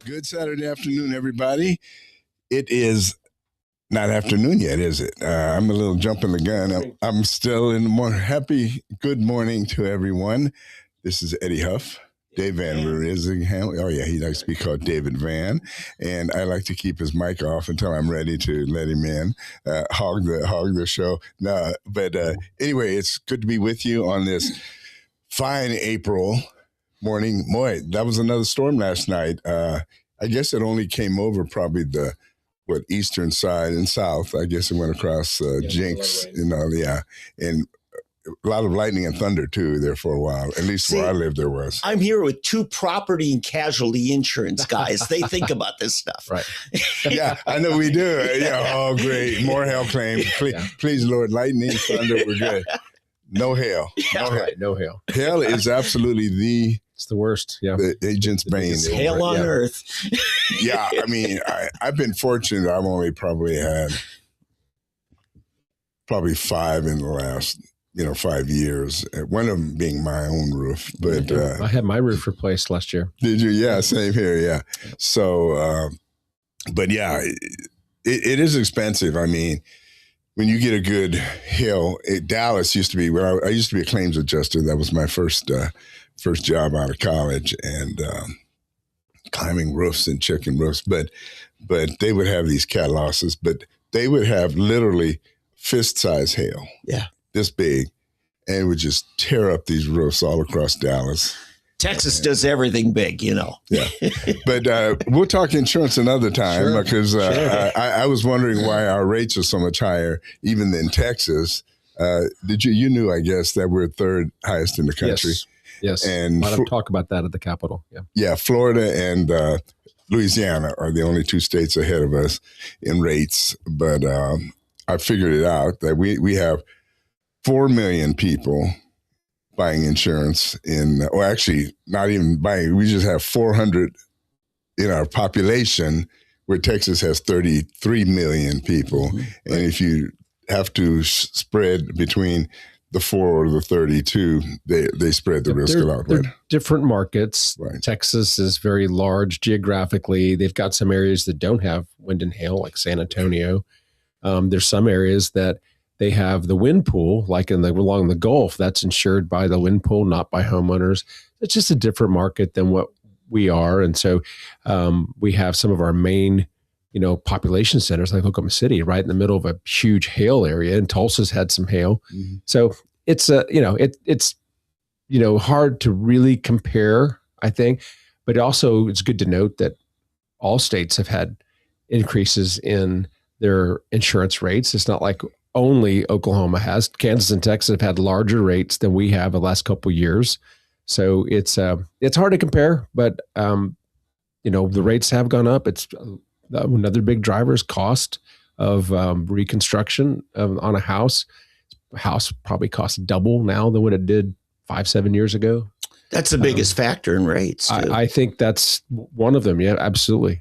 Good Saturday afternoon, everybody. It is not afternoon yet, is it? I'm a little jumping the gun. I'm still in the morning. Happy good morning to everyone. This is Eddie Huff. Dave Van Rizingham. Oh, yeah, he likes to be called David Van. And I like to keep his mic off until I'm ready to let him in, hog the show. No, but anyway, it's good to be with you on this fine April morning. Boy, that was another storm last night. I guess it only came over probably the eastern side and south. I guess it went across Jinx, and a lot of lightning and thunder too there for a while. At least where I lived, there was. I'm here with two property and casualty insurance guys. They think about this stuff, right? Yeah, I know we do. Yeah. Oh, great. More hail claims. Please, Lord, lightning, thunder. We're good. No hail. No hail. Right, no hail. Hail is absolutely it's the worst. Yeah. The agent's bane. Hail on earth. Yeah. I mean, I've been fortunate. I've only probably had 5 in the last 5 years. One of them being my own roof. But I had my roof replaced last year. Did you? Yeah, same here. Yeah. So, but yeah, it is expensive. I mean, when you get a good hail, Dallas used to be where I used to be a claims adjuster. That was my first job out of college, and climbing roofs and checking roofs. But they would have these cat losses, but they would have literally fist-size hail. Yeah. This big, and it would just tear up these roofs all across Dallas. Texas does everything big, Yeah. But we'll talk insurance another time. Sure. Because I was wondering why our rates are so much higher even than Texas. You knew, I guess, that we're third highest in the country. Yes. And a lot of talk about that at the Capitol. Yeah. Yeah. Florida and Louisiana are the only two states ahead of us in rates. But I figured it out that we have 4 million people buying insurance or actually not even buying. We just have 400 in our population, where Texas has 33 million people. Mm-hmm. And if you have to spread between the 4 or the 32, they spread the risk a lot. They're different markets. Right. Texas is very large geographically. They've got some areas that don't have wind and hail, like San Antonio. There's some areas that they have the wind pool, like along the Gulf, that's insured by the wind pool, not by homeowners. It's just a different market than what we are. And so we have some of our main, population centers like Oklahoma City, right in the middle of a huge hail area, and Tulsa's had some hail. Mm-hmm. So it's it's hard to really compare, I think, but also it's good to note that all states have had increases in their insurance rates. It's not like only Oklahoma has. Kansas and Texas have had larger rates than we have the last couple of years. So it's hard to compare, but the rates have gone up. It's another big driver is cost of reconstruction on a house. A house probably costs double now than what it did 5-7 years ago. That's the biggest factor in rates, too. I think that's one of them. Yeah, absolutely.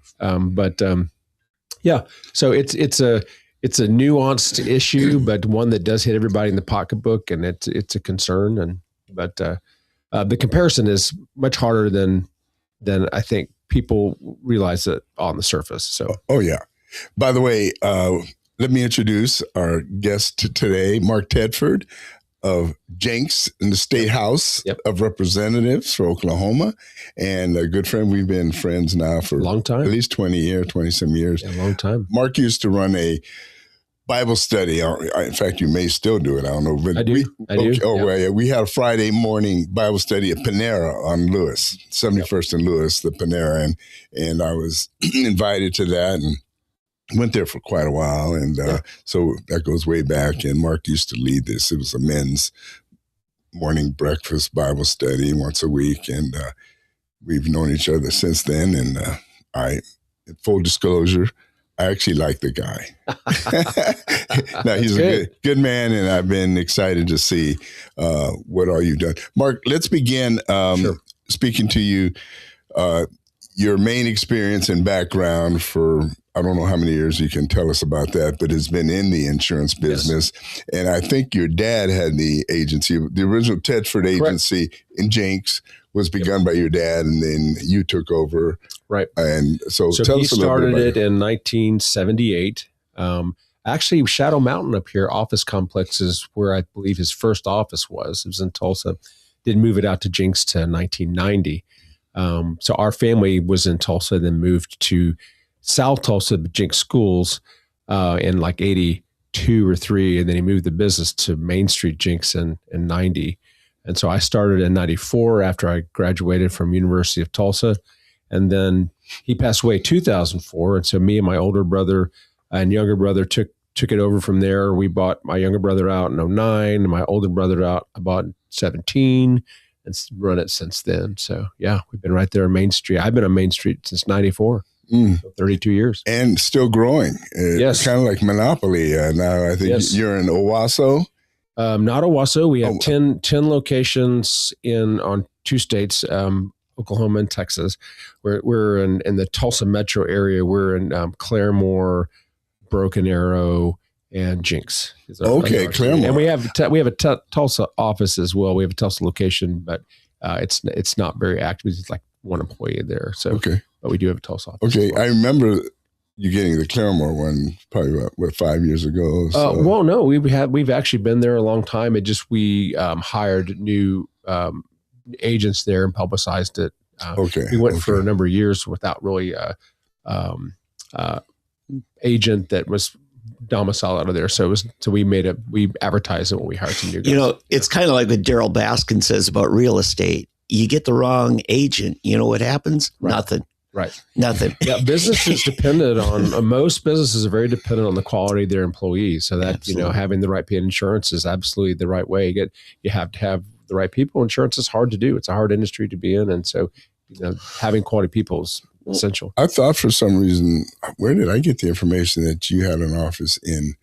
Yeah. So it's a nuanced issue, but one that does hit everybody in the pocketbook, and it's a concern. But the comparison is much harder than I think people realize it on the surface. So, oh yeah. By the way, let me introduce our guest today, Mark Tedford of Jenks in the State House of Representatives for Oklahoma, and a good friend. We've been friends now for a long time, at least 20-some years. A long time. Mark used to run a Bible study. In fact, you may still do it. I don't know. But I do. We had a Friday morning Bible study at Panera on Lewis, 71st and Lewis, the Panera, and I was invited to that and went there for quite a while. And so that goes way back. And Mark used to lead this. It was a men's morning breakfast Bible study once a week, and we've known each other since then. And full disclosure, I actually like the guy. Now, he's a good man, and I've been excited to see what all you've done. Mark, let's begin speaking to you, your main experience and background for I don't know how many years you can tell us about that, but has been in the insurance business. Yes. And I think your dad had the agency, the original Tedford agency in Jenks was begun by your dad, and then you took over. Right. And so tell he us a little bit about started it in 1978. Actually, Shadow Mountain up here, office complex is where I believe his first office was. It was in Tulsa. Didn't move it out to Jenks to 1990. So our family was in Tulsa, then moved to South Tulsa, Jenks schools in like 82 or 3. And then he moved the business to Main Street Jenks in 90. And so I started in 94 after I graduated from University of Tulsa. And then he passed away in 2004. And so me and my older brother and younger brother took it over from there. We bought my younger brother out in 09 and my older brother out about 17 and run it since then. So yeah, we've been right there on Main Street. I've been on Main Street since 94. 32 years. And still growing. Yes. Kind of like Monopoly. Now I think you're in Owasso. Not Owasso. We have 10 locations on 2 states, Oklahoma and Texas. We're in the Tulsa metro area. We're in Claremore, Broken Arrow, and Jenks. Okay, Claremore. And we have a Tulsa office as well. We have a Tulsa location, but it's not very active. It's like one employee there. So okay. But we do have a Tulsa office. Okay, I remember you getting the Claremore one probably about 5 years ago. So. Well, no, we've actually been there a long time. It just we hired new agents there and publicized it. We went for a number of years without really agent that was domicile out of there. So we advertised it when we hired some new guys. It's kind of like what Daryl Baskin says about real estate. You get the wrong agent. You know what happens? Right. Nothing. Right. Nothing. Yeah. Business is dependent on, most businesses are very dependent on the quality of their employees. So that, Absolutely. Having the right paid insurance is absolutely the right way. You have to have the right people. Insurance is hard to do. It's a hard industry to be in. And so, having quality people is essential. I thought for some reason, where did I get the information that you had an office in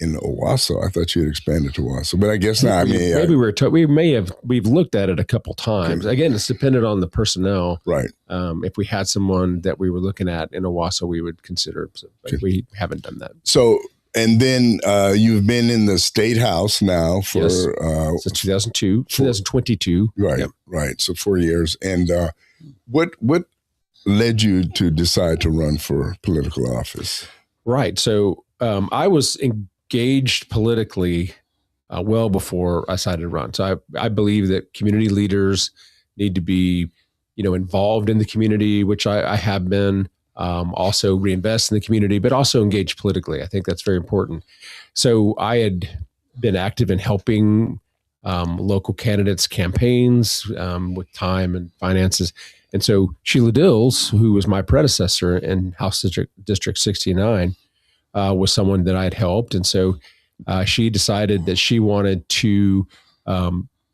Owasso? I thought you had expanded to Owasso, but I guess not. I mean, we've looked at it a couple times. Okay. Again, it's dependent on the personnel. Right. If we had someone that we were looking at in Owasso, we would consider, but we haven't done that. So, and then you've been in the State House now for since 2022. Right. Yep. Right. So 4 years. And what led you to decide to run for political office? Right. So I was engaged politically well before I decided to run. So I believe that community leaders need to be, involved in the community, which I have been, also reinvest in the community, but also engage politically. I think that's very important. So I had been active in helping local candidates' campaigns with time and finances. And so Sheila Dills, who was my predecessor in House District 69, was someone that I had helped. And so she decided that she wanted to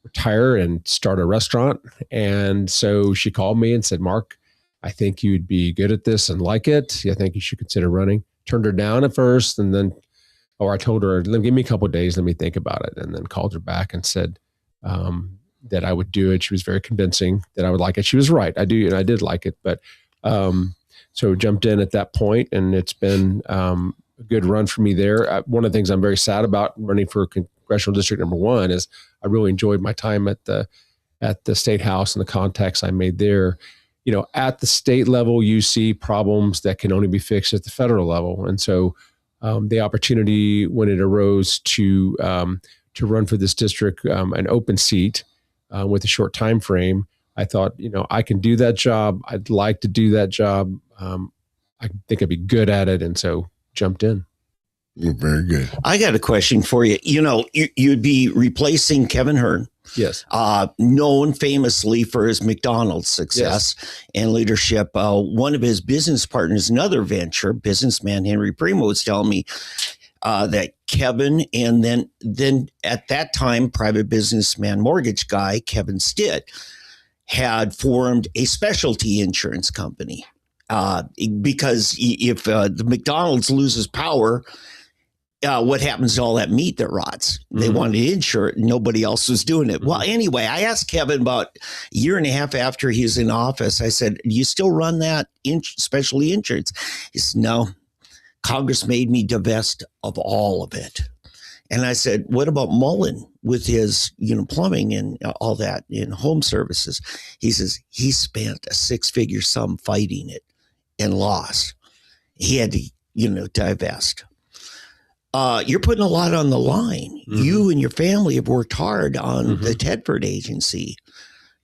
retire and start a restaurant. And so she called me and said, Mark, I think you'd be good at this and like it. I think you should consider running. Turned her down at first. And then, I told her, give me a couple of days, let me think about it. And then called her back and said that I would do it. She was very convincing that I would like it. She was right. I did like it. But so jumped in at that point, and it's been a good run for me there. One of the things I'm very sad about running for Congressional District number 1 is I really enjoyed my time at the State House and the contacts I made there. At the state level, you see problems that can only be fixed at the federal level. And so the opportunity when it arose to run for this district, an open seat with a short time frame, I thought, I can do that job. I'd like to do that job. I think I'd be good at it. And so jumped in. Very good. I got a question for you. You'd be replacing Kevin Hearn. Yes. Known famously for his McDonald's success and leadership. One of his business partners, another venture, businessman Henry Primo, was telling me that Kevin, and then at that time, private businessman mortgage guy, Kevin Stitt, had formed a specialty insurance company. Because if the McDonald's loses power, what happens to all that meat that rots? They wanted to insure it. Nobody else was doing it. Well, anyway, I asked Kevin about a year and a half after he was in office. I said, do you still run that specialty insurance? He said, no, Congress made me divest of all of it. And I said, what about Mullen with his, plumbing and all that in home services? He says he spent a 6-figure sum fighting it and lost. He had to, divest. You're putting a lot on the line. Mm-hmm. You and your family have worked hard on the Tedford agency.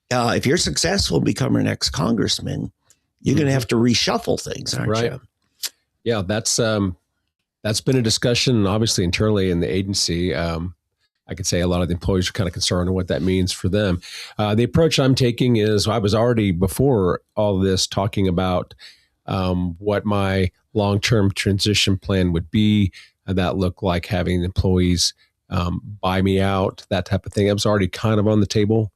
If you're successful in becoming an ex-congressman, you're going to have to reshuffle things, aren't you? Yeah, that's been a discussion, obviously, internally in the agency. I could say a lot of the employees are kind of concerned on what that means for them. The approach I'm taking is I was already, before all this, talking about what my long-term transition plan would be. That looked like having employees buy me out, that type of thing. I was already kind of on the table.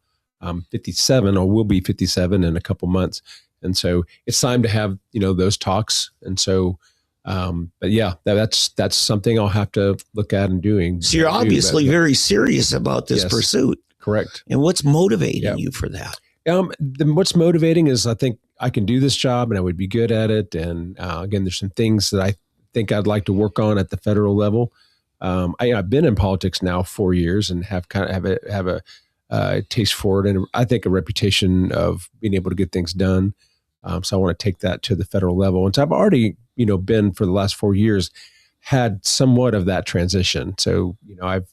57, or will be 57 in a couple months. And so it's time to have, those talks. And so, but yeah, that's something I'll have to look at and doing. So you're obviously very serious about this pursuit. Correct. And what's motivating you for that? What's motivating is I think I can do this job and I would be good at it. And again, there's some things that I think I'd like to work on at the federal level. I've been in politics now 4 years and have kind of have a taste for it, and I think a reputation of being able to get things done. So I want to take that to the federal level. And so I've already, been for the last 4 years, had somewhat of that transition. So, I've,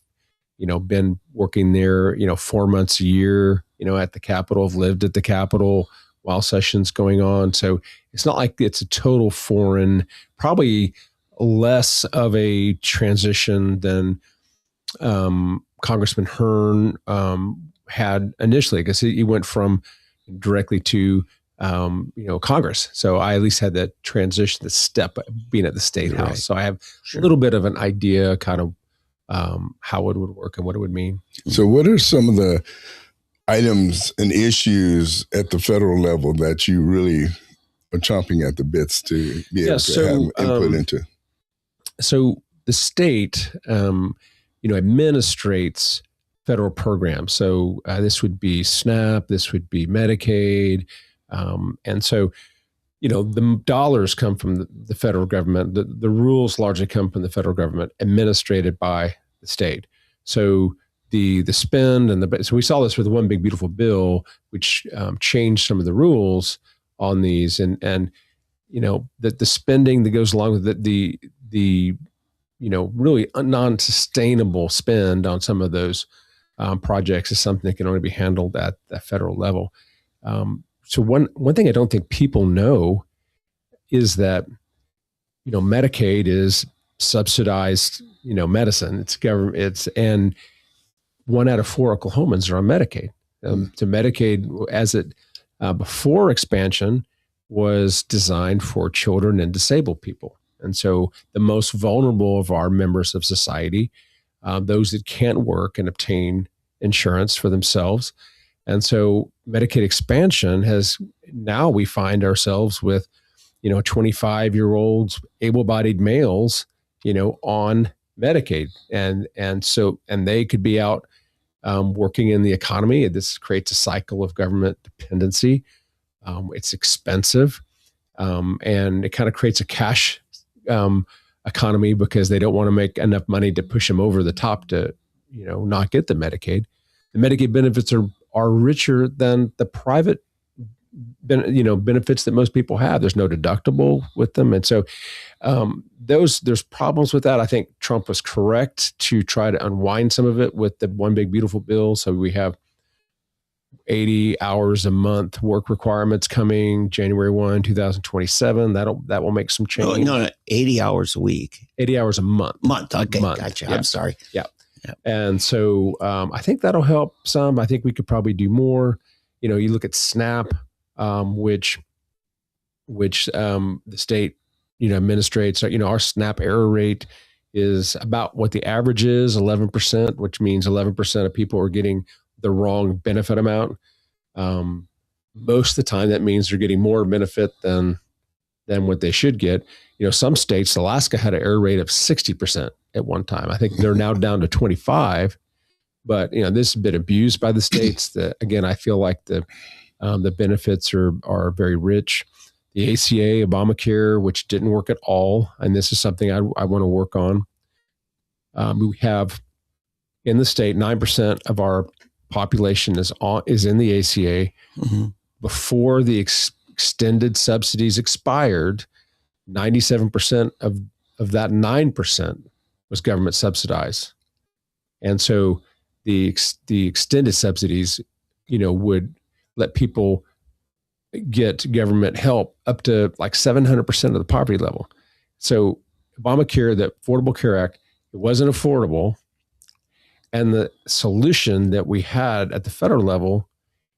been working there, 4 months a year, at the Capitol. I've lived at the Capitol while sessions going on. So it's not like it's a total foreign, probably less of a transition than Congressman Hearn had initially, because he went from directly to Congress. So I at least had that transition, the step being at the State House. So I have a little bit of an idea kind of how it would work and what it would mean. So what are some of the items and issues at the federal level that you really are chomping at the bits to be able to have input into? So the state, administrates federal programs. So this would be SNAP, this would be Medicaid. And so, the dollars come from the federal government. The rules largely come from the federal government, administrated by the state. So the spend and so we saw this with the One Big Beautiful Bill, which changed some of the rules on these, and the spending that goes along with the really non-sustainable spend on some of those projects is something that can only be handled at the federal level. So one thing I don't think people know is that, Medicaid is subsidized, medicine. It's government. And 1 out of 4 Oklahomans are on Medicaid. So Medicaid, as it before expansion, was designed for children and disabled people. And so the most vulnerable of our members of society, those that can't work and obtain insurance for themselves. And so Medicaid expansion now we find ourselves with, 25-year-olds, able-bodied males, on Medicaid. And they could be out working in the economy. This creates a cycle of government dependency. It's expensive. And it kind of creates a cash economy because they don't want to make enough money to push them over the top to, not get the Medicaid. The Medicaid benefits are richer than the private, benefits that most people have. There's no deductible with them. And so there's problems with that. I think Trump was correct to try to unwind some of it with the One Big Beautiful Bill. So we have 80 hours a month work requirements coming January 1, 2027. That will make some change. No, 80 hours a week. 80 hours a month. Okay, gotcha. Yeah. I'm sorry. Yeah. And so I think that'll help some. I think we could probably do more. You look at SNAP, which the state, administrates. Our SNAP error rate is about what the average is, 11%, which means 11% of people are getting the wrong benefit amount. Most of the time, that means they're getting more benefit than what they should get. Some states, Alaska had an error rate of 60% at one time. I think they're now down to 25. But this has been abused by the states. Again, I feel like the benefits are very rich. the ACA, Obamacare, which didn't work at all. And this is something I want to work on. We have in the state, 9% of our population is in the ACA. Mm-hmm. Before the extended subsidies expired, 97% of that 9% was government subsidized. And so the extended subsidies, would let people get government help up to like 700% of the poverty level. So Obamacare, the Affordable Care Act, it wasn't affordable. And the solution that we had at the federal level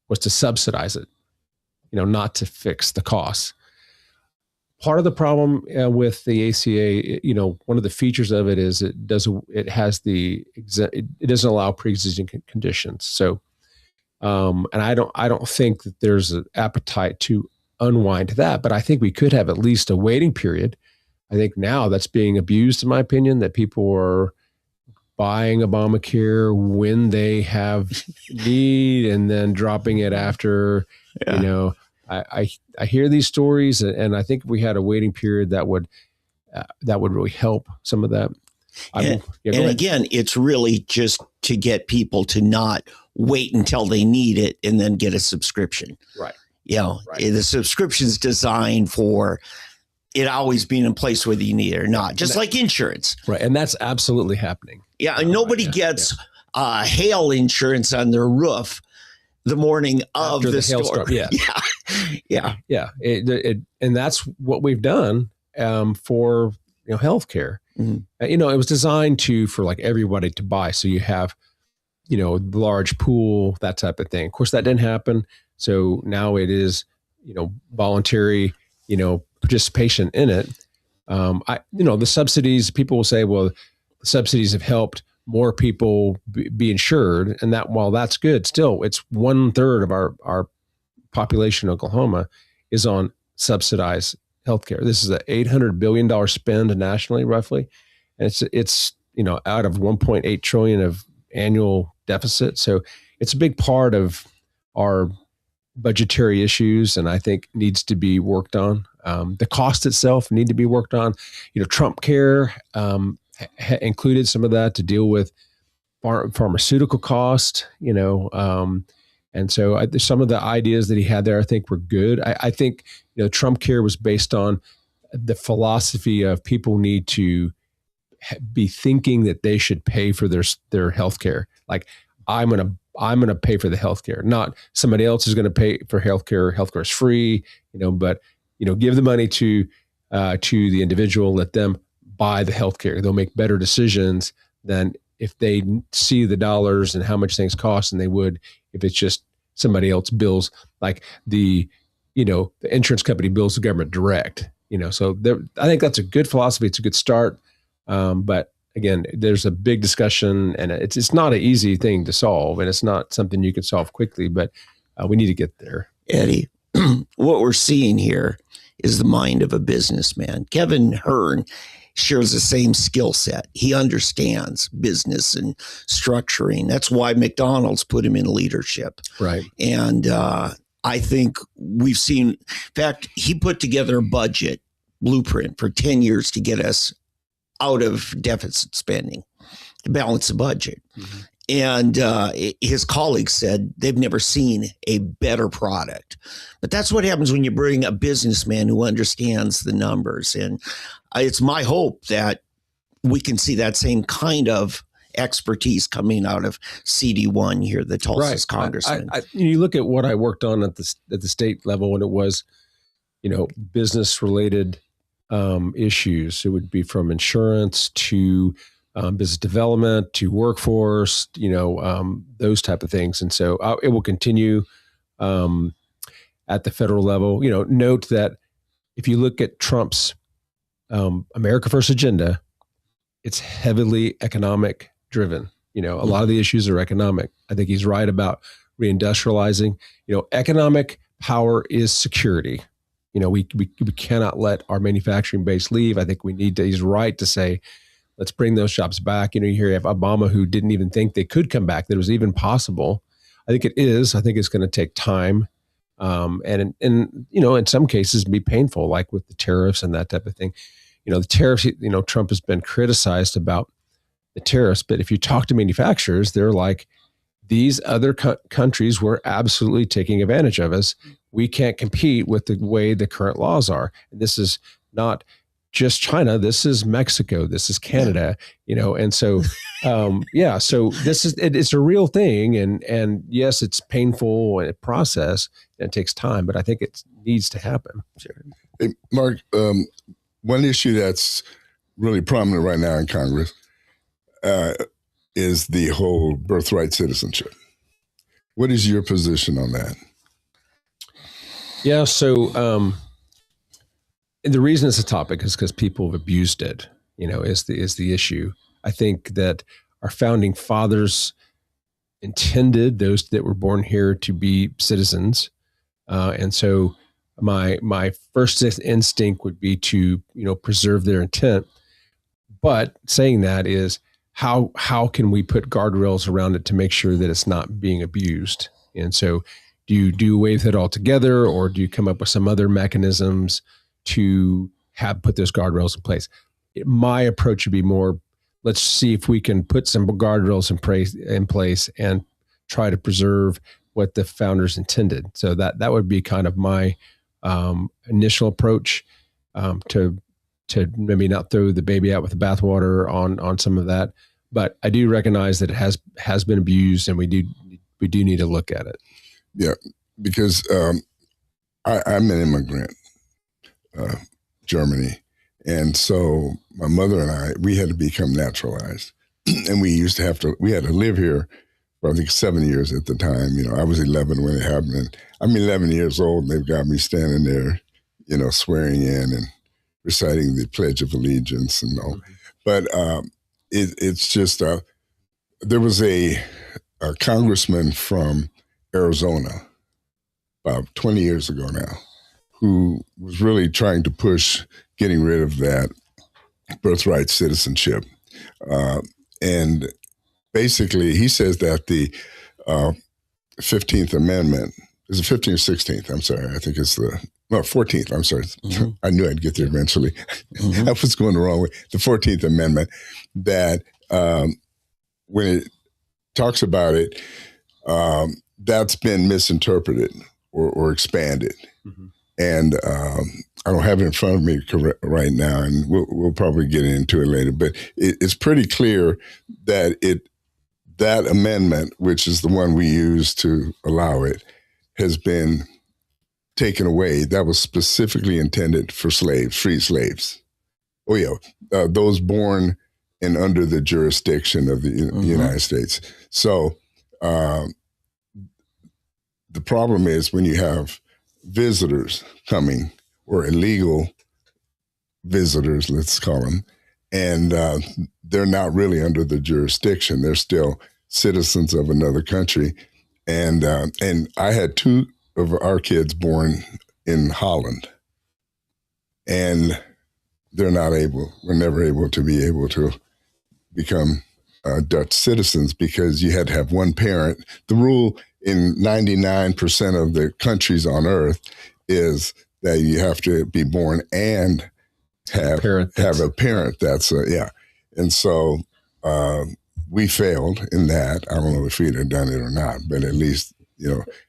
was to subsidize it, not to fix the costs. Part of the problem with the ACA, one of the features of it is it doesn't allow pre-existing conditions. So, and I don't think that there's an appetite to unwind that, but I think we could have at least a waiting period. I think now that's being abused, in my opinion, that people are buying Obamacare when they have need and then dropping it after. Yeah. I hear these stories, and I think if we had a waiting period, that would really help some of that. And again, it's really just to get people to not wait until they need it and then get a subscription. Right. The subscription's designed for it always being in place whether you need it or not, just like insurance. Right. And that's absolutely happening. Yeah. And nobody gets hail insurance on their roof the morning of the storm. Yeah. Yeah. Yeah. And that's what we've done for healthcare. Mm-hmm. It was designed for like everybody to buy. So you have, large pool, that type of thing. Of course, that didn't happen. So now it is, voluntary, participation in it. The subsidies, people will say, well, the subsidies have helped more people be insured. And that, while that's good, still it's 1/3 of our population in Oklahoma is on subsidized healthcare. This is an $800 billion spend nationally, roughly. And it's out of 1.8 trillion of annual deficit. So it's a big part of our budgetary issues, and I think needs to be worked on. The cost itself need to be worked on. Trump Care included some of that to deal with pharmaceutical cost. And so some of the ideas that he had there, I think, were good. I think Trump Care was based on the philosophy of people need to be thinking that they should pay for their health care. Like, I'm gonna pay for the health care, not somebody else is going to pay for health care. Health care is free, but give the money to the individual, let them buy the health care. They'll make better decisions than if they see the dollars and how much things cost, and they would if it's just somebody else bills, like the insurance company bills the government direct. So I think that's a good philosophy. It's a good start. But again, there's a big discussion, and it's not an easy thing to solve, and it's not something you can solve quickly, but we need to get there. Eddie, what we're seeing here is the mind of a businessman. Kevin Hearn shares the same skill set. He understands business and structuring. That's why McDonald's put him in leadership. Right. And I think we've seen, in fact, he put together a budget blueprint for 10 years to get us out of deficit spending, to balance the budget. Mm-hmm. And his colleagues said they've never seen a better product. But that's what happens when you bring a businessman who understands the numbers. And it's my hope that we can see that same kind of expertise coming out of CD1 here, the Tulsa's congressman. You look at what I worked on at the state level when it was, business related issues. It would be from insurance to business development to workforce, those type of things. And so it will continue at the federal level. Note that if you look at Trump's America First agenda, it's heavily economic driven. A lot of the issues are economic. I think he's right about reindustrializing. Economic power is security. We cannot let our manufacturing base leave. I think he's right to say, let's bring those jobs back. You have Obama, who didn't even think they could come back, that it was even possible. I think it is. I think it's going to take time. And in some cases be painful, like with the tariffs and that type of thing. The tariffs, Trump has been criticized about the tariffs, but if you talk to manufacturers, they're like, these other countries were absolutely taking advantage of us. We can't compete with the way the current laws are. And this is not just China. This is Mexico. This is Canada, and so, so it's a real thing. And yes, it's painful and a process and it takes time, but I think it needs to happen. Sure. Hey, Mark, one issue that's really prominent right now in Congress is the whole birthright citizenship. What is your position on that? Yeah, so the reason it's a topic is because people have abused it, is the issue. I think that our founding fathers intended those that were born here to be citizens. And so my first instinct would be to, preserve their intent. But saying that is, how can we put guardrails around it to make sure that it's not being abused? And so do you do away with it altogether, or do you come up with some other mechanisms to put those guardrails in place? My approach would be more, let's see if we can put some guardrails in place and try to preserve what the founders intended. So that would be kind of my initial approach, to maybe not throw the baby out with the bathwater on some of that. But I do recognize that it has been abused, and we do need to look at it. Yeah, because I'm an immigrant, Germany, and so my mother and we had to become naturalized, and we had to live here for I think 7 years at the time. I was 11 when it happened, and I'm 11 years old, and they've got me standing there, swearing in and reciting the Pledge of Allegiance and all. Mm-hmm. But it's just there was a congressman from Arizona about 20 years ago now who was really trying to push getting rid of that birthright citizenship. And basically, he says that the 15th Amendment, is it 15th or 16th? I'm sorry. I think it's 14th. I'm sorry. Mm-hmm. I knew I'd get there eventually. Mm-hmm. I was going the wrong way. The 14th Amendment, that when it talks about it, that's been misinterpreted or expanded. Mm-hmm. And I don't have it in front of me right now, and we'll probably get into it later. But it's pretty clear that that amendment, which is the one we use to allow it, has been taken away. That was specifically intended for slaves, free slaves. Oh yeah, those born and under the jurisdiction of the mm-hmm. United States. So the problem is when you have visitors coming, or illegal visitors, let's call them, and they're not really under the jurisdiction. They're still citizens of another country. And I had 2 of our kids born in Holland, and we're never able to become Dutch citizens, because you had to have one parent. The rule in 99% of the countries on earth is that you have to be born and have a parent that's and so we failed in that. I don't know if we'd have done it or not, but at least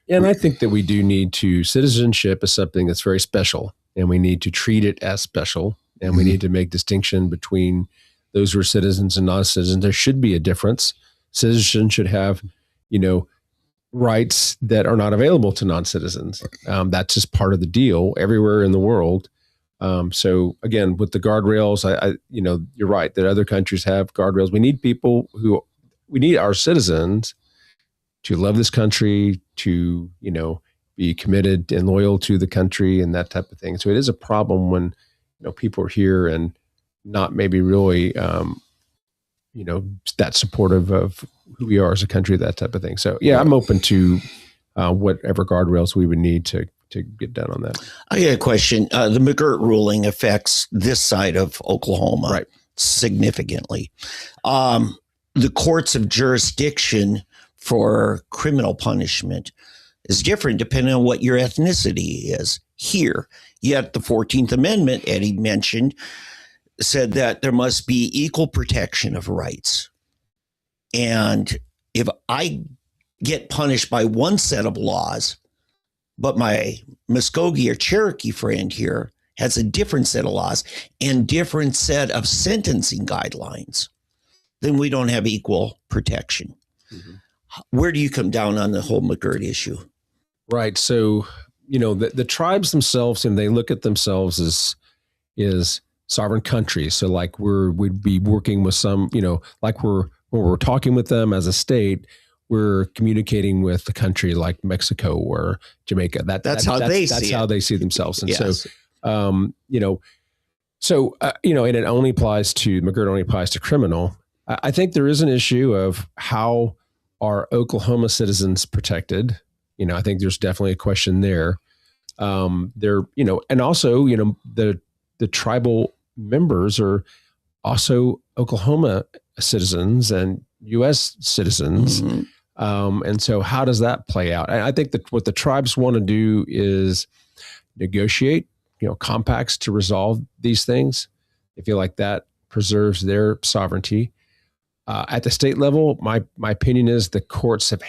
and I think that we do need to. Citizenship is something that's very special, and we need to treat it as special, and mm-hmm. we need to make distinction between those who are citizens and non-citizens. There should be a difference. Citizens should have rights that are not available to non-citizens. That's just part of the deal everywhere in the world. So again, with the guardrails, you're right that other countries have guardrails. We need our citizens to love this country, to, be committed and loyal to the country and that type of thing. So it is a problem when, people are here and not maybe really, that supportive of who we are as a country, that type of thing. So yeah, I'm open to whatever guardrails we would need to get done on that. I got a question. The McGirt ruling affects this side of Oklahoma, right, significantly. The courts of jurisdiction for criminal punishment is different depending on what your ethnicity is here. Yet the 14th Amendment, Eddie mentioned, said that there must be equal protection of rights. And if I get punished by one set of laws, but my Muskogee or Cherokee friend here has a different set of laws and different set of sentencing guidelines, then we don't have equal protection. Mm-hmm. Where do you come down on the whole McGirt issue? Right. So, the tribes themselves, and they look at themselves as sovereign countries. So like we'd be working with some, like when we're talking with them as a state, we're communicating with the country like Mexico or Jamaica. That's how they see themselves. And yes. And it only applies to McGirt, only applies to criminal. I think there is an issue of how are Oklahoma citizens protected. I think there's definitely a question there. And also, the tribal members are also Oklahoma citizens and U.S. citizens. Mm-hmm. And so how does that play out? And I think that what the tribes want to do is negotiate, compacts to resolve these things. They feel like that preserves their sovereignty. At the state level, my opinion is the courts have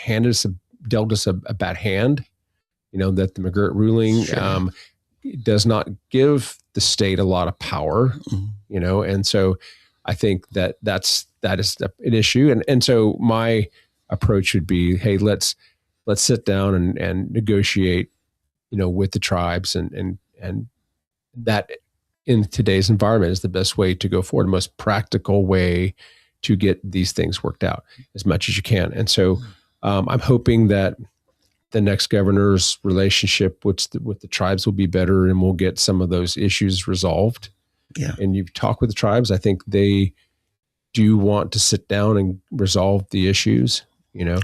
dealt us a bad hand. That the McGirt ruling does not give the state a lot of power, and so I think that is an issue. And so my approach would be, hey, let's sit down and negotiate, with the tribes, and that in today's environment is the best way to go forward, the most practical way to get these things worked out as much as you can. And so I'm hoping that the next governor's relationship with the tribes will be better, and we'll get some of those issues resolved. Yeah. And you've talked with the tribes. I think they do want to sit down and resolve the issues, Yeah.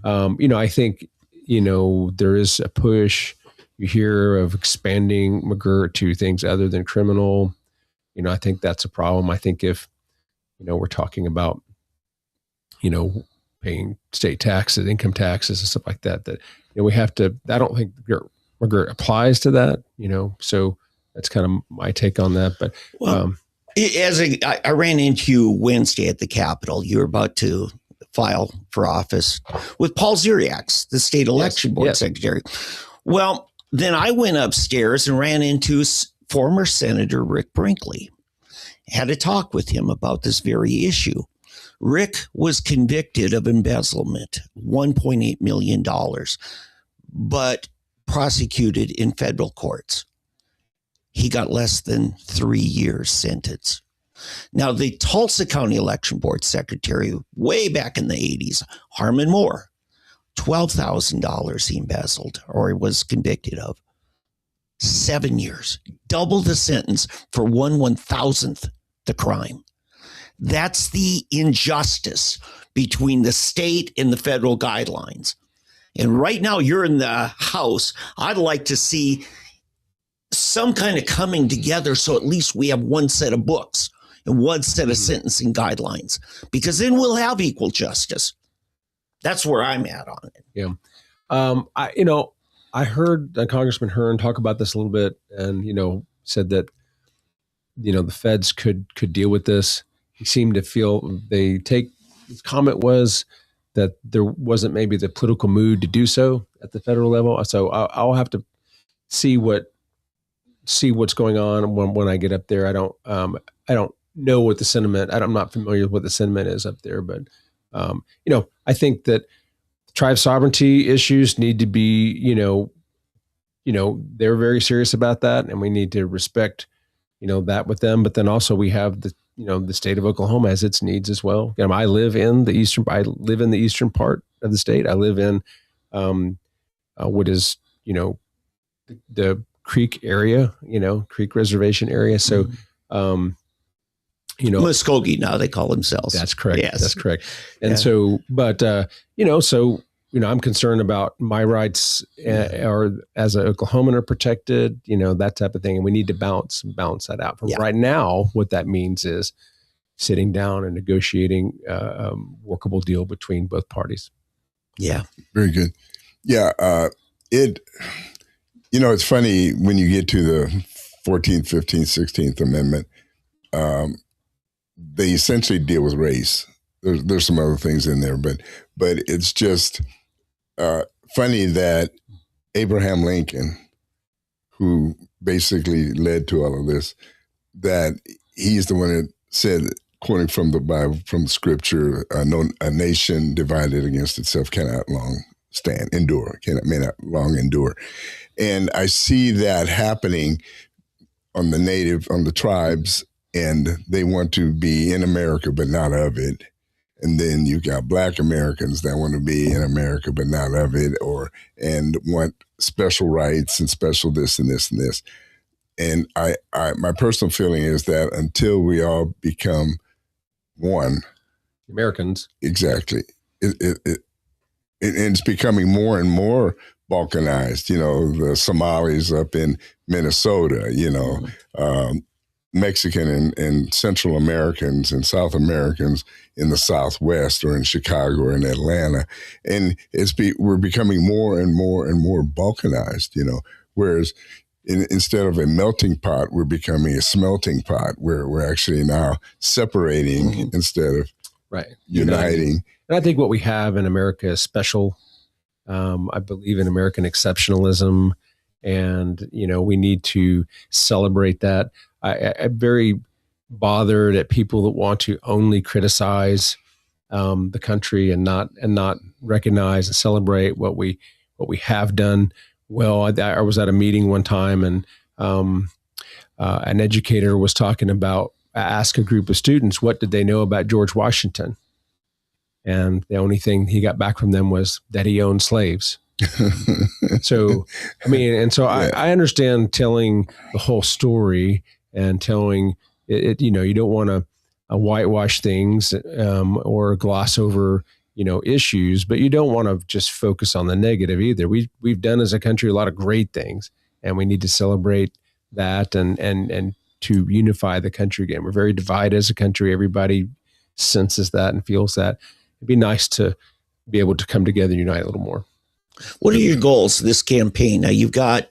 I think, there is a push you hear of expanding McGirt to things other than criminal. I think that's a problem. I think if, we're talking about, paying state taxes, income taxes and stuff like that, we have to, I don't think McGirt applies to that, so that's kind of my take on that. But I ran into you Wednesday at the Capitol. You were about to file for office with Paul Ziriax, the state election board secretary. Well, then I went upstairs and ran into former Senator Rick Brinkley. Had a talk with him about this very issue. Rick was convicted of embezzlement, $1.8 million, but prosecuted in federal courts. He got less than 3 years sentence. Now, the Tulsa County Election Board secretary, way back in the 80s, Harmon Moore, $12,000 he embezzled or was convicted of. 7 years, double the sentence for 1/1000th the crime. That's the injustice between the state and the federal guidelines. And right now you're in the House. I'd like to see some kind of coming together so at least we have one set of books and one set of sentencing guidelines, because then we'll have equal justice. That's where I'm at on it. Yeah. I heard Congressman Hearn talk about this a little bit, and, said that, the feds could deal with this. He seemed to feel his comment was that there wasn't maybe the political mood to do so at the federal level. So I'll have to see what's going on when I get up there. I don't know what the sentiment, I'm not familiar with what the sentiment is up there, but, I think that tribe sovereignty issues need to be, they're very serious about that, and we need to respect, that with them. But then also we have the state of Oklahoma has its needs as well. I live in the eastern part of the state. I live in what is, the Creek area, Creek Reservation area. So, Muskogee now they call themselves. That's correct. Yes. That's correct. And so, but, I'm concerned about my rights or as an Oklahoman are protected, that type of thing. And we need to balance that out. From right now, what that means is sitting down and negotiating a workable deal between both parties. Yeah. Very good. Yeah. it's funny when you get to the 14th, 15th, 16th Amendment, they essentially deal with race. There's some other things in there, but it's just funny that Abraham Lincoln, who basically led to all of this, that he's the one that said, quoting from the Bible, from Scripture, a nation divided against itself cannot long endure, may not long endure. And I see that happening on the tribes, and they want to be in America, but not of it. And then you got Black Americans that want to be in America, but not of it, and want special rights and special this and this and this. And my personal feeling is that until we all become one, Americans, exactly, it's becoming more and more balkanized. The Somalis up in Minnesota, Mexican and Central Americans and South Americans in the Southwest or in Chicago or in Atlanta. And we're becoming more and more and more balkanized, whereas instead of a melting pot, we're becoming a smelting pot where we're actually now separating instead of uniting. And I think what we have in America is special. I believe in American exceptionalism, and, we need to celebrate that. I'm very bothered at people that want to only criticize the country and not recognize and celebrate what we have done well. I was at a meeting one time, and an educator was talking about, ask a group of students, what did they know about George Washington? And the only thing he got back from them was that he owned slaves. So, I understand telling the whole story and telling it, you don't want to whitewash things or gloss over, issues, but you don't want to just focus on the negative either. We've done as a country a lot of great things, and we need to celebrate that and to unify the country again. We're very divided as a country. Everybody senses that and feels that. It'd be nice to be able to come together and unite a little more. What are your goals this campaign? Now, you've got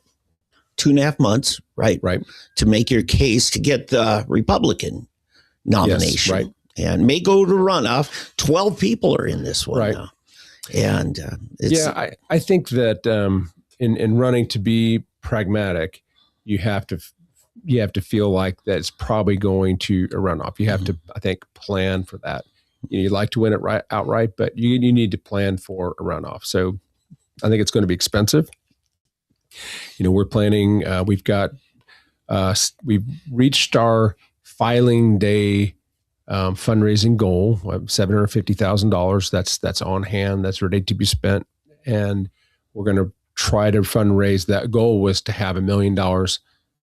2.5 months, right? Right. To make your case to get the Republican nomination. Yes, right. And may go to runoff. 12 people are in this one now. And I think that in running, to be pragmatic, you have to feel like that it's probably going to a runoff. You have to, I think, plan for that. You'd like to win it outright, but you need to plan for a runoff. So I think it's going to be expensive. We're planning. We've reached our filing day fundraising goal of $750,000. That's on hand. That's ready to be spent, and we're going to try to fundraise. That goal was to have $1 million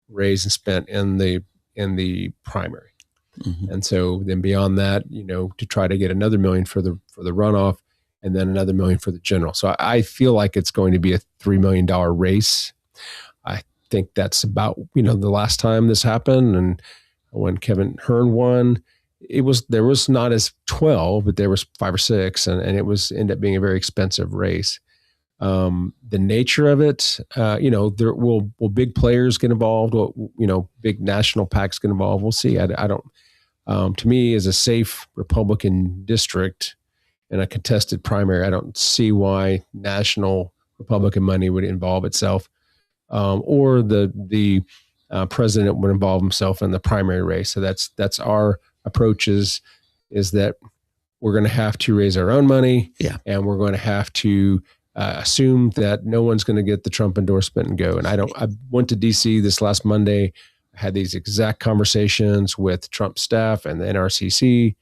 raised and spent in the primary. And so then beyond that, to try to get another $1 million for the runoff, and then another $1 million for the general. So I feel like it's going to be a $3 million race. I think that's about, the last time this happened. And when Kevin Hearn won, there was not as 12, but there was 5 or 6, and it ended up being a very expensive race. The nature of it, there will big players get involved? Big national PACs get involved? We'll see. I don't. To me, as a safe Republican district in a contested primary, I don't see why national Republican money would involve itself, or the president would involve himself in the primary race. So that's our approach is that we're going to have to raise our own money, and we're going to have to assume that no one's going to get the Trump endorsement and go. And I went to DC this last Monday. I had these exact conversations with Trump staff and the NRCC,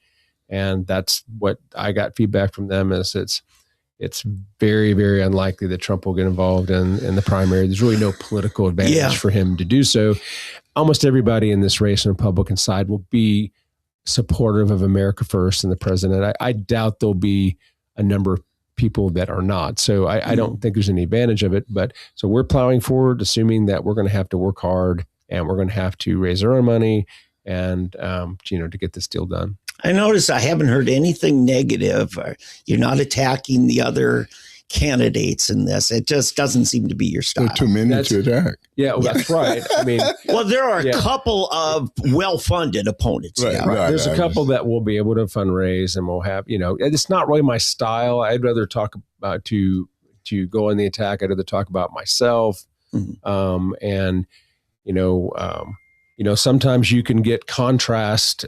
and that's what I got feedback from them is it's very, very unlikely that Trump will get involved in the primary. There's really no political advantage for him to do so. Almost everybody in this race on the Republican side will be supportive of America First and the president. I doubt there'll be a number of people that are not. So I don't think there's any advantage of it. But so we're plowing forward, assuming that we're going to have to work hard and we're going to have to raise our own money and, to get this deal done. I notice I haven't heard anything negative. You're not attacking the other candidates in this. It just doesn't seem to be your style. There are too many to attack. Yeah, well, that's right. I mean, well, there are a couple of well-funded opponents. Right, yeah. right. There's a couple that will be able to fundraise, and we'll have, it's not really my style. I'd rather talk about to go on the attack. I'd rather talk about myself. Mm-hmm. And, sometimes you can get contrast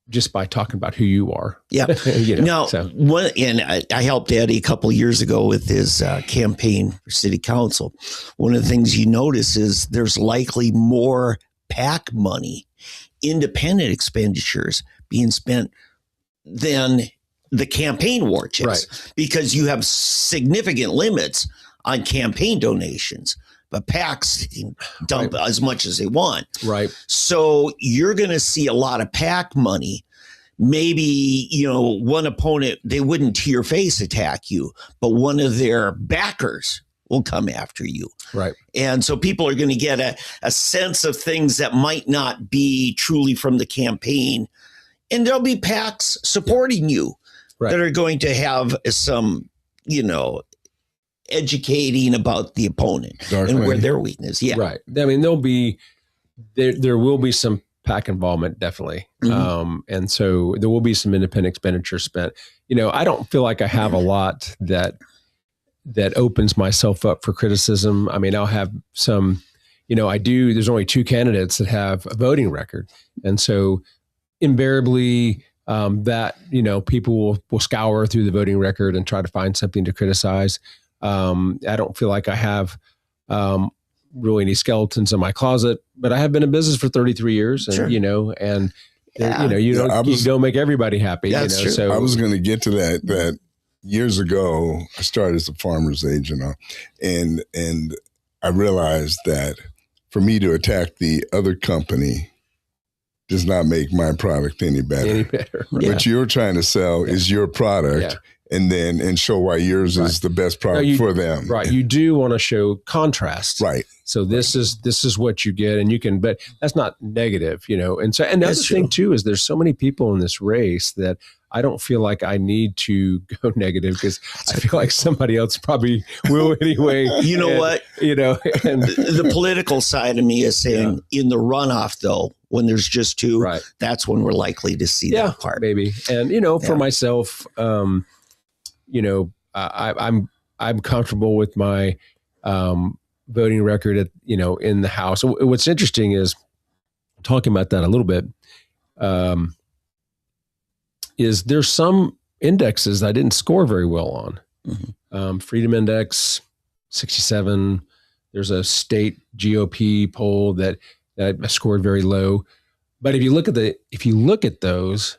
just by talking about who you are. Yeah. I helped Eddie a couple of years ago with his campaign for city council. One of the things you notice is there's likely more PAC money, independent expenditures being spent than the campaign war chest, because you have significant limits on campaign donations. But PACs can dump as much as they want. Right. So you're going to see a lot of PAC money. Maybe, one opponent, they wouldn't to your face attack you, but one of their backers will come after you. Right. And so people are going to get a sense of things that might not be truly from the campaign. And there'll be PACs supporting you that are going to have some, educating about the opponent and where their weakness. Yeah. Right. I mean, there will be some PAC involvement, definitely. Mm-hmm. And so there will be some independent expenditure spent. I don't feel like I have a lot that opens myself up for criticism. I mean, I'll have some, there's only 2 candidates that have a voting record. And so invariably, people will scour through the voting record and try to find something to criticize. I don't feel like I have really any skeletons in my closet, but I have been in business for 33 years, and you don't make everybody happy. That's true. So I was going to get to that years ago. I started as a farmer's agent, and I realized that for me to attack the other company does not make my product any better. Right. What you're trying to sell is your product. And show why yours is the best product for them. Right. You do want to show contrast. Right. So this is what you get, and but that's not negative, And so, and the other thing too is there's so many people in this race that I don't feel like I need to go negative, because I feel like somebody else probably will anyway. What? And the political side of me is saying in the runoff, though, when there's just 2, that's when we're likely to see that part. Maybe. And, for myself, I'm comfortable with my voting record in the House. So what's interesting is, talking about that a little bit, is there's some indexes I didn't score very well on. Mm-hmm. Freedom Index 67. There's a state GOP poll that I scored very low. But if you look at those,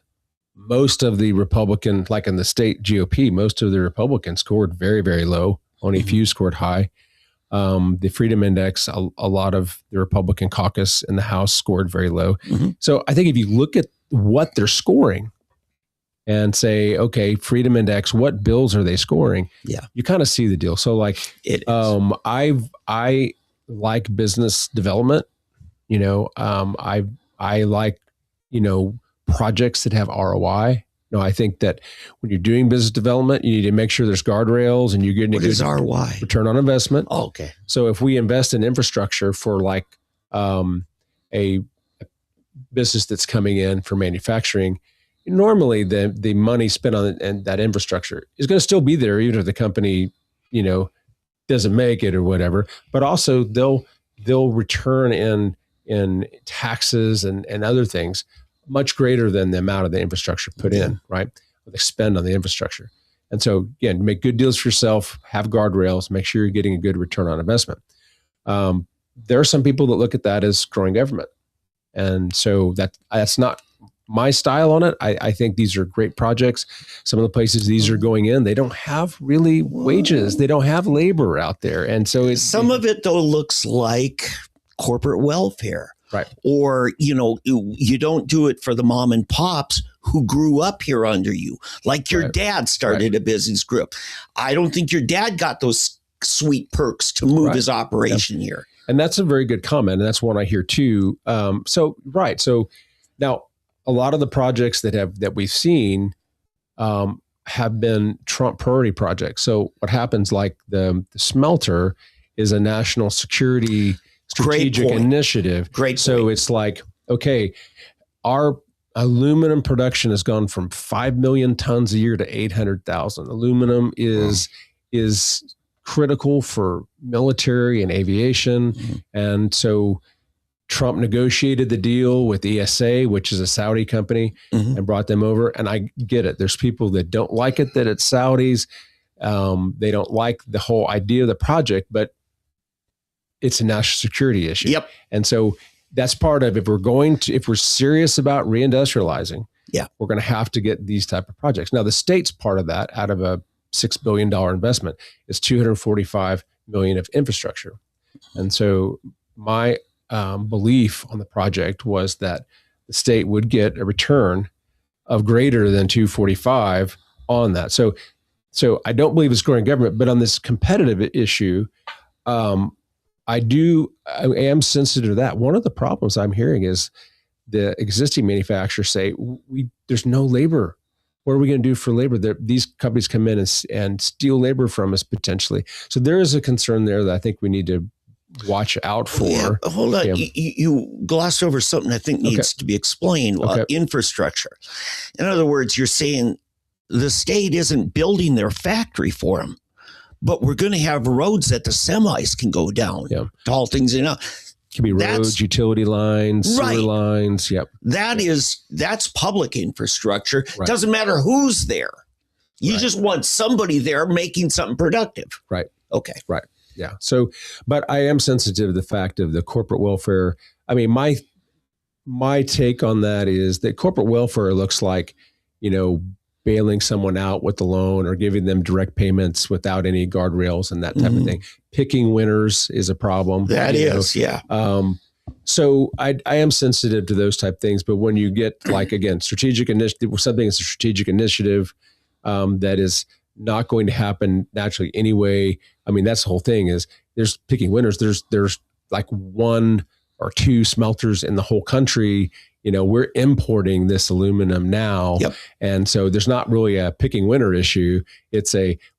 most of the Republican, like in the state GOP, most of the Republicans scored very, very low. Only a few scored high. The Freedom Index, a lot of the Republican caucus in the House scored very low. Mm-hmm. So I think if you look at what they're scoring and say, okay, Freedom Index, what bills are they scoring? Yeah, you kind of see the deal. So like, I like business development. I like, projects that have ROI. I think that when you're doing business development, you need to make sure there's guardrails and you're getting a good ROI? Return on investment. Oh, okay. So if we invest in infrastructure for like a business that's coming in for manufacturing, normally the money spent on that infrastructure is going to still be there, even if the company, doesn't make it or whatever. But also they'll return in taxes and other things much greater than the amount of the infrastructure put in, right? They spend on the infrastructure. And so again, make good deals for yourself, have guardrails, make sure you're getting a good return on investment. There are some people that look at that as growing government. And so that's not my style on it. I think these are great projects. Some of the places these are going in, they don't have really wages. They don't have labor out there. And so some of it though looks like corporate welfare. Right. Or, you don't do it for the mom and pops who grew up here under you. Like your dad started a business group. I don't think your dad got those sweet perks to move his operation here. And that's a very good comment. And that's one I hear too. So now a lot of the projects that we've seen have been Trump priority projects. So what happens, like the smelter is a national security strategic initiative. Great. So point. it's like, okay, our aluminum production has gone from 5 million tons a year to 800,000. Aluminum is critical for military and aviation. And so Trump negotiated the deal with ESA, which is a Saudi company, and brought them over. And I get it. There's people that don't like it, that it's Saudis. They don't like the whole idea of the project, but it's a national security issue. Yep. And so that's part of, if we're serious about reindustrializing, we're going to have to get these type of projects. Now, the state's part of that, out of a $6 billion investment, is $245 million of infrastructure. And so my belief on the project was that the state would get a return of greater than 245 on that. So I don't believe it's growing government, but on this competitive issue, I am sensitive to that. One of the problems I'm hearing is the existing manufacturers say, there's no labor. What are we going to do for labor? These companies come in and steal labor from us potentially. So there is a concern there that I think we need to watch out for. Yeah, hold on. You glossed over something I think needs to be explained. Infrastructure. In other words, you're saying the state isn't building their factory for them, but we're going to have roads that the semis can go down to haul things in. Could be roads, utility lines, sewer lines. Yep. That's public infrastructure. Doesn't matter who's there. You just want somebody there making something productive. Right. Okay. Right. Yeah. So, but I am sensitive to the fact of the corporate welfare. I mean, my take on that is that corporate welfare looks like, bailing someone out with the loan or giving them direct payments without any guardrails and that type of thing. Picking winners is a problem. That is, yeah. So I am sensitive to those type of things. But when you get, like, again, strategic initiative, something that's a strategic initiative that is not going to happen naturally anyway. I mean, that's the whole thing, is there's picking winners. There's like 1 or 2 smelters in the whole country. We're importing this aluminum now. And so there's not really a picking winner issue. It's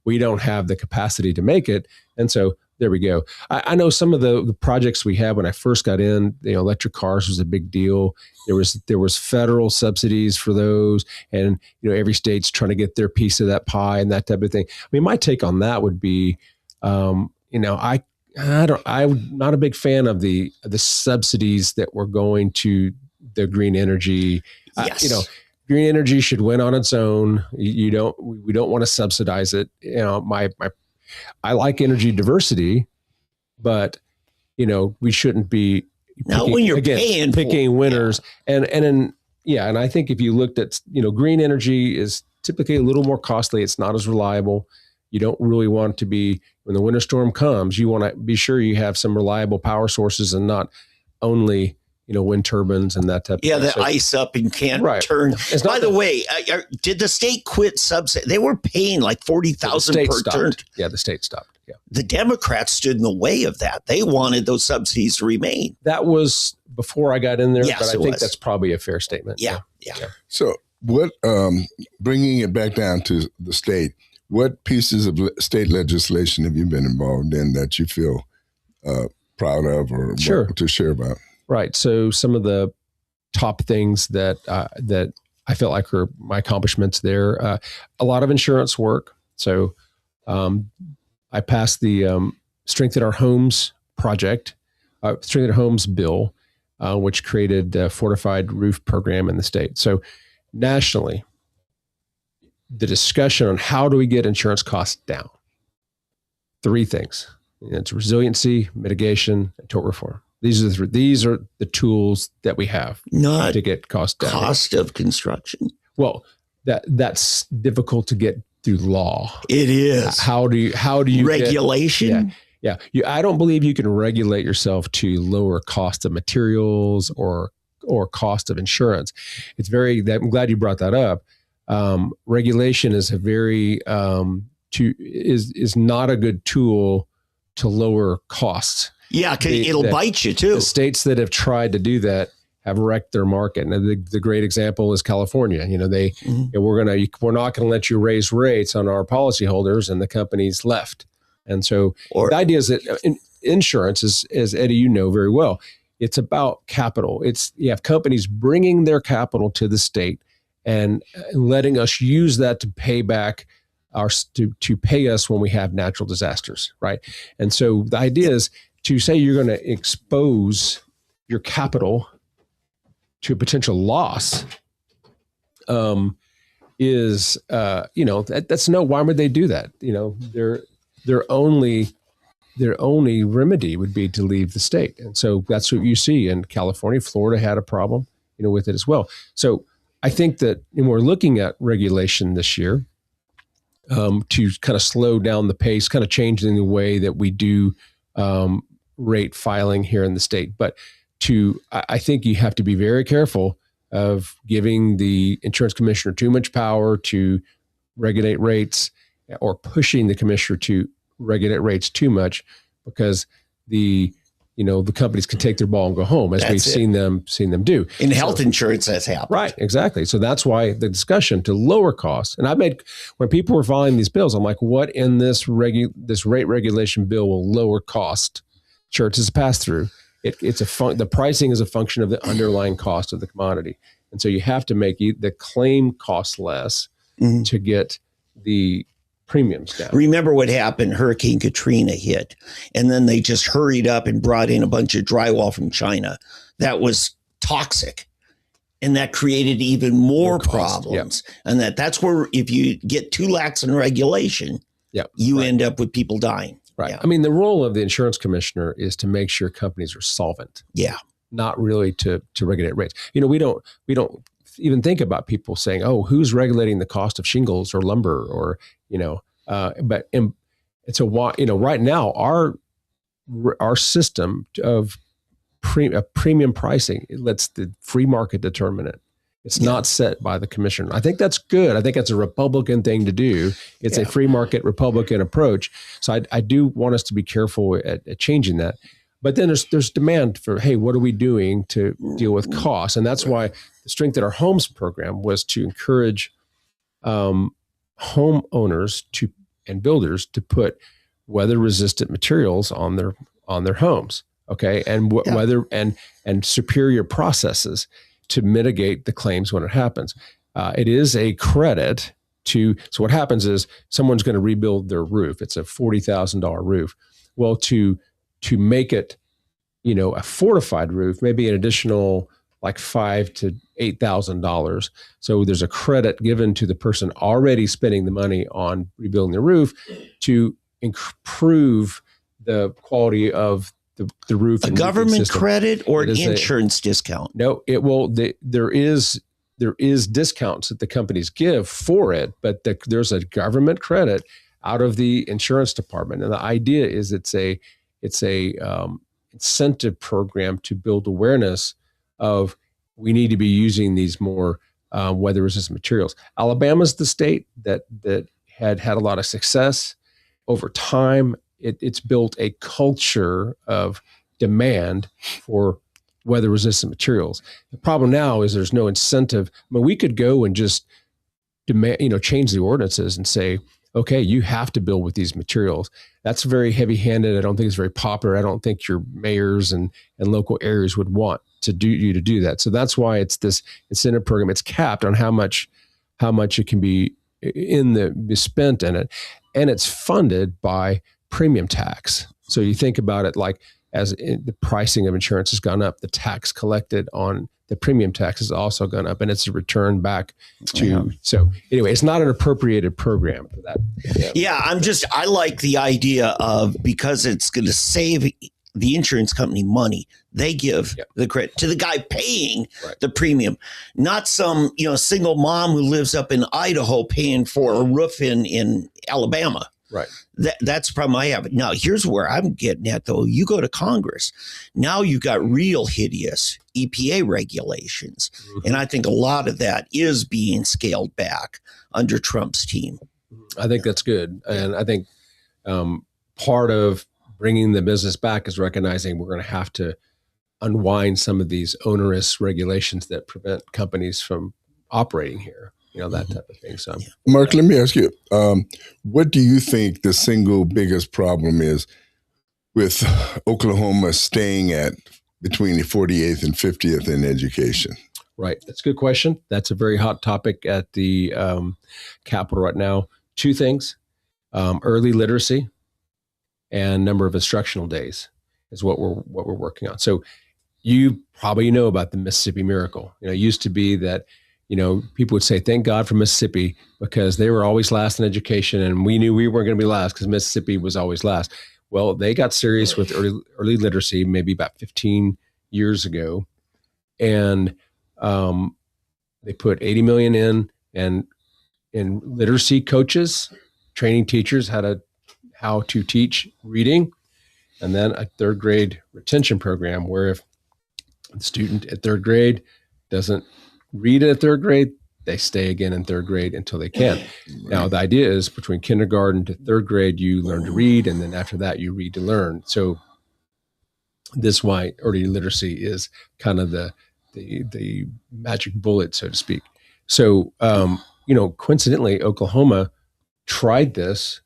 we don't have the capacity to make it. And so there we go. I know some of the projects we had when I first got in, electric cars was a big deal. There was federal subsidies for those, and every state's trying to get their piece of that pie and that type of thing. I mean, my take on that would be, I'm not a big fan of the subsidies that were going to the green energy. Green energy should win on its own. We don't want to subsidize it. I like energy diversity, but we shouldn't be picking winners. And I think if you looked at, green energy is typically a little more costly. It's not as reliable. You don't really want to be, when the winter storm comes, you want to be sure you have some reliable power sources and not only wind turbines and that type of thing. Yeah, the ice up and can't turn. By the way, did the state quit subsidy? They were paying like $40,000 per turn. Yeah, the state stopped. Yeah. The Democrats stood in the way of that. They wanted those subsidies to remain. That was before I got in there, but I think that's probably a fair statement. Yeah. So what, bringing it back down to the state, what pieces of state legislation have you been involved in that you feel proud of or want to share about? Right. So some of the top things that I felt like are my accomplishments there, a lot of insurance work. So I passed the Strengthen Our Homes project, Strengthen Our Homes bill, which created a fortified roof program in the state. So nationally, the discussion on how do we get insurance costs down? 3 things. It's resiliency, mitigation, and tort reform. These are the tools that we have to get costs down. Cost of construction. Well, that's difficult to get through law. It is. How do you regulation? I don't believe you can regulate yourself to lower cost of materials or cost of insurance. I'm glad you brought that up. Regulation is is not a good tool to lower costs. Yeah, because it'll bite you too. The states that have tried to do that, have wrecked their market. And the great example is California. We're not going to let you raise rates on our policyholders, and the companies left. And so the idea is that insurance is, as Eddie, you know very well, it's about capital. You have companies bringing their capital to the state and letting us use that to pay back to pay us when we have natural disasters, right? And so the idea is to say you're going to expose your capital to a potential loss that's why would they do that? Their only remedy would be to leave the state. And so that's what you see in California. Florida had a problem, with it as well. So I think that we're looking at regulation this year to kind of slow down the pace, kind of changing the way that we do rate filing here in the state. But I think you have to be very careful of giving the insurance commissioner too much power to regulate rates or pushing the commissioner to regulate rates too much, because the companies can take their ball and go home, as we've seen them do. In health insurance, that's happened. Right, exactly. So that's why the discussion to lower costs. And when people were filing these bills, I'm like, what in this rate regulation bill will lower cost? Sure, it's a pass through. The pricing is a function of the underlying cost of the commodity. And so you have to make the claim cost less to get the premiums down. Remember what happened? Hurricane Katrina hit, and then they just hurried up and brought in a bunch of drywall from China that was toxic, and that created even more problems. Yep. And that's where, if you get too lax in regulation, you end up with people dying. Right. Yeah. I mean, the role of the insurance commissioner is to make sure companies are solvent. Yeah. Not really to regulate rates. We don't even think about people saying, "Oh, who's regulating the cost of shingles or lumber?" Or right now our system of premium pricing, it lets the free market determine it. It's not set by the commissioner. I think that's good. I think that's a Republican thing to do. It's a free market Republican approach. So I do want us to be careful at changing that. But then there's demand for, hey, what are we doing to deal with costs? And that's why the Strength in Our Homes program was to encourage homeowners and builders to put weather-resistant materials on their homes, okay, and weather and superior processes to mitigate the claims when it happens. It is a credit so what happens is someone's going to rebuild their roof. It's a $40,000 roof. Well, to make it, a fortified roof, maybe an additional like $5,000 to $8,000. So there's a credit given to the person already spending the money on rebuilding the roof to improve the quality of the roof. A government credit or an insurance discount? No, it will. There is discounts that the companies give for it, but there's a government credit out of the insurance department, and the idea is it's a incentive program to build awareness of we need to be using these more weather-resistant materials. Alabama's the state that had a lot of success over time. It's built a culture of demand for weather-resistant materials. The problem now is there's no incentive. I mean, we could go and just demand, change the ordinances and say, okay, you have to build with these materials. That's very heavy-handed. I don't think it's very popular. I don't think your mayors and local areas would want to do that. So that's why it's this incentive program. It's capped on how much it can be spent in it, and it's funded by premium tax. So you think about it like as the pricing of insurance has gone up, the tax collected on the premium tax has also gone up, and it's a return back to. Yeah. So anyway, it's not an appropriated program for that. Yeah, I like the idea of, because it's going to save the insurance company money, they give the credit to the guy paying the premium, not some single mom who lives up in Idaho paying for a roof in Alabama. Right. That's the problem I have. Now, here's where I'm getting at, though. You go to Congress. Now you've got real hideous EPA regulations. Mm-hmm. And I think a lot of that is being scaled back under Trump's team. I think that's good. And I think part of bringing the business back is recognizing we're going to have to unwind some of these onerous regulations that prevent companies from operating here, that type of thing. So, Mark, let me ask you, what do you think the single biggest problem is with Oklahoma staying at between the 48th and 50th in education? Right. That's a good question. That's a very hot topic at the Capitol right now. Two things, early literacy and number of instructional days is what we're working on. So you probably know about the Mississippi Miracle. It used to be that, people would say, thank God for Mississippi, because they were always last in education, and we knew we weren't going to be last because Mississippi was always last. Well, they got serious with early literacy maybe about 15 years ago, and they put $80 million in literacy coaches, training teachers how to teach reading, and then a third grade retention program where if the student at third grade doesn't read at third grade, they stay again in third grade until they can. Right. Now, the idea is between kindergarten to third grade, you learn to read, and then after that, you read to learn. So this is why early literacy is kind of the magic bullet, so to speak. So, coincidentally, Oklahoma tried this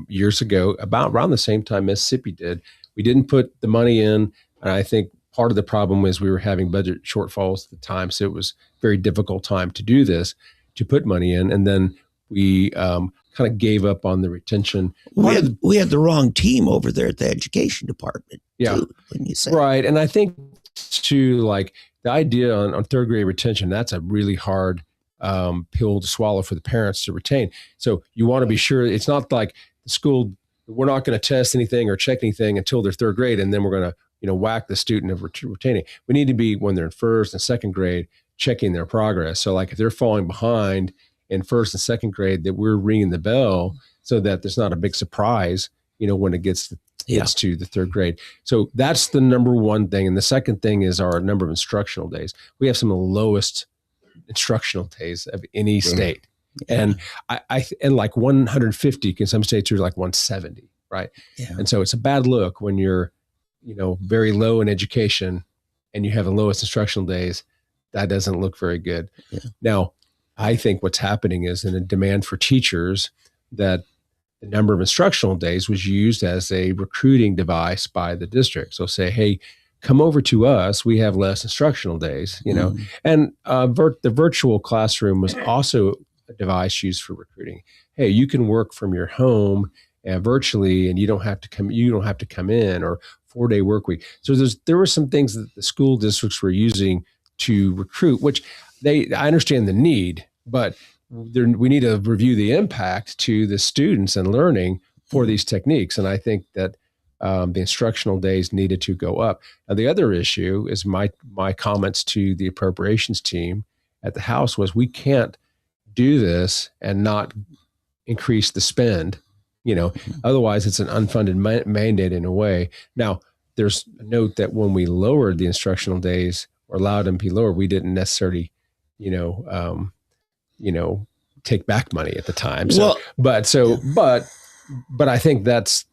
years ago, around the same time Mississippi did. We didn't put the money in, and I think part of the problem was we were having budget shortfalls at the time, so it was a very difficult time to do this, to put money in, and then we kind of gave up on the retention. We had the wrong team over there at the education department. Yeah, too, when you say right, and I think too, like the idea on third grade retention, that's a really hard pill to swallow for the parents to retain. So you want to be sure it's not like the school, we're not going to test anything or check anything until they're third grade, and then we're going to whack the student of retaining. We need to be, when they're in first and second grade, checking their progress. So like if they're falling behind in first and second grade, that we're ringing the bell so that there's not a big surprise, when it gets to the third grade. So that's the number one thing. And the second thing is our number of instructional days. We have some of the lowest instructional days of any state. And and like 150, in some states are like 170, right? Yeah. And so it's a bad look when you're very low in education and you have the lowest instructional days. That doesn't look very good. Yeah. Now, I think what's happening is in a demand for teachers that the number of instructional days was used as a recruiting device by the district. So say, hey, come over to us. We have less instructional days, and the virtual classroom was also a device used for recruiting. Hey, you can work from your home virtually, and you don't have to come in, or 4-day work week. So there were some things that the school districts were using to recruit, which I understand the need, but we need to review the impact to the students and learning for these techniques. And I think that the instructional days needed to go up. Now, the other issue is my comments to the appropriations team at the House was, we can't do this and not increase the spend. Otherwise it's an unfunded mandate in a way. Now, there's a note that when we lowered the instructional days or allowed them to be lower, we didn't necessarily, take back money at the time. So, but I think that's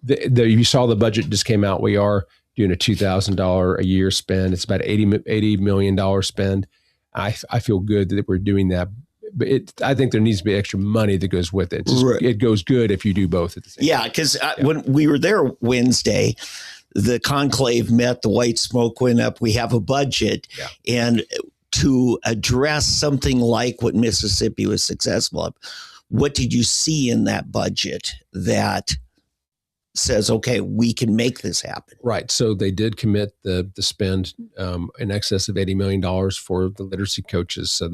you saw the budget just came out. We are doing a $2,000 a year spend. It's about $80 million spend. I feel good that we're doing that. But I think there needs to be extra money that goes with it. It goes good if you do both at the same time. Yeah, because when we were there Wednesday, the conclave met, the white smoke went up. We have a budget. Yeah. And to address something like what Mississippi was successful at, what did you see in that budget that says, okay, we can make this happen? Right. So they did commit the spend in excess of $80 million for the literacy coaches. So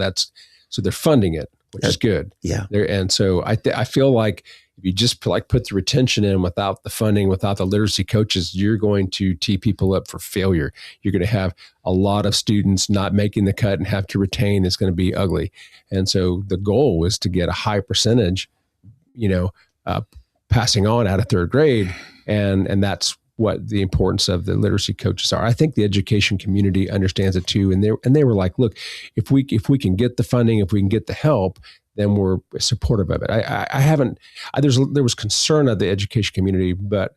they're funding it, which is good. Yeah. And so I feel like if you just put the retention in without the funding, without the literacy coaches, you're going to tee people up for failure. You're going to have a lot of students not making the cut and have to retain. It's going to be ugly. And so the goal was to get a high percentage, passing on out of third grade. And that's what the importance of the literacy coaches are. I think the education community understands it too. And they were like, look, if we can get the funding, if we can get the help, then we're supportive of it. There was concern of the education community, but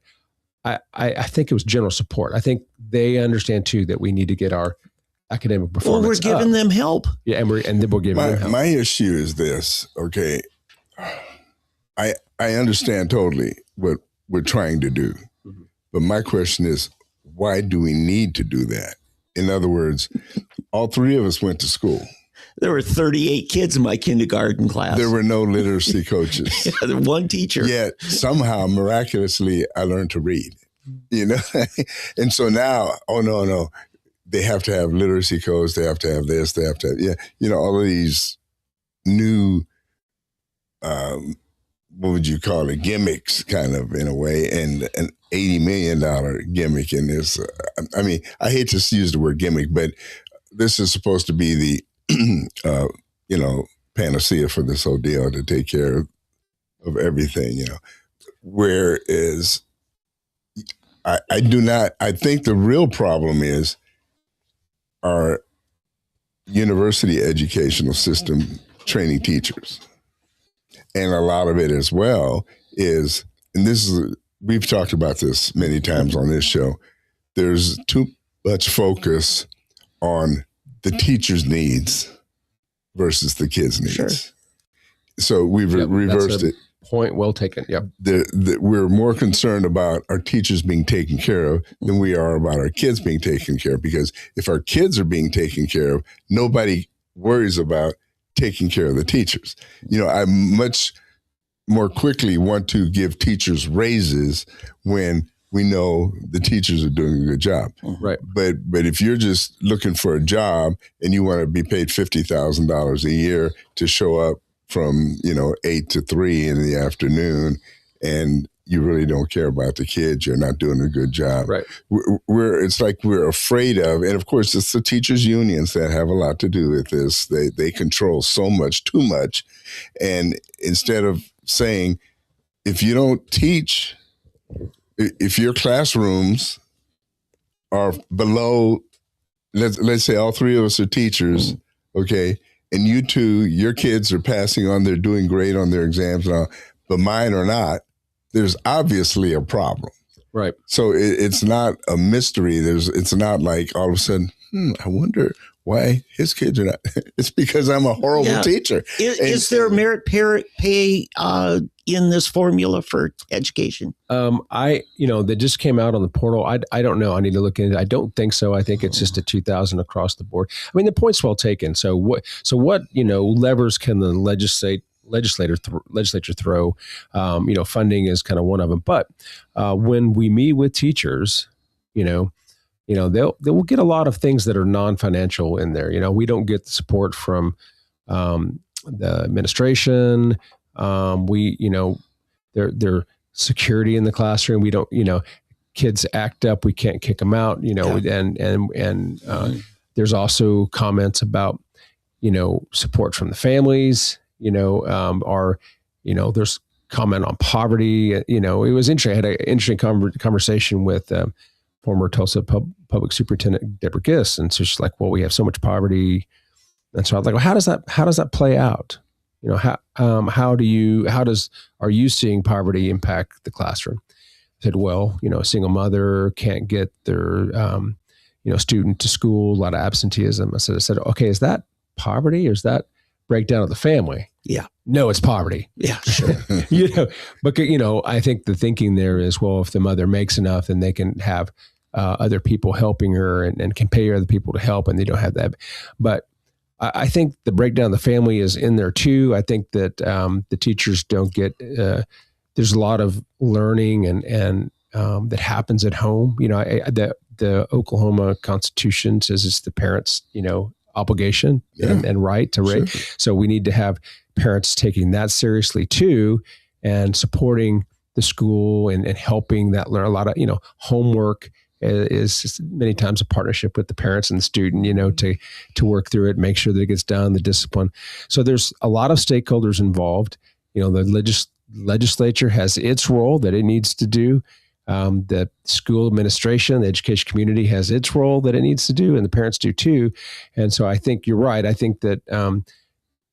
I think it was general support. I think they understand too that we need to get our academic performance. Well, we're giving them help. Yeah, and then we're giving them help. My issue is this. Okay, I understand totally what we're trying to do, but my question is, why do we need to do that? In other words, all three of us went to school. There were 38 kids in my kindergarten class. There were no literacy coaches. Yeah, there was one teacher. Yet somehow, miraculously, I learned to read. And so now, oh no, they have to have literacy codes. They have to have this. They have to have, all of these new, what would you call it, gimmicks, kind of in a way, and an $80 million gimmick in this. I hate to use the word gimmick, but this is supposed to be the panacea for this whole deal to take care of everything, Whereas I think the real problem is our university educational system training teachers. And a lot of it as well is, and we've talked about this many times on this show, there's too much focus on the teacher's needs versus the kids' needs. Sure. So we've reversed it. Point well taken. Yep. We're more concerned about our teachers being taken care of than we are about our kids being taken care of. Because if our kids are being taken care of, nobody worries about taking care of the teachers. I much more quickly want to give teachers raises when we know the teachers are doing a good job. Right. But if you're just looking for a job and you want to be paid $50,000 a year to show up from 8 to 3 in the afternoon, and you really don't care about the kids, you're not doing a good job. Right. It's like we're afraid of, and of course it's the teachers' unions that have a lot to do with this. They control so much, too much, and instead of saying, if you don't teach, if your classrooms are below, let's say all three of us are teachers, okay, and you two, your kids are passing on, they're doing great on their exams and all, but mine are not, there's obviously a problem. Right. So it's not a mystery. It's not like all of a sudden, I wonder why his kids are not. It's because I'm a horrible teacher. Is there merit pay in this formula for education? That just came out on the portal. I don't know. I need to look into it. I don't think so. I think it's just a 2,000 across the board. I mean, the point's well taken. So what levers can the legislature throw? Funding is kind of one of them. But when we meet with teachers, they will get a lot of things that are non-financial in there. We don't get the support from the administration. Their security in the classroom. We don't, kids act up. We can't kick them out. There's also comments about, support from the families. There's comment on poverty. It was interesting. I had an interesting conversation with former Tulsa Public Superintendent Deborah Giss, and so she's like, "Well, we have so much poverty," and so I was like, "Well, how does that play out? How are you seeing poverty impact the classroom?" I said, "Well, a single mother can't get their student to school, a lot of absenteeism." I said, "Okay, is that poverty or is that breakdown of the family?" Yeah. No, it's poverty. Yeah, sure. But I think the thinking there is, well, if the mother makes enough, then they can have other people helping her and can pay other people to help, and they don't have that. But I think the breakdown of the family is in there too. I think that the teachers don't get. There's a lot of learning and that happens at home. The Oklahoma Constitution says it's the parents' obligation and right to raise. Sure. So we need to have parents taking that seriously too, and supporting the school and helping that learn. A lot of homework is many times a partnership with the parents and the student, to work through it, make sure that it gets done, the discipline. So there's a lot of stakeholders involved. The legislature has its role that it needs to do. The school administration, the education community has its role that it needs to do, and the parents do too. And so I think you're right. I think that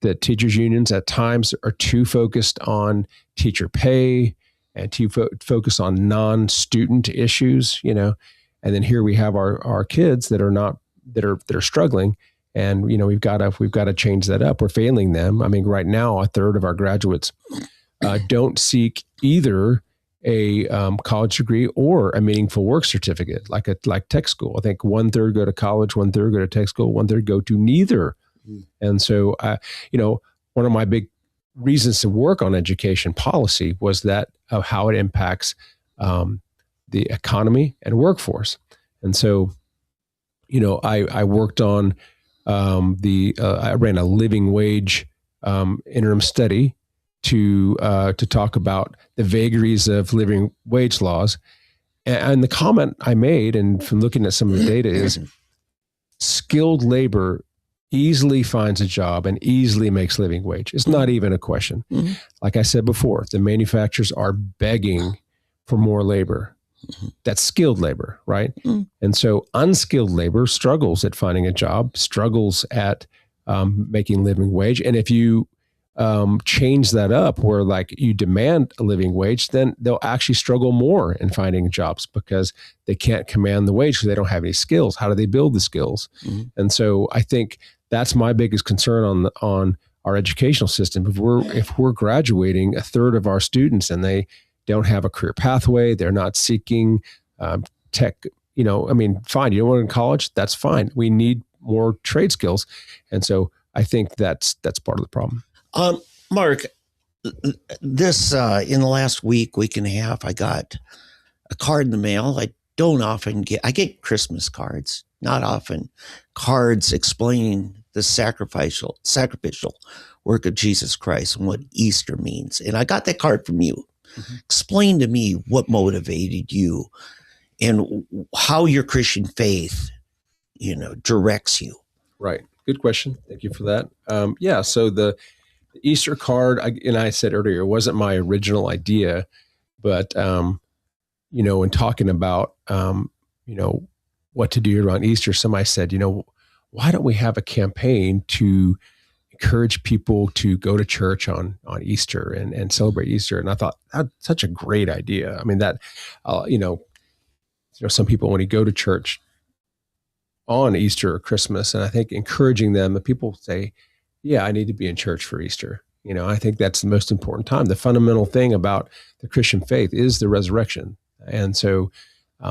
the teachers unions at times are too focused on teacher pay and to focus on non-student issues, and then here we have our kids that are struggling, and we've got to change that up. We're failing them. I mean, right now, a third of our graduates don't seek either a college degree or a meaningful work certificate, like tech school. I think 1/3 go to college, 1/3 go to tech school, 1/3 go to neither. And so, one of my big reasons to work on education policy was that of how it impacts the economy and workforce. And so, I worked on I ran a living wage interim study to talk about the vagaries of living wage laws. And the comment I made, and from looking at some of the data, is skilled labor easily finds a job and easily makes living wage. It's not even a question. Mm-hmm. Like I said before, the manufacturers are begging for more labor. Mm-hmm. That's skilled labor, right? Mm-hmm. And so unskilled labor struggles at finding a job, struggles at making living wage. And if you change that up where like you demand a living wage, then they'll actually struggle more in finding jobs because they can't command the wage because they don't have any skills. How do they build the skills? Mm-hmm. And so I think that's my biggest concern on our educational system. If we're graduating a third of our students and they don't have a career pathway, they're not seeking tech, fine, you don't want to go to college, that's fine. We need more trade skills. And so I think that's part of the problem. Mark, this in the last week and a half, I got a card in the mail. I get Christmas cards, not often, cards explaining the sacrificial work of Jesus Christ and what Easter means. And I got that card from you. Mm-hmm. Explain to me what motivated you and how your Christian faith, directs you. Right. Good question. Thank you for that. So the Easter card, I said earlier, it wasn't my original idea, but, in talking about, what to do around Easter, somebody said, why don't we have a campaign to encourage people to go to church on Easter and celebrate Easter? And I thought that's such a great idea. I mean, that, some people, when you go to church on Easter or Christmas, and I think encouraging them, that people say, yeah, I need to be in church for Easter. I think that's the most important time. The fundamental thing about the Christian faith is the resurrection. And so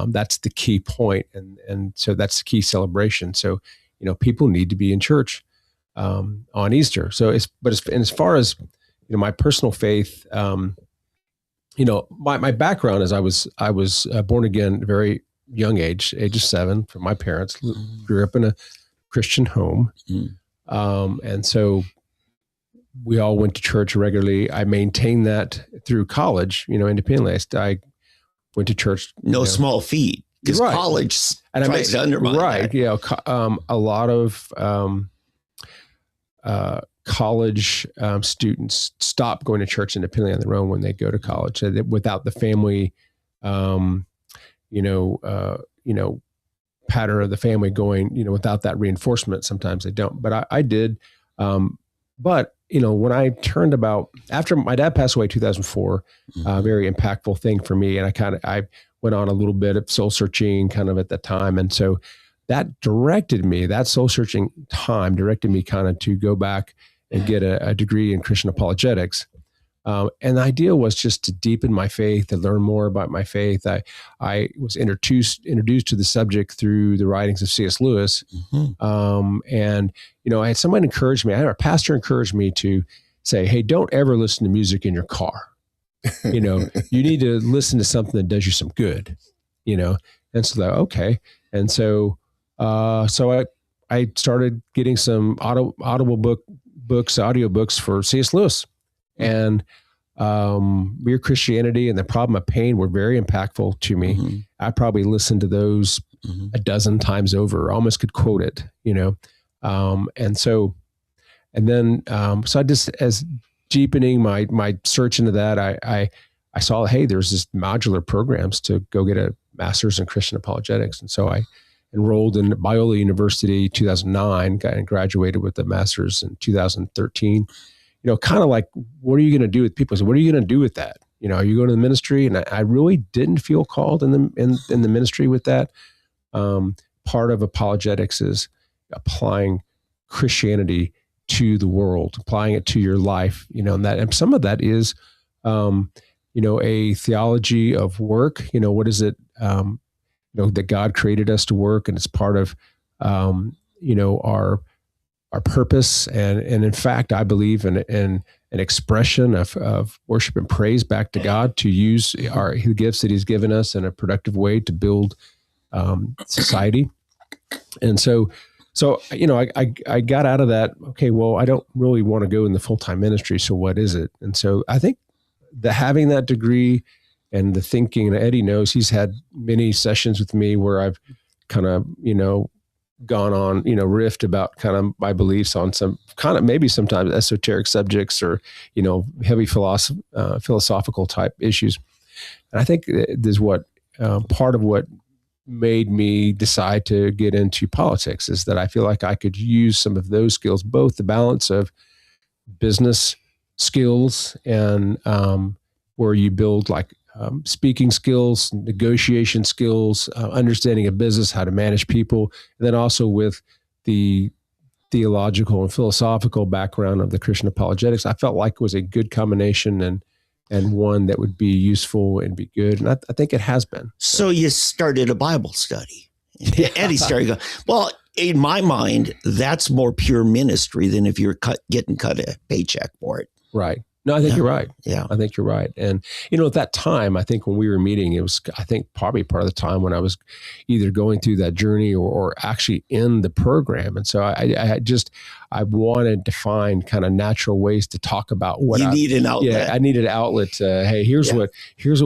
that's the key point. And so that's the key celebration. So, people need to be in church on Easter. So as far as, my personal faith, my background is I was born again at a very young age of 7 from my parents, grew up in a Christian home. And so we all went to church regularly. I maintained that through college, independently. I went to church. No small feat, because right. College tries to undermine right. that. A lot of college students stop going to church independently on their own when they go to college, without the family, pattern of the family going, without that reinforcement. Sometimes they don't, but I did. But when I turned after my dad passed away in 2004, very impactful thing for me. And I went on a little bit of soul searching kind of at that time. And so that soul searching time directed me kind of to go back and get a degree in Christian apologetics. And the idea was just to deepen my faith, to learn more about my faith. I was introduced to the subject through the writings of C.S. Lewis. And, I had someone encourage me. I had a pastor encourage me to say, hey, don't ever listen to music in your car. You need to listen to something that does you some good, And so okay. And so, I started getting some audiobooks for C.S. Lewis. And Mere Christianity and The Problem of Pain were very impactful to me. Mm-hmm. I probably listened to those a dozen times over, almost could quote it, So I just, as deepening my search into that, I saw, hey, there's this modular programs to go get a master's in Christian apologetics. And so I enrolled in Biola University 2009, and graduated with a master's in 2013. Kind of like, what are you going to do with people? So what are you going to do with that? are you going to the ministry? And I really didn't feel called in the ministry with that. Part of apologetics is applying Christianity to the world, applying it to your life, and some of that is, a theology of work. What is it? That God created us to work, and it's part of, our purpose. And in fact, I believe in an expression of worship and praise back to God, to use the gifts that He's given us in a productive way to build society. And so I got out of that. Okay, well, I don't really want to go in the full-time ministry. So what is it? And so I think having that degree and the thinking, and Eddie knows, he's had many sessions with me where I've kind of, gone on, riffed about kind of my beliefs on some kind of maybe sometimes esoteric subjects or, heavy philosophical type issues. And I think this is what part of what made me decide to get into politics, is that I feel like I could use some of those skills, both the balance of business skills and where you build like speaking skills, negotiation skills, understanding of business, how to manage people, and then also with the theological and philosophical background of the Christian apologetics. I felt like it was a good combination and one that would be useful and be good. And I think it has been. So you started a Bible study. Yeah. Eddie started going, well, in my mind, that's more pure ministry than if you're getting cut a paycheck for it. Right. No, I think you're right. Yeah. I think you're right. And, at that time, I think when we were meeting, it was, I think, probably part of the time when I was either going through that journey or actually in the program. And so I wanted to find kind of natural ways to talk about what you need an outlet. Yeah, I needed an outlet. Hey, here's what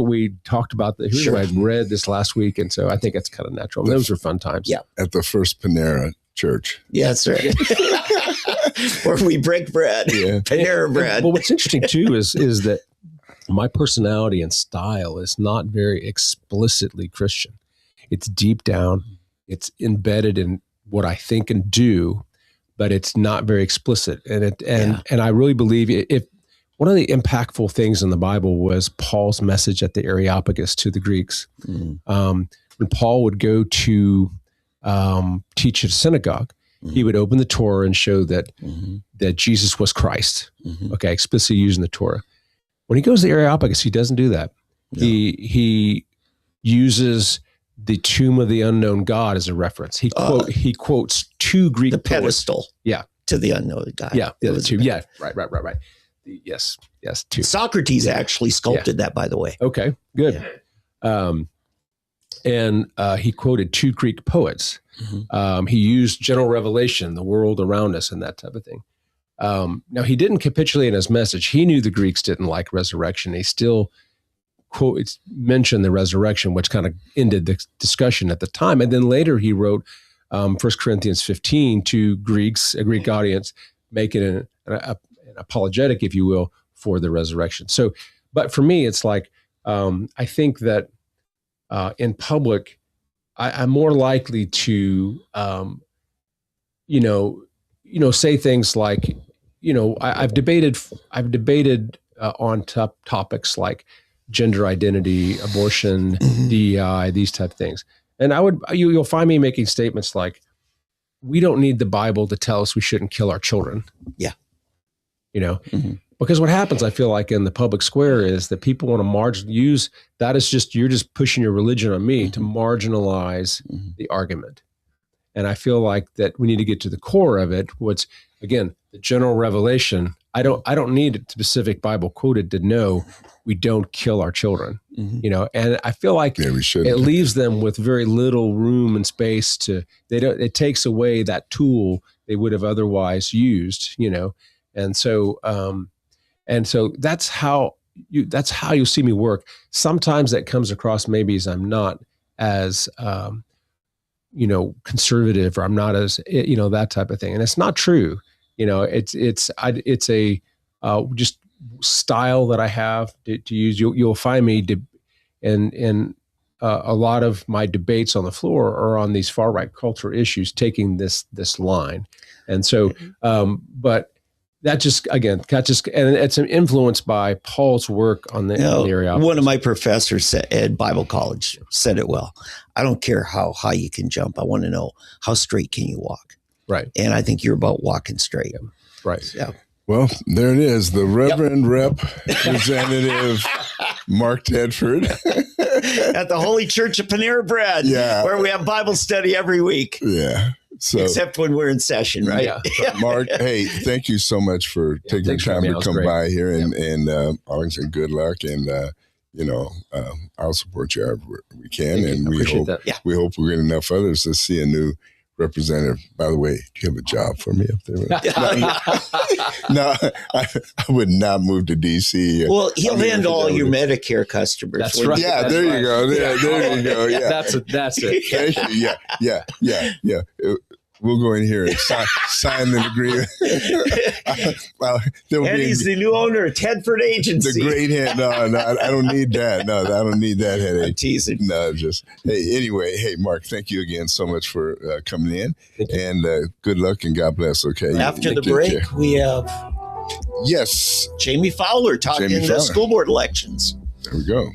we talked about. Here's what I read this last week. And so I think it's kind of natural. Those were fun times. Yeah. At the First Panera Church. Yeah, that's right. Where we break bread, Panera bread. Well, what's interesting too is that my personality and style is not very explicitly Christian. It's deep down. It's embedded in what I think and do, but it's not very explicit. And I really believe if one of the impactful things in the Bible was Paul's message at the Areopagus to the Greeks. When Paul would go to teach at a synagogue, he would open the Torah and show that Jesus was Christ. Okay, explicitly using the Torah. When he goes to the Areopagus, he doesn't do that. No. He uses the tomb of the unknown God as a reference. He quotes two Greek poets. Pedestal. Yeah, to the unknown God. Yeah, the two. Yeah, right. Yes, two. Socrates actually sculpted that, by the way. Okay, good. Yeah. And he quoted two Greek poets. He used general revelation, the world around us, and that type of thing. Now, he didn't capitulate in his message. He knew the Greeks didn't like resurrection. He still mentioned the resurrection, which kind of ended the discussion at the time. And then later he wrote 1 Corinthians 15 to Greeks, a Greek audience, making an apologetic, if you will, for the resurrection. So, but for me, it's like, I think that in public, I'm more likely to, say things like, I've debated on topics like gender identity, abortion, DEI, these type of things. And you'll find me making statements like, we don't need the Bible to tell us we shouldn't kill our children. Yeah. Because what happens, I feel like, in the public square is that people want to use that as you're just pushing your religion on me to marginalize the argument. And I feel like that we need to get to the core of it. What's, again, the general revelation. I don't need a specific Bible quoted to know we don't kill our children, and I feel like it leaves them with very little room and space it takes away that tool they would have otherwise used, and so that's how you'll see me work. Sometimes that comes across maybe as I'm not as, conservative, or I'm not as, that type of thing. And it's not true. It's a just style that I have to use. You'll find me in a lot of my debates on the floor are on these far right culture issues, taking this line. And so, but that just again got just and it's influenced by Paul's work on the, on the area. One of my professors at Bible college said it well. I don't care how high you can jump. I want to know how straight can you walk. Right. And I think you're about walking straight. Yeah. Right. Yeah. Well, there it is. The Reverend Representative Mark Tedford. At the Holy Church of Panera Bread. Yeah. Where we have Bible study every week. Yeah. So, except when we're in session, right? Yeah. Mark, hey, thank you so much for taking the time to come by here, and always good luck. And I'll support you however we can, and we hope we get enough others to see a new representative. By the way, do you have a job for me up there? No, I would not move to DC. Well, he'll handle all your Medicare customers. That's right. Yeah, that's there right. you go. There you go. Yeah, that's it. Thank you. Yeah. We'll go in here and sign the agreement. And he's the new owner of Tedford Agency. The great head. No, I don't need that. No, I don't need that headache. I'm teasing. No, hey, Mark, thank you again so much for coming in. And good luck and God bless, okay? After the break, we have Jamie Fowler talking the school board elections. There we go.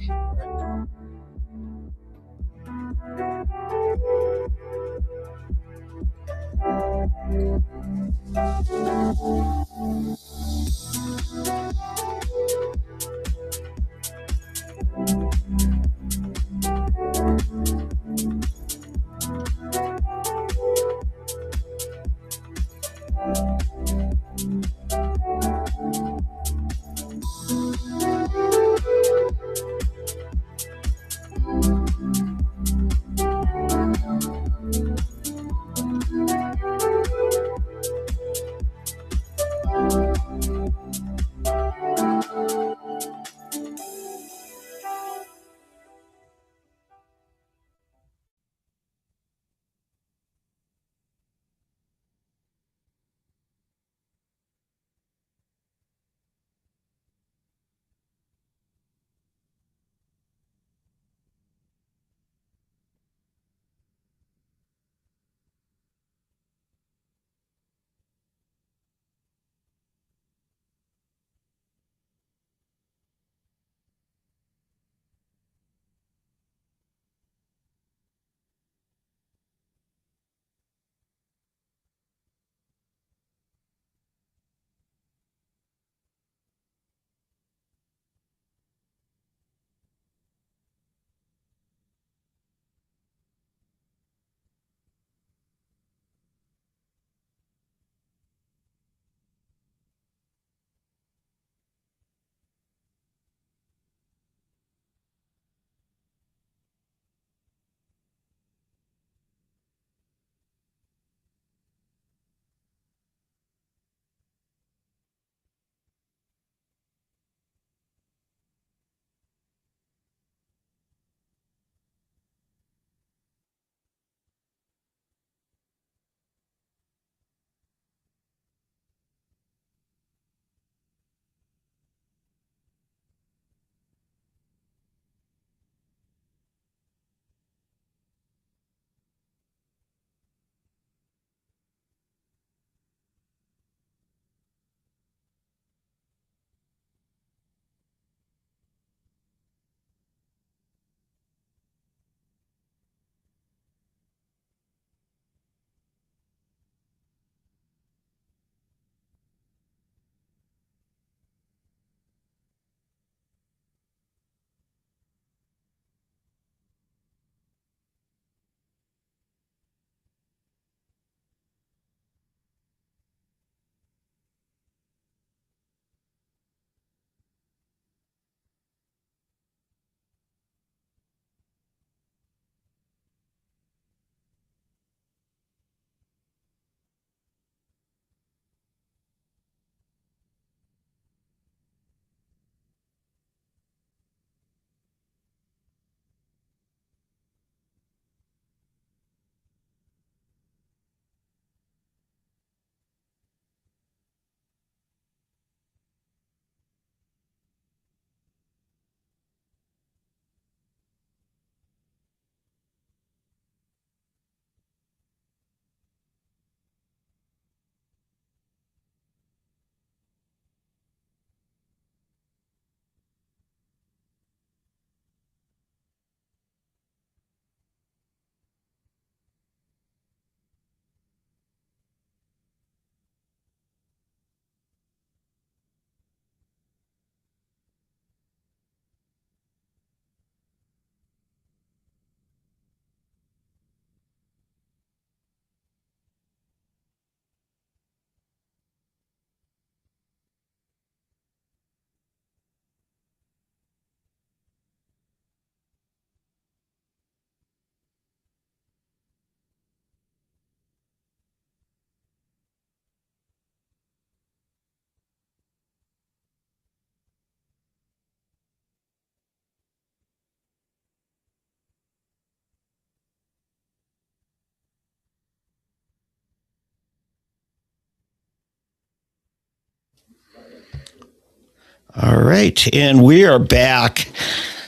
All right. And we are back.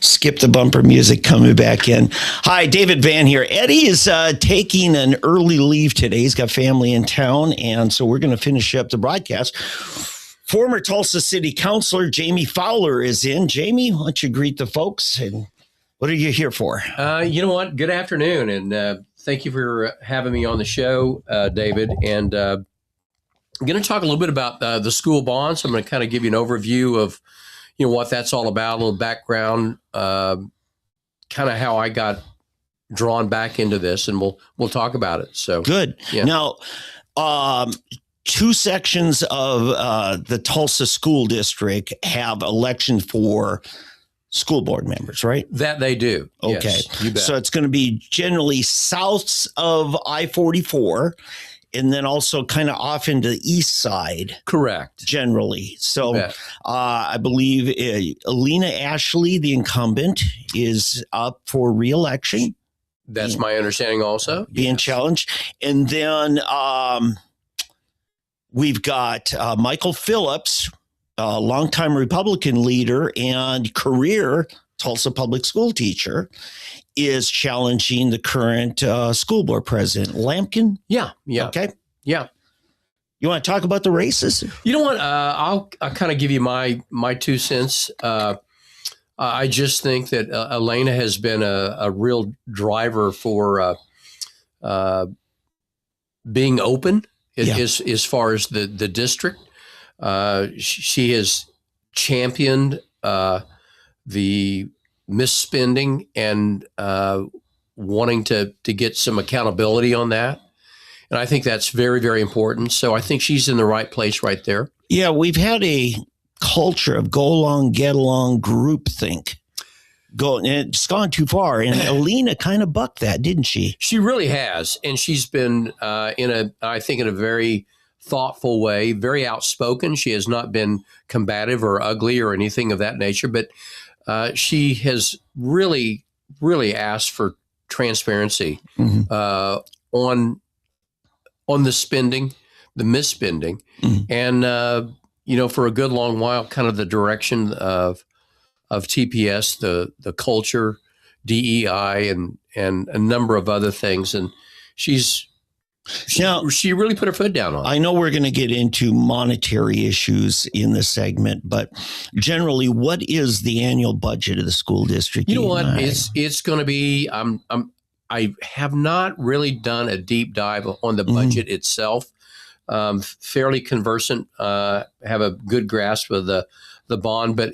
Skip the bumper music coming back in. Hi, David Van here. Eddie is taking an early leave today. He's got family in town. And so we're going to finish up the broadcast. Former Tulsa City Councilor Jamie Fowler is in. Jamie, why don't you greet the folks? And what are you here for? You know what? Good afternoon. And thank you for having me on the show, David. And I'm going to talk a little bit about the school bonds. I'm going to kind of give you an overview of, what that's all about, a little background, kind of how I got drawn back into this, and we'll talk about it. So good. Yeah. Now, two sections of the Tulsa School District have election for school board members, right? That they do. Okay. Yes, you bet. So it's going to be generally south of I-44 and then also kind of off into the east side. Correct. Generally. So I believe Alina Ashley, the incumbent, is up for re-election. That's my understanding also. Being challenged. And then we've got Michael Phillips, a longtime Republican leader and career Tulsa public school teacher, is challenging the current school board president, Lampkin. Yeah. Okay. Yeah. You want to talk about the races? You know what? I'll kind of give you my 2 cents. I just think that Elena has been a real driver for being open as far as the district. She has championed the misspending and wanting to get some accountability on that. And I think that's very, very important. So I think she's in the right place right there. Yeah, we've had a culture of go along, get along, groupthink. And it's gone too far. And Alina kind of bucked that, didn't she? She really has. And she's been I think in a very thoughtful way, very outspoken. She has not been combative or ugly or anything of that nature, but she has really, really asked for transparency on the spending, the misspending, and for a good long while, kind of the direction of TPS, the culture, DEI, and a number of other things. And she really put her foot down on it. I know we're going to get into monetary issues in this segment, but generally, what is the annual budget of the school district? You know what? It's going to be. I have not really done a deep dive on the budget itself. Fairly conversant, have a good grasp of the bond, but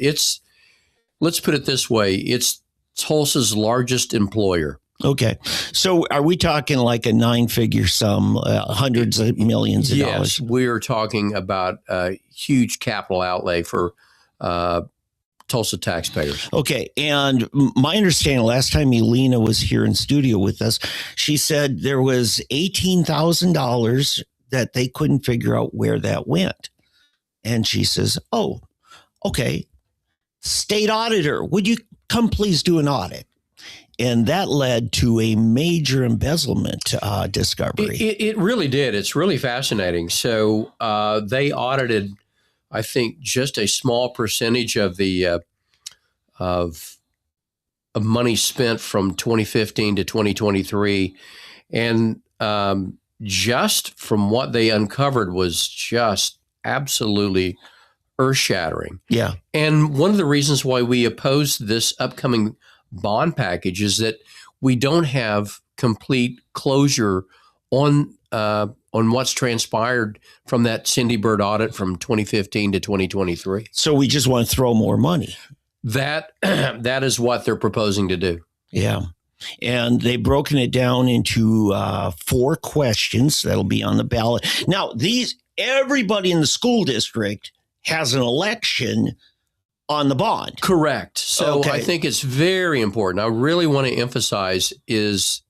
let's put it this way: it's Tulsa's largest employer. Okay. So are we talking like a 9-figure sum, hundreds of millions of dollars? Yes, we're talking about a huge capital outlay for Tulsa taxpayers. Okay. And my understanding, last time Elena was here in studio with us, she said there was $18,000 that they couldn't figure out where that went. And she says, oh, okay. State auditor, would you come please do an audit? And that led to a major embezzlement discovery. It really did. It's really fascinating. So they audited, I think, just a small percentage of the of money spent from 2015 to 2023, and just from what they uncovered was just absolutely earth-shattering. Yeah. And one of the reasons why we opposed this upcoming bond package is that we don't have complete closure on what's transpired from that Cindy Bird audit from 2015 to 2023. So we just want to throw more money. That is what they're proposing to do. Yeah. And they've broken it down into 4 questions that'll be on the ballot. Now, everybody in the school district has an election on the bond. Correct. So okay. I think it's very important. I really want to emphasize is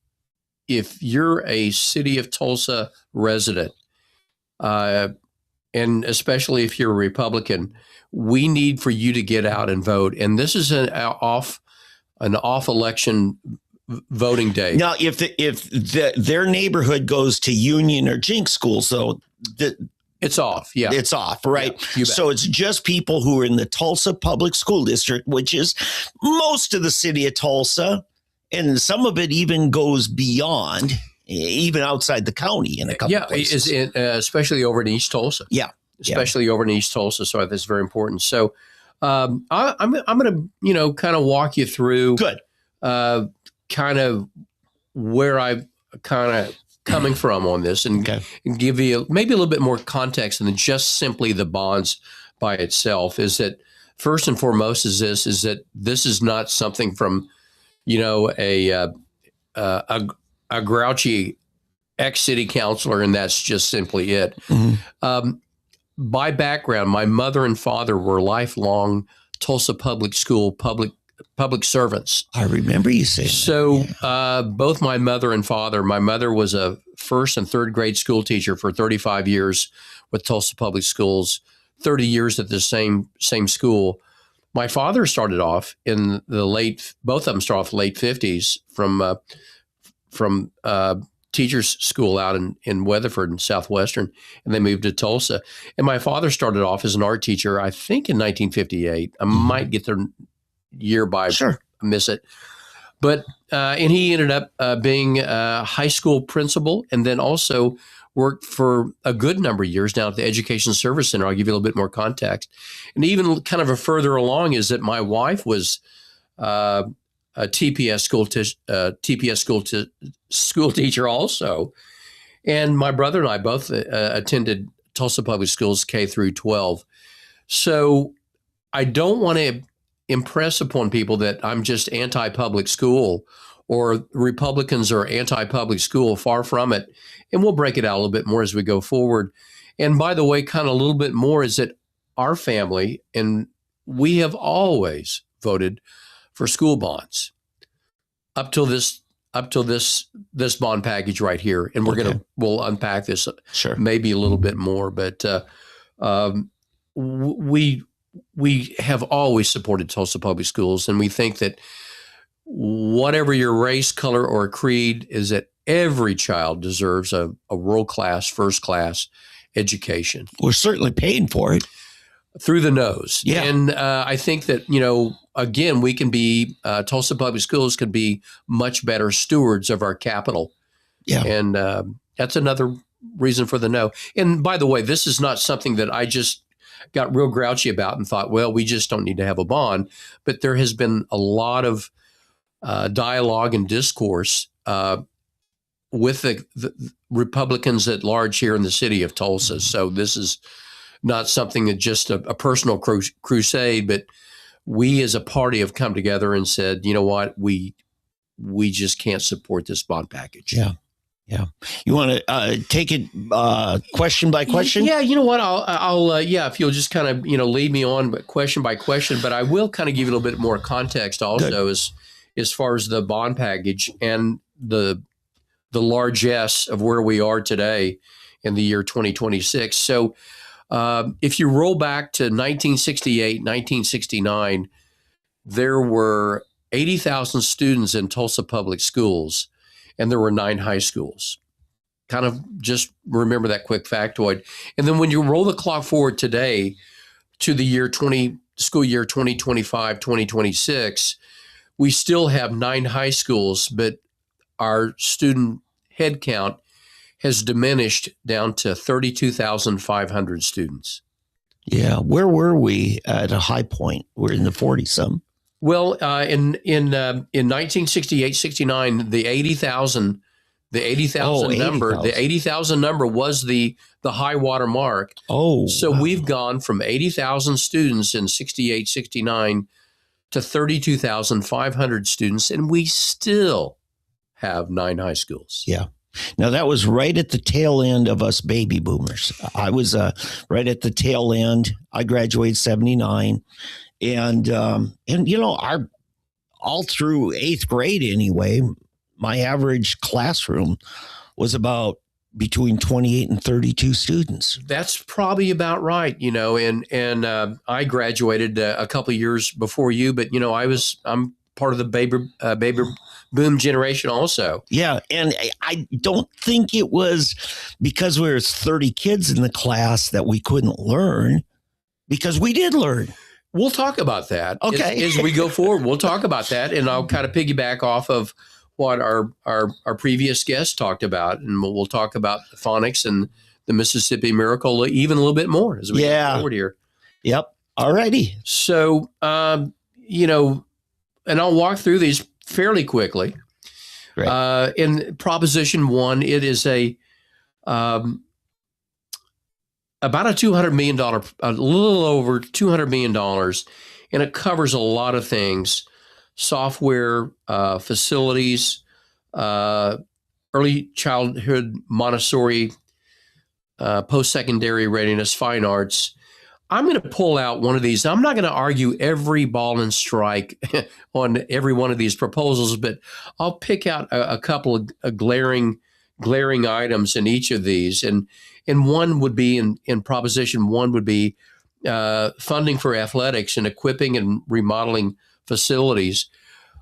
if you're a city of Tulsa resident, and especially if you're a Republican, we need for you to get out and vote. And this is an off election voting day. Now, if their neighborhood goes to Union or Jinx schools, though, It's off. Yeah. It's off, right? Yeah, you bet. So it's just people who are in the Tulsa Public School District, which is most of the city of Tulsa. And some of it even goes beyond, even outside the county in a couple places. Especially over in East Tulsa. Yeah. Especially over in East Tulsa. So that's very important. So I'm going to, kind of walk you through kind of where I kind of coming from on this and give you maybe a little bit more context than just simply the bonds by itself. Is that first and foremost is that this is not something from, a grouchy ex-city councilor, and that's just simply it. Mm-hmm. By background, my mother and father were lifelong Tulsa Public School public servants. I remember you saying so. Both my mother and father. My mother was a first and third grade school teacher for 35 years with Tulsa Public Schools, 30 years at the same school. My father started off in both of them started off late 50s from teachers school out in Weatherford and Southwestern, and they moved to Tulsa. And my father started off as an art teacher, I think in 1958. I might get their year by miss it. But and he ended up being a high school principal, and then also worked for a good number of years down at the Education Service Center. I'll give you a little bit more context. And even kind of a further along is that my wife was a TPS school teacher also. And my brother and I both attended Tulsa Public Schools K through 12. So I don't want to impress upon people that I'm just anti-public school or Republicans are anti-public school. Far from it. And we'll break it out a little bit more as we go forward. And by the way, kind of a little bit more is that our family, and we have always voted for school bonds up till this bond package right here. And we'll unpack this maybe a little bit more, but we have always supported Tulsa Public Schools, and we think that whatever your race, color, or creed is, that every child deserves a world-class, first-class education. We're certainly paying for it. Through the nose. Yeah. And I think that, again, we can be, Tulsa Public Schools can be much better stewards of our capital. Yeah. And that's another reason for the no. And by the way, this is not something that I just got real grouchy about and thought, well, we just don't need to have a bond. But there has been a lot of dialogue and discourse with the Republicans at large here in the city of Tulsa. So this is not something that just a personal crusade, but we as a party have come together and said, you know what, we just can't support this bond package. Yeah. Yeah. You want to take it question by question? Yeah. You know what? I'll if you'll just kind of, lead me on question by question, but I will kind of give you a little bit more context also as far as the bond package and the largesse of where we are today in the year 2026. So if you roll back to 1968, 1969, there were 80,000 students in Tulsa Public Schools, and there were 9 high schools. Kind of just remember that quick factoid. And then when you roll the clock forward today to the school year 2025, 2026, we still have 9 high schools, but our student head count has diminished down to 32,500 students. Yeah. Where were we at a high point? We're in the 40-some. Well, in 1968, 69, the 80,000 number was the high water mark. Oh. So we've gone from 80,000 students in 68, 69 to 32,500 students, and we still have 9 high schools. Yeah. Now, that was right at the tail end of us baby boomers. I was right at the tail end. I graduated 79. And our all through 8th grade anyway, my average classroom was about between 28 and 32 students. That's probably about right, and I graduated a couple of years before you, but I'm part of the boom generation also. Yeah. And I don't think it was because there was 30 kids in the class that we couldn't learn, because we did learn. We'll talk about that. Okay. As we go forward, we'll talk about that. And I'll kind of piggyback off of what our previous guest talked about. And we'll talk about phonics and the Mississippi Miracle even a little bit more as we go forward here. Yep. All righty. So, you know, and I'll walk through these fairly quickly. Right. In Proposition 1, it is about a $200 million, a little over $200 million, and it covers a lot of things: software, facilities, early childhood Montessori, post-secondary readiness, fine arts. I'm going to pull out one of these. I'm not going to argue every ball and strike on every one of these proposals, but I'll pick out a couple of glaring items in each of these. And one would be in Proposition 1 would be funding for athletics and equipping and remodeling facilities.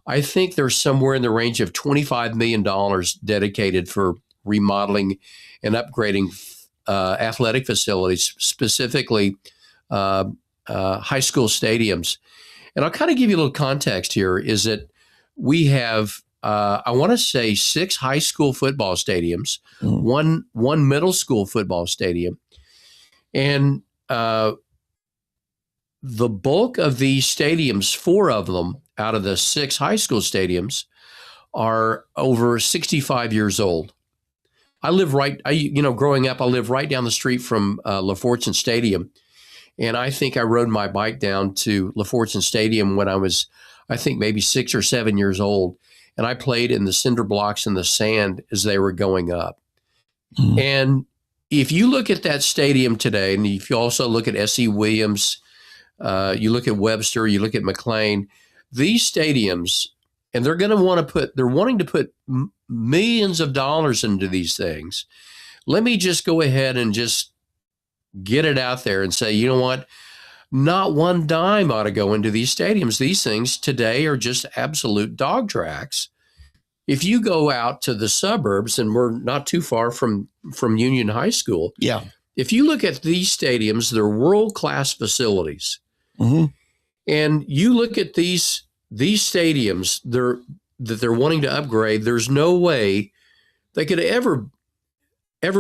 I think there's somewhere in the range of $25 million dedicated for remodeling and upgrading athletic facilities, specifically high school stadiums. And I'll kind of give you a little context here, is that we have, I want to say 6 high school football stadiums, one middle school football stadium. And the bulk of these stadiums, 4 of them out of the 6 high school stadiums, are over 65 years old. Growing up, I lived right down the street from LaFortune Stadium. And I think I rode my bike down to LaFortune Stadium when I was, I think, maybe 6 or 7 years old. And I played in the cinder blocks in the sand as they were going up. And if you look at that stadium today, and if you also look at S.E. Williams, you look at Webster, you look at McLean, these stadiums, and they're wanting to put millions of dollars into these things. Let me just go ahead and just get it out there and say, you know what? Not one dime ought to go into these stadiums. These things today are just absolute dog tracks. If you go out to the suburbs, and we're not too far from Union High School. Yeah. If you look at these stadiums, they're world-class facilities. And you look at these stadiums that they're wanting to upgrade, there's no way they could ever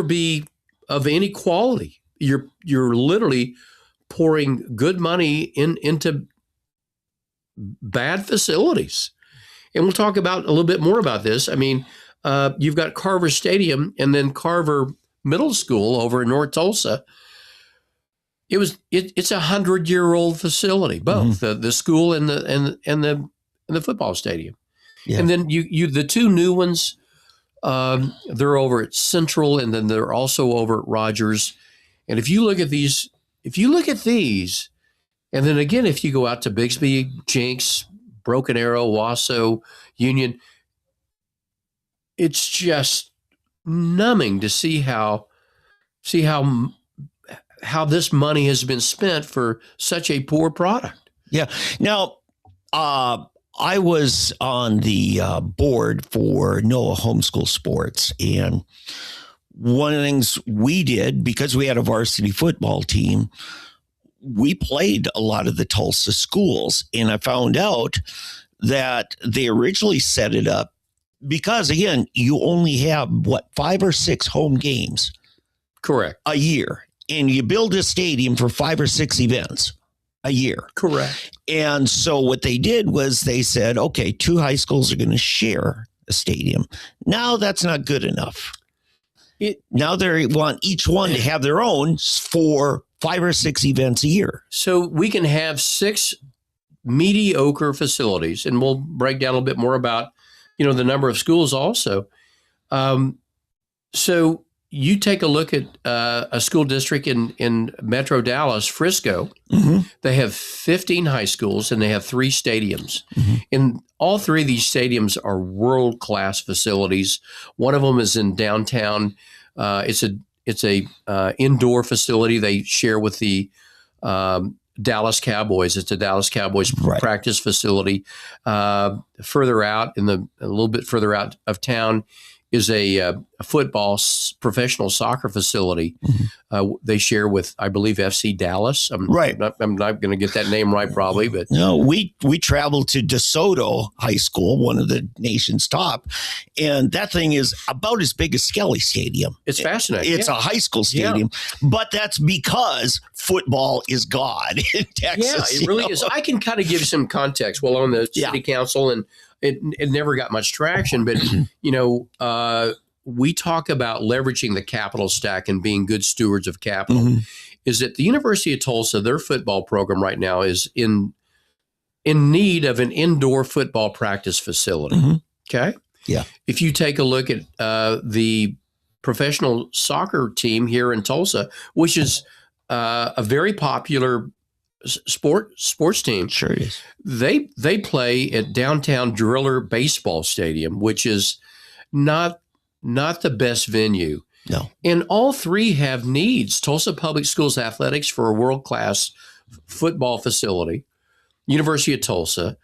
be of any quality. You're literally pouring good money into bad facilities. And we'll talk about a little bit more about this. I mean, you've got Carver Stadium and then Carver Middle School over in North Tulsa. It's a 100-year-old facility, both the school and the football stadium. Yeah. And then you the 2 new ones, they're over at Central, and then they're also over at Rogers. And if you look at these, and then again, if you go out to Bixby, Jenks, Broken Arrow, Wasso, Union, it's just numbing to see how this money has been spent for such a poor product. Yeah. Now, I was on the board for NOAA Homeschool Sports, and one of the things we did, because we had a varsity football team, we played a lot of the Tulsa schools, and I found out that they originally set it up because, again, you only have 5 or 6 home games, correct, a year, and you build a stadium for 5 or 6 events a year, correct. And so what they did was they said, okay, 2 high schools are going to share a stadium. Now that's not good enough. Now they want each one to have their own for 5 or 6 events a year. So we can have 6 mediocre facilities, and we'll break down a little bit more about, the number of schools also. So you take a look at a school district in Metro Dallas, Frisco. They have 15 high schools, and they have 3 stadiums. And all 3 of these stadiums are world-class facilities. One of them is in downtown. It's a indoor facility they share with the Dallas Cowboys. It's a Dallas Cowboys practice facility. Further out a little bit further out of town is a professional soccer facility. They share with, I believe, FC Dallas. I'm not going to get that name right, probably, but no, we traveled to DeSoto High School, one of the nation's top, and that thing is about as big as Skelly Stadium. It's fascinating. It's a high school stadium, but that's because football is God in Texas. Yeah, it really is. I can kind of give some context. Well, on the city council, and it never got much traction, but we talk about leveraging the capital stack and being good stewards of capital. Is that the University of Tulsa, their football program right now is in need of an indoor football practice facility. Okay. Yeah. If you take a look at the professional soccer team here in Tulsa, which is a very popular sports team. Sure is. They play at downtown Driller Baseball Stadium, which is not the best venue. No. And all three have needs. Tulsa Public Schools Athletics for a world-class football facility, University of Tulsa,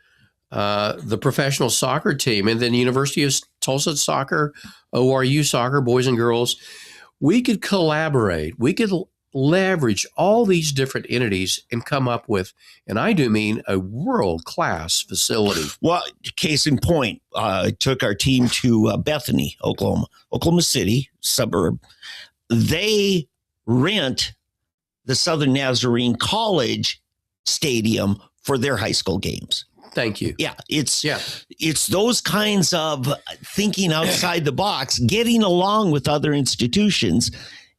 the professional soccer team, and then University of Tulsa Soccer, ORU Soccer, boys and girls. We could collaborate. We could leverage all these different entities and come up with, and I do mean, a world-class facility. Well, case in point, I took our team to Bethany, Oklahoma City, suburb. They rent the Southern Nazarene College Stadium for their high school games. Thank you. Yeah, it's those kinds of thinking outside the box, getting along with other institutions,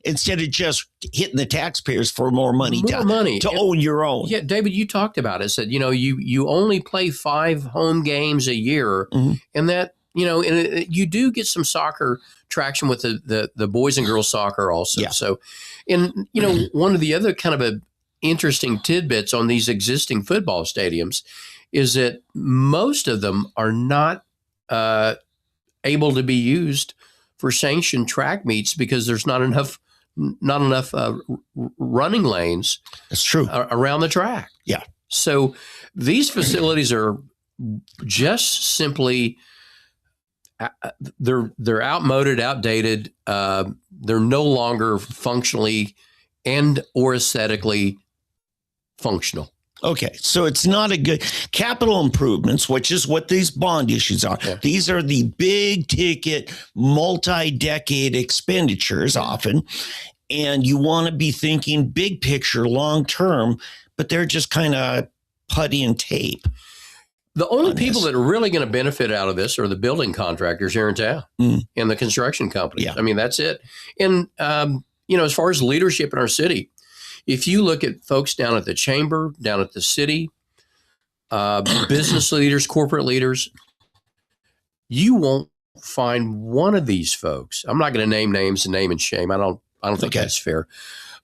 instead of just hitting the taxpayers for more money to own your own. Yeah, David, you talked about it. Said, you only play 5 home games a year, and that, and you do get some soccer traction with the boys and girls soccer also. Yeah. So, and one of the other kind of interesting tidbits on these existing football stadiums is that most of them are not able to be used for sanctioned track meets because there's not enough running lanes. That's true. Around the track. Yeah. So these facilities are just simply they're outmoded, outdated. They're no longer functionally and or aesthetically functional. Okay, so it's not a good capital improvements, which is what these bond issues are. Yeah. These are the big ticket, multi-decade expenditures often, and you want to be thinking big picture, long term, but they're just kind of putty and tape. The only people that are really going to benefit out of this are the building contractors here in town and the construction companies. Yeah. I mean, that's it. And, as far as leadership in our city, if you look at folks down at the chamber, down at the city, business leaders, corporate leaders, you won't find one of these folks. I'm not going to name names and name and shame. I don't think that's fair.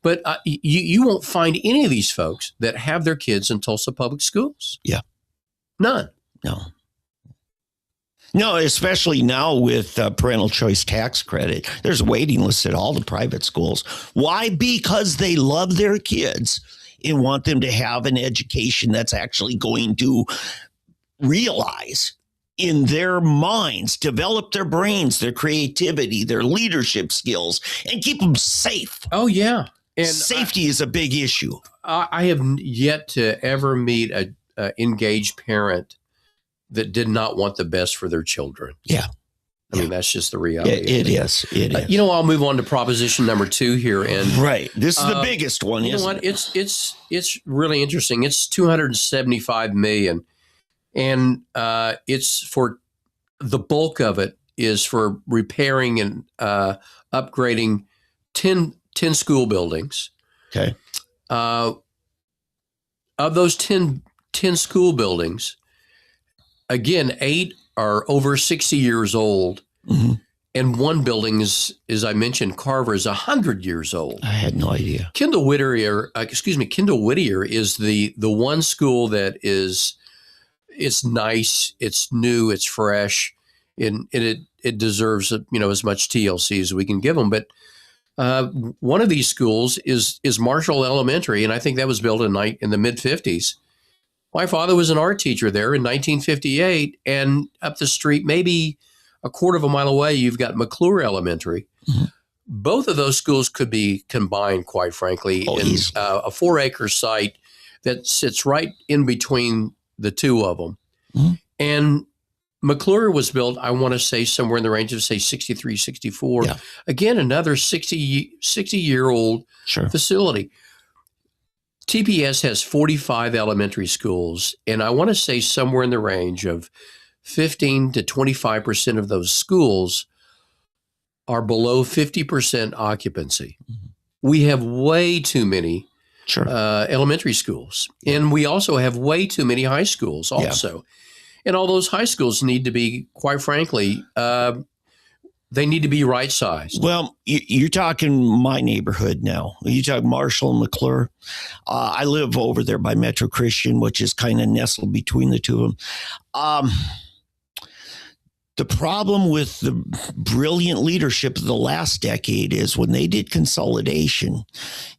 But you won't find any of these folks that have their kids in Tulsa public schools. Yeah. None. No, especially now with parental choice tax credit. There's waiting lists at all the private schools. Why? Because they love their kids and want them to have an education that's actually going to realize in their minds, develop their brains, their creativity, their leadership skills, and keep them safe. Oh, yeah. And safety is a big issue. I have yet to ever meet a engaged parent that did not want the best for their children. Yeah. I mean, that's just the reality. It is. I'll move on to proposition number 2 here. And this is the biggest one, isn't it? It's really interesting. It's $275 million. And it's for the bulk of it is for repairing and upgrading 10 school buildings. Okay. Of those 10 school buildings, again, 8 are over 60 years old. Mm-hmm. And one building is, as I mentioned, Carver is 100 years old. I had no idea. Kendall Whittier is the one school that it's nice, it's new, it's fresh, and it deserves as much TLC as we can give them. But One of these schools is Marshall Elementary, and I think that was built in the mid-50s. My father was an art teacher there in 1958, and up the street, maybe a quarter of a mile away, you've got McClure Elementary. Mm-hmm. Both of those schools could be combined, quite frankly, in a 4-acre site that sits right in between the two of them. Mm-hmm. And McClure was built, I want to say, somewhere in the range of, say, 63, 64. Yeah. Again, another 60-year-old facility. TPS has 45 elementary schools, and I want to say somewhere in the range of 15 to 25% of those schools are below 50% occupancy. Mm-hmm. We have way too many elementary schools, and we also have way too many high schools also. Yeah. And all those high schools need to be, quite frankly, they need to be right-sized. Well, you're talking my neighborhood now. You talk Marshall and McClure. I live over there by Metro Christian, which is kind of nestled between the two of them. The problem with the brilliant leadership of the last decade is when they did consolidation,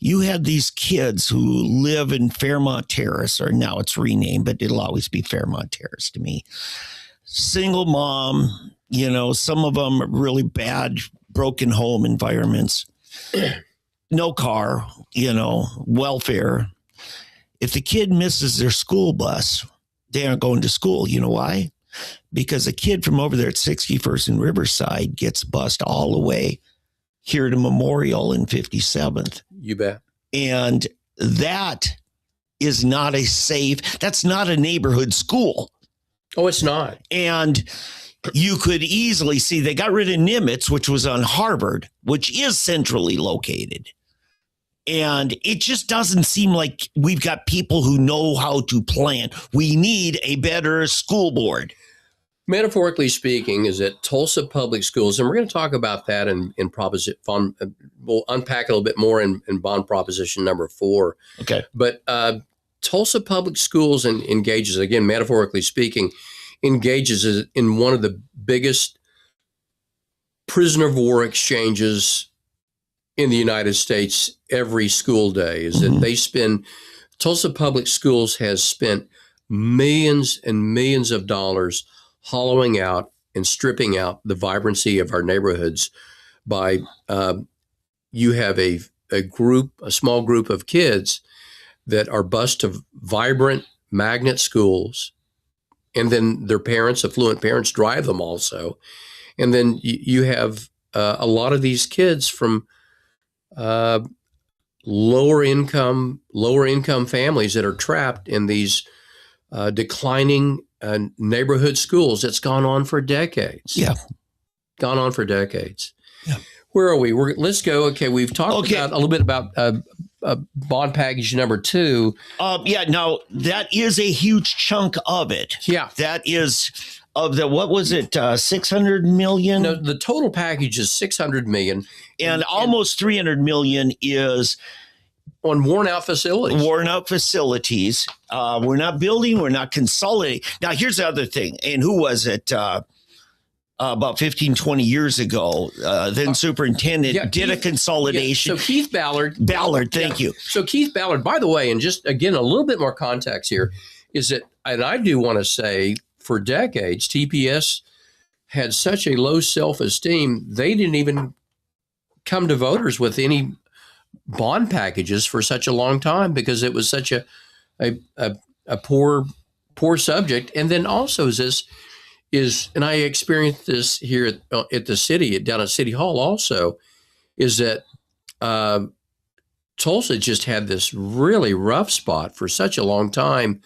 you had these kids who live in Fairmont Terrace, or now it's renamed, but it'll always be Fairmont Terrace to me. Single mom, some of them really bad, broken home environments, no car, welfare. If the kid misses their school bus, they aren't going to school. You know why? Because a kid from over there at 61st and Riverside gets bused all the way here to Memorial in 57th. You bet. And that is not that's not a neighborhood school. Oh, it's not. And you could easily see they got rid of Nimitz, which was on Harvard, which is centrally located. And it just doesn't seem like we've got people who know how to plan. We need a better school board. Metaphorically speaking, is that Tulsa Public Schools, and we're going to talk about that in proposition. We'll unpack it a little bit more in bond proposition number 4. Okay. But Tulsa Public Schools engages, again, metaphorically speaking, engages in one of the biggest prisoner of war exchanges in the United States every school day. Is that Tulsa Public Schools has spent millions and millions of dollars hollowing out and stripping out the vibrancy of our neighborhoods by you have a small group of kids that are bused to vibrant magnet schools, and then their parents, affluent parents, drive them also. And then you have a lot of these kids from lower income families that are trapped in these declining neighborhood schools. That's gone on for decades. Yeah. Gone on for decades. Yeah. Where are we? Let's go. Okay. We've talked about a little bit about bond package number 2. Now that is a huge chunk of it. Yeah. That is of the, what was it? 600 million? No, the total package is 600 million. And almost 300 million is on worn out facilities. We're not building, we're not consolidating. Now, here's the other thing. And who was it? About 15, 20 years ago, then superintendent did a consolidation. So Keith Ballard. Thank you. So Keith Ballard, by the way, and just again, a little bit more context here, is that, and I do want to say, for decades, TPS had such a low self-esteem, they didn't even come to voters with any bond packages for such a long time because it was such a poor subject. And then also and I experienced this here at the city, down at City Hall also, is that Tulsa just had this really rough spot for such a long time.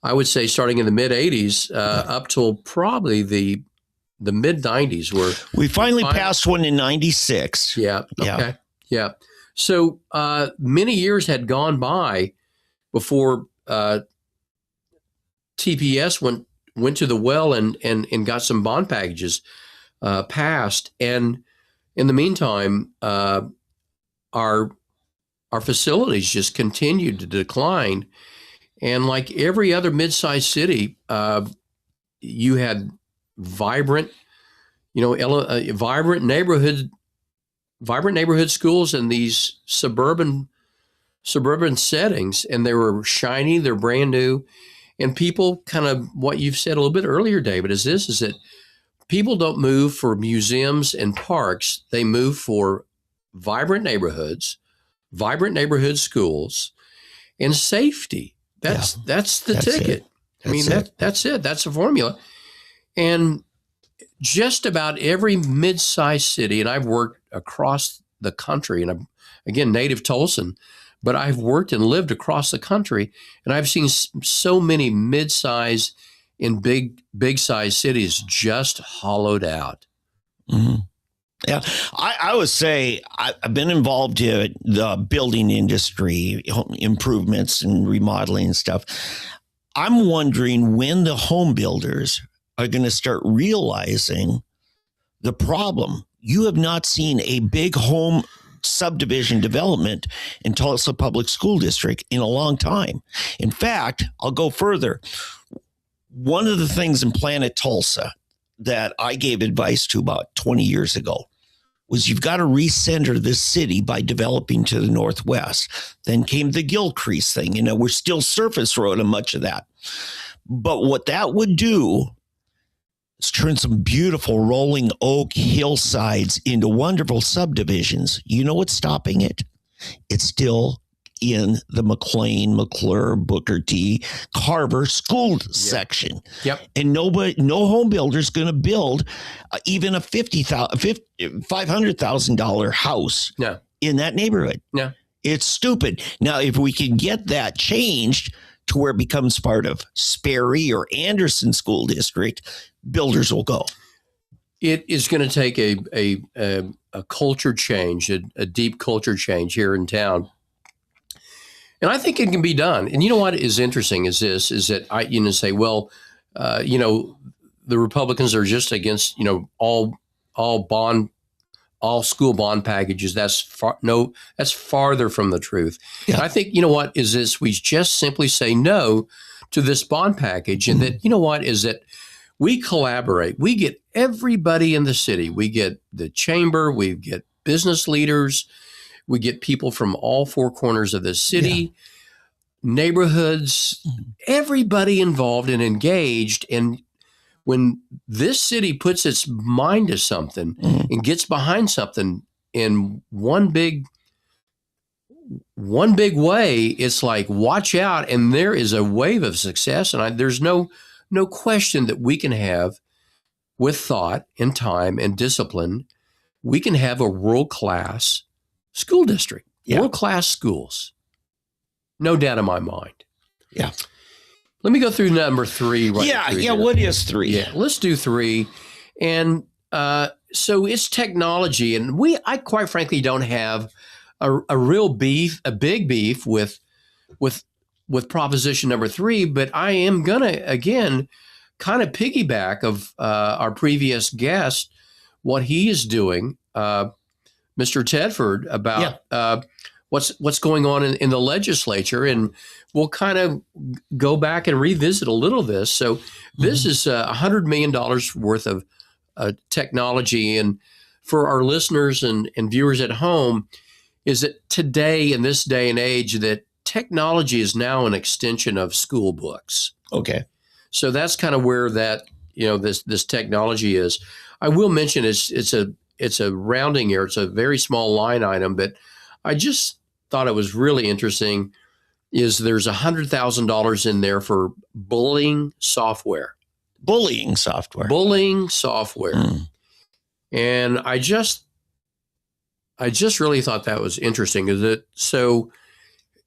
I would say starting in the mid 80s up till probably the mid 90s, where we finally passed one in 96. Yeah. Okay. Yeah. So many years had gone by before TPS went to the well and got some bond packages passed. And in the meantime, our facilities just continued to decline. And like every other mid-sized city, you had vibrant neighborhood vibrant neighborhood schools in these suburban settings, and they were shiny, they're brand new. And people kind of, what you've said a little bit earlier, David, is that people don't move for museums and parks. They move for vibrant neighborhoods, vibrant neighborhood schools, and safety. That's the ticket. I mean, that's it. That's the formula. And just about every mid-sized city, and I've worked across the country, and I'm, again, native Tulsan, but I've worked and lived across the country, and I've seen so many mid-size and big size cities just hollowed out. Mm-hmm. Yeah, I would say I've been involved in the building industry, improvements and remodeling and stuff. I'm wondering when the home builders are going to start realizing the problem. You have not seen a big home subdivision development in Tulsa Public School District in a long time. In fact, I'll go further. One of the things in Planet Tulsa that I gave advice to about 20 years ago was you've got to recenter this city by developing to the northwest. Then came the Gilcrease thing. You know, we're still surface road on much of that. But what that would do is turn some beautiful rolling oak hillsides into wonderful subdivisions. You know what's stopping it? It's still in the McLean, McClure, Booker T, Carver school section. Yep. And no home builder is going to build even a $500,000 house in that neighborhood. No. It's stupid. Now, if we can get that changed to where it becomes part of Sperry or Anderson School District, builders will go. It is going to take a culture change, a deep culture change here in town. And I think it can be done. And you know what is interesting is that I say, well, the Republicans are just against, all school bond packages. That's farther from the truth. Yeah. And I think, we just simply say no to this bond package. And that we collaborate. We get everybody in the city. We get the chamber, we get business leaders, we get people from all four corners of the city, neighborhoods, everybody involved and engaged. And when this city puts its mind to something and gets behind something in one big way, it's like, watch out. And there is a wave of success. And there's no question that we can have, with thought and time and discipline, we can have a world-class school district, world-class schools. No doubt in my mind. Yeah. Let me go through number 3. Yeah. What is 3? Yeah, let's do 3. And so it's technology. And I quite frankly don't have a big beef with proposition number 3, but I am going to, again, kind of piggyback of our previous guest, what he is doing, Mr. Tedford, about what's going on in the legislature. And we'll kind of go back and revisit a little of this. So this is $100 million worth of technology. And for our listeners and viewers at home, is that today, in this day and age, that technology is now an extension of school books. Okay. So that's kind of where that, this technology is. I will mention it's a rounding error. It's a very small line item, but I just thought it was really interesting is there's $100,000 in there for bullying software. Bullying software. And I just really thought that was interesting. Is that so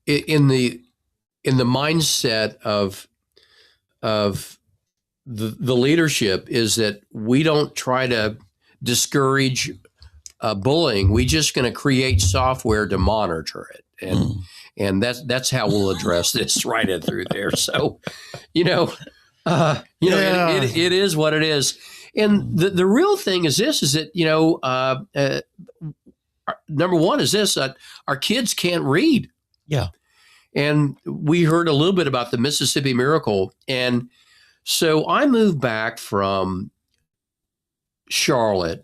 in the mindset of the leadership is that we don't try to discourage bullying. We just going to create software to monitor it, and that's how we'll address this right in through there. So, it is what it is. And the real thing is this: is that number one is this: our kids can't read. Yeah. And we heard a little bit about the Mississippi Miracle. And so I moved back from Charlotte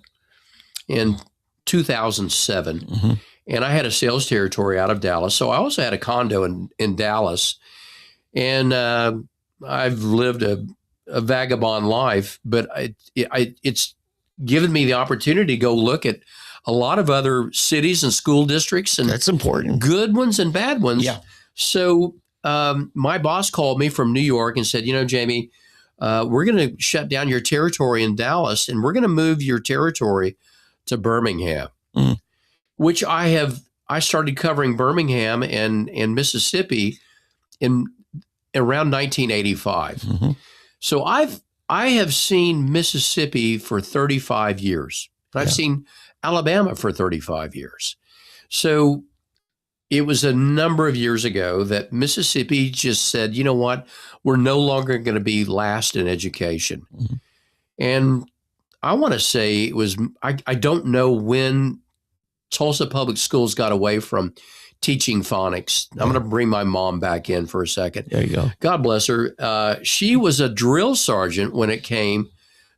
in 2007. Mm-hmm. And I had a sales territory out of Dallas. So I also had a condo in Dallas. And I've lived a vagabond life, but it's given me the opportunity to go look at a lot of other cities and school districts, and That's important. good ones and bad ones. Yeah. So my boss called me from New York and said, Jamie, we're going to shut down your territory in Dallas, and we're going to move your territory to Birmingham, which I started covering Birmingham and Mississippi in around 1985. Mm-hmm. So I have seen Mississippi for 35 years. I've seen Alabama for 35 years. So it was a number of years ago that Mississippi just said, you know what, we're no longer going to be last in education. Mm-hmm. And I want to say it was, I don't know when Tulsa Public Schools got away from teaching phonics. I'm going to bring my mom back in for a second. There you go. God bless her. She was a drill sergeant when it came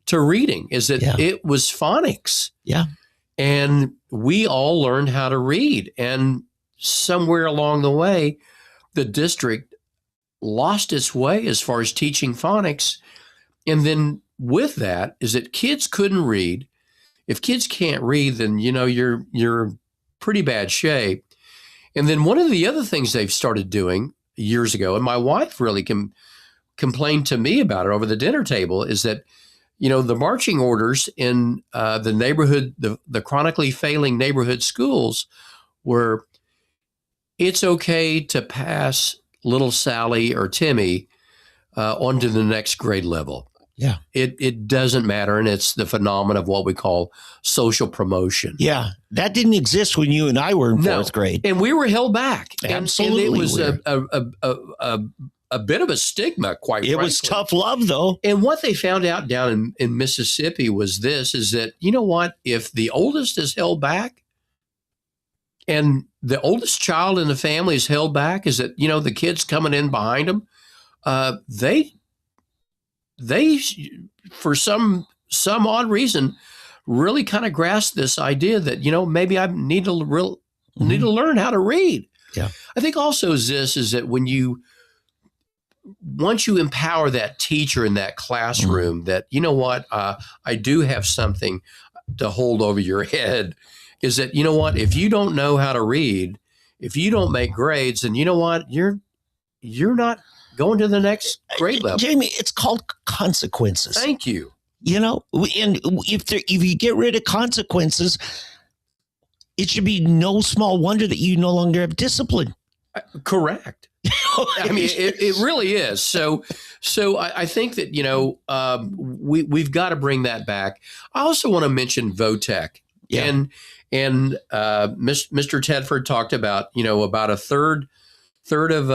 to reading, it was phonics. Yeah. And we all learned how to read. And somewhere along the way, the district lost its way as far as teaching phonics. And then with that is that kids couldn't read. If kids can't read, then, you're in pretty bad shape. And then one of the other things they've started doing years ago, and my wife really complained to me about it over the dinner table, is that, the marching orders in the neighborhood, the chronically failing neighborhood schools were, it's okay to pass little Sally or Timmy on to the next grade level. Yeah. It doesn't matter. And it's the phenomenon of what we call social promotion. Yeah. That didn't exist when you and I were in fourth grade. And we were held back. Absolutely. And it was a bit of a stigma, quite frankly. It was tough love, though. And what they found out down in Mississippi was is that, you know what, if the oldest is held back and the oldest child in the family is held back, is that, the kids coming in behind them, they for some odd reason really kind of grasp this idea that, maybe I need to learn how to read. Yeah. I think also is that once you empower that teacher in that classroom, that, I do have something to hold over your head, is that, if you don't know how to read, if you don't make grades, then you're not going to the next grade level. Jamie, it's called consequences. Thank you. And if you get rid of consequences, it should be no small wonder that you no longer have discipline. Correct. I mean, it really is. So I think that, we've got to bring that back. I also want to mention VOTEC. Yeah. And Mr. Tedford talked about, about a third of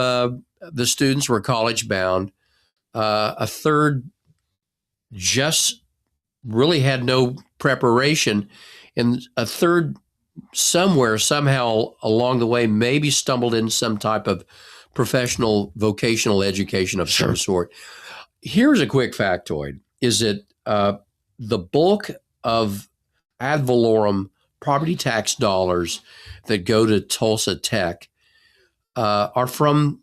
the students were college bound. A third just really had no preparation. And a third somehow along the way, maybe stumbled in some type of professional vocational education of some sort. Here's a quick factoid, is that the bulk of ad valorem property tax dollars that go to Tulsa Tech are from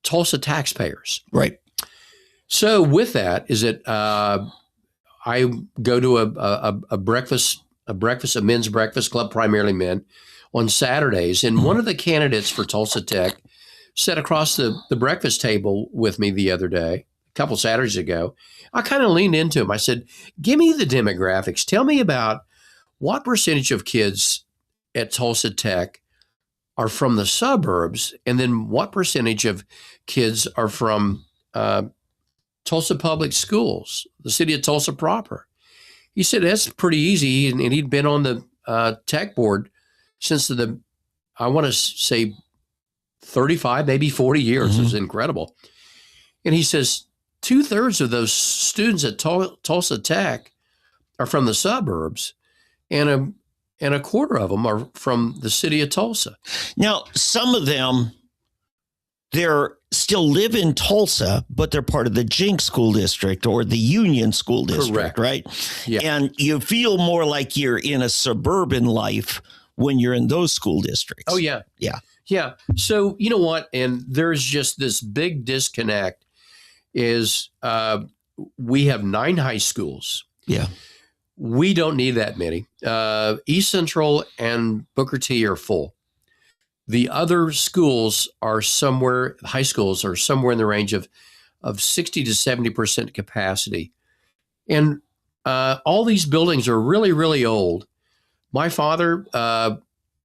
Tulsa taxpayers. Right. So with that is that I go to a men's breakfast club, primarily men, on Saturdays. And one of the candidates for Tulsa Tech sat across the breakfast table with me the other day, a couple Saturdays ago. I kind of leaned into him. I said, give me the demographics. Tell me about what percentage of kids at Tulsa Tech are from the suburbs, and then what percentage of kids are from Tulsa Public Schools, the city of Tulsa proper. He said, that's pretty easy. And he'd been on the tech board since I want to say 35, maybe 40 years. Mm-hmm. It was incredible. And he says, 2/3 of those students at Tulsa Tech are from the suburbs, and a quarter of them are from the city of Tulsa. Now, some of them they're still live in Tulsa, but they're part of the Jinx School District or the Union School District, Correct. right? Yeah. And you feel more like you're in a suburban life when you're in those school districts. Oh, yeah. Yeah. Yeah. So, you know what? And there's just this big disconnect is we have 9 high schools. Yeah. We don't need that many. East Central and Booker T are full. The other schools are somewhere, high schools are somewhere in the range of 60 to 70% capacity. And all these buildings are really, really old. My father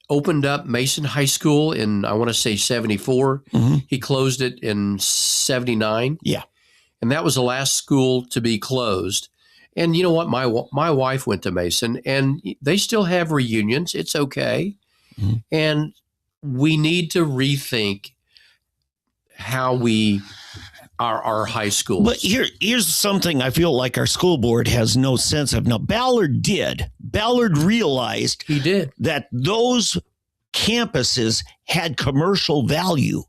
opened up Mason High School in, I want to say, 74. Mm-hmm. He closed it in 79. Yeah. And that was the last school to be closed. And you know what? My wife went to Mason, and they still have reunions. It's okay. Mm-hmm. And we need to rethink how we our high schools. But here's something I feel like our school board has no sense of. Now, Ballard did. Ballard realized He did. that those campuses had commercial value,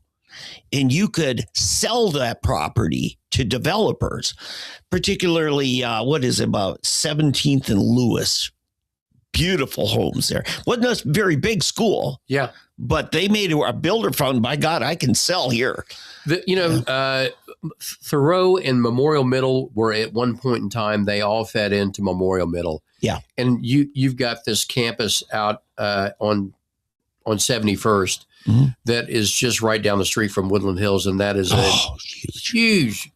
and you could sell that property to developers, particularly, what is it, about 17th and Lewis. Beautiful homes there. Wasn't a very big school, Yeah. but they made a builder found, by God, I can sell here. Thoreau and Memorial Middle were at one point in time, they all fed into Memorial Middle. Yeah. And you've got this campus out on 71st Mm-hmm. that is just right down the street from Woodland Hills. And that is a huge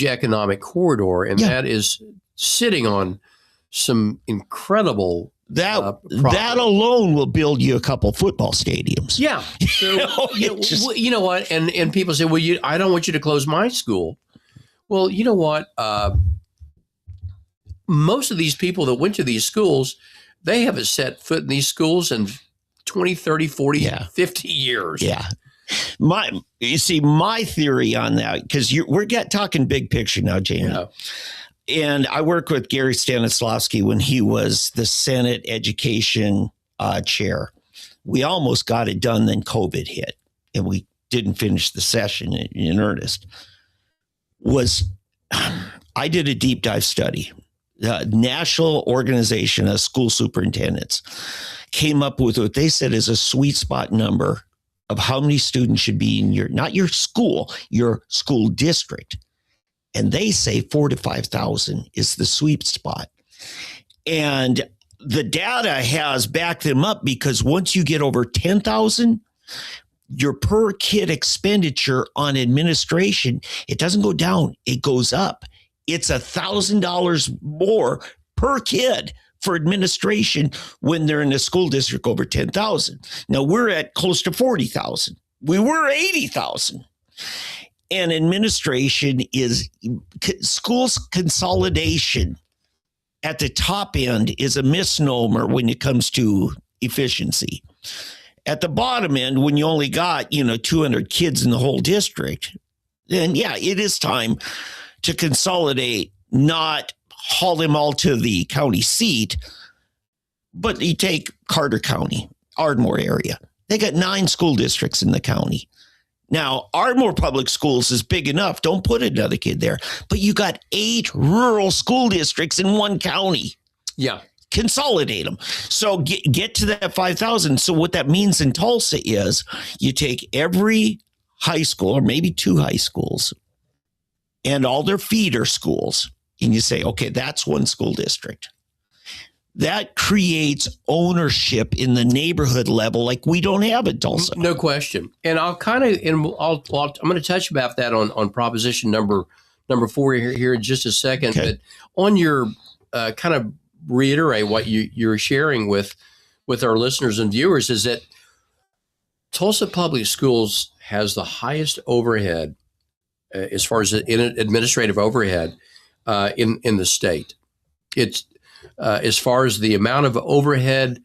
economic corridor. And Yeah. that is sitting on some incredible That property. alone will build you a couple football stadiums. Yeah. So, you know what? And people say, well, I don't want you to close my school. Well, you know what? Most of these people that went to these schools, they haven't set foot in these schools in 20, 30, 40, 50 years. Yeah. You see, my theory on that, because we're talking big picture now, Jamie. Yeah. And I worked with Gary Stanislavski when he was the Senate Education chair. We almost got it done, then COVID hit, and we didn't finish the session in earnest. I did a deep dive study. The National Organization of School Superintendents came up with what they said is a sweet spot number of how many students should be in not your school district. And they say 4,000 to 5,000 is the sweet spot. And the data has backed them up, because once you get over 10,000, your per kid expenditure on administration, it doesn't go down, it goes up. It's $1,000 more per kid for administration when they're in a school district over 10,000. Now we're at close to 40,000. We were 80,000. And administration is schools consolidation at the top end is a misnomer when it comes to efficiency. At the bottom end, when you only got, 200 kids in the whole district, then yeah, it is time to consolidate, not haul them all to the county seat. But you take Carter County, Ardmore area. They got 9 school districts in the county. Now, Ardmore Public Schools is big enough. Don't put another kid there. But you got 8 rural school districts in one county. Yeah. Consolidate them. So get to that 5,000. So what that means in Tulsa is you take every high school, or maybe 2 high schools, and all their feeder schools, and you say, okay, that's one school district. That creates ownership in the neighborhood level like we don't have in Tulsa. No question. And I'm going to touch about that on proposition number 4 here in just a second. Okay. But on your kind of reiterate what you're sharing with our listeners and viewers is that Tulsa Public Schools has the highest overhead as far as administrative overhead in the state. It's as far as the amount of overhead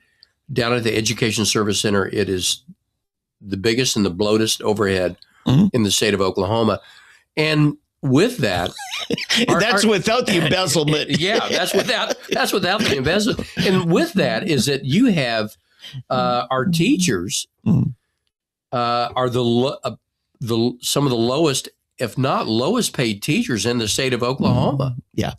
down at the Education Service Center, it is the biggest and the bloatest overhead in the state of Oklahoma. And with that, that's without the embezzlement. Yeah, that's without the embezzlement. And with that is that you have our teachers are some of the lowest, if not lowest paid teachers in the state of Oklahoma. Yeah.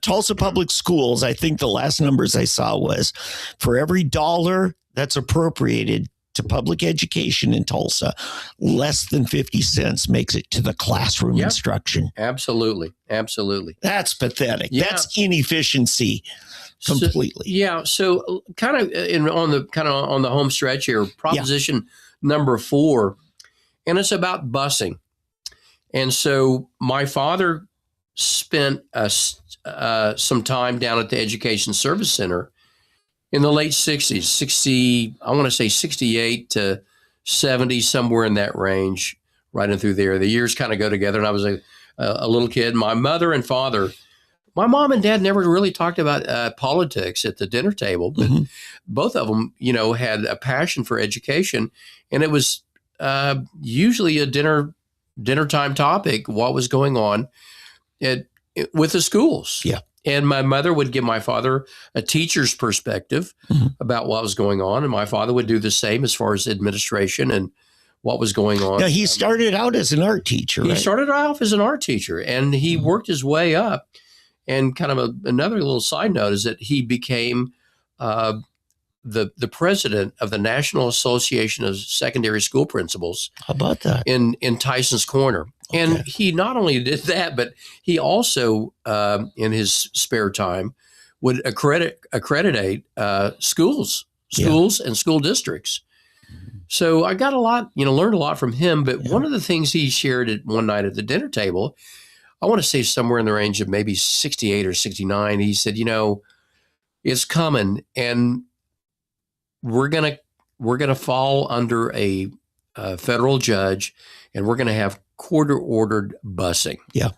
Tulsa Public Schools, I think the last numbers I saw was for every dollar that's appropriated to public education in Tulsa, less than 50 cents makes it to the classroom instruction. Absolutely. That's pathetic. Yeah. That's inefficiency completely. So kind of on the home stretch here, proposition number 4, and it's about busing. And so my father spent some time down at the Education Service Center in the late 60s, I want to say 68 to 70, somewhere in that range, right in through there. The years kind of go together. And I was a little kid. My mother and father, my mom and dad never really talked about politics at the dinner table, but both of them, had a passion for education. And it was usually a dinner time topic, what was going on with the schools. Yeah. And my mother would give my father a teacher's perspective about what was going on. And my father would do the same as far as administration and what was going on. Now, he started out as an art teacher, right? He started off as an art teacher, and he worked his way up. And kind of another little side note is that he became the president of the National Association of Secondary School Principals. How about that? In Tyson's Corner. Okay. And he not only did that, but he also, in his spare time, would accreditate schools and school districts. So I got a lot, learned a lot from him. But one of the things he shared one night at the dinner table, I want to say somewhere in the range of maybe 68 or 69, he said, it's coming, and we're gonna fall under a federal judge, and we're gonna have court-ordered busing. Yeah.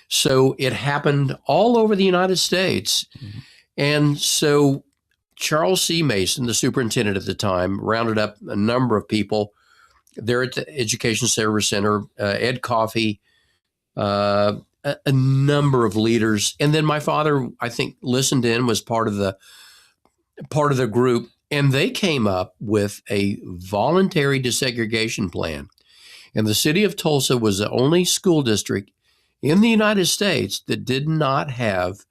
So it happened all over the United States. And so Charles C. Mason, the superintendent at the time, rounded up a number of people there at the Education Service Center, Ed Coffee, a number of leaders. And then my father, I think, listened in, was part of the group. And they came up with a voluntary desegregation plan. And the city of Tulsa was the only school district in the United States that did not have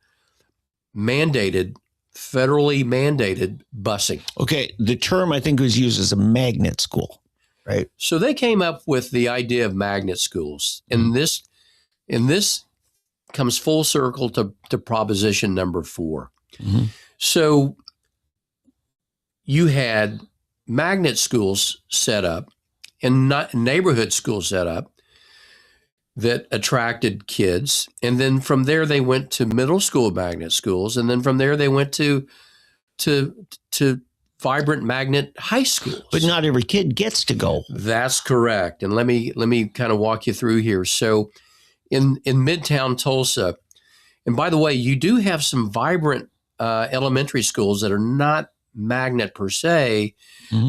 federally mandated busing. Okay. The term I think was used as a magnet school, right? So they came up with the idea of magnet schools. And this comes full circle to proposition number 4. So you had magnet schools set up and neighborhood schools set up that attracted kids. And then from there, they went to middle school magnet schools. And then from there, they went to vibrant magnet high schools. But not every kid gets to go. That's correct. And let me kind of walk you through here. So in Midtown Tulsa, and by the way, you do have some vibrant elementary schools that are not magnet per se,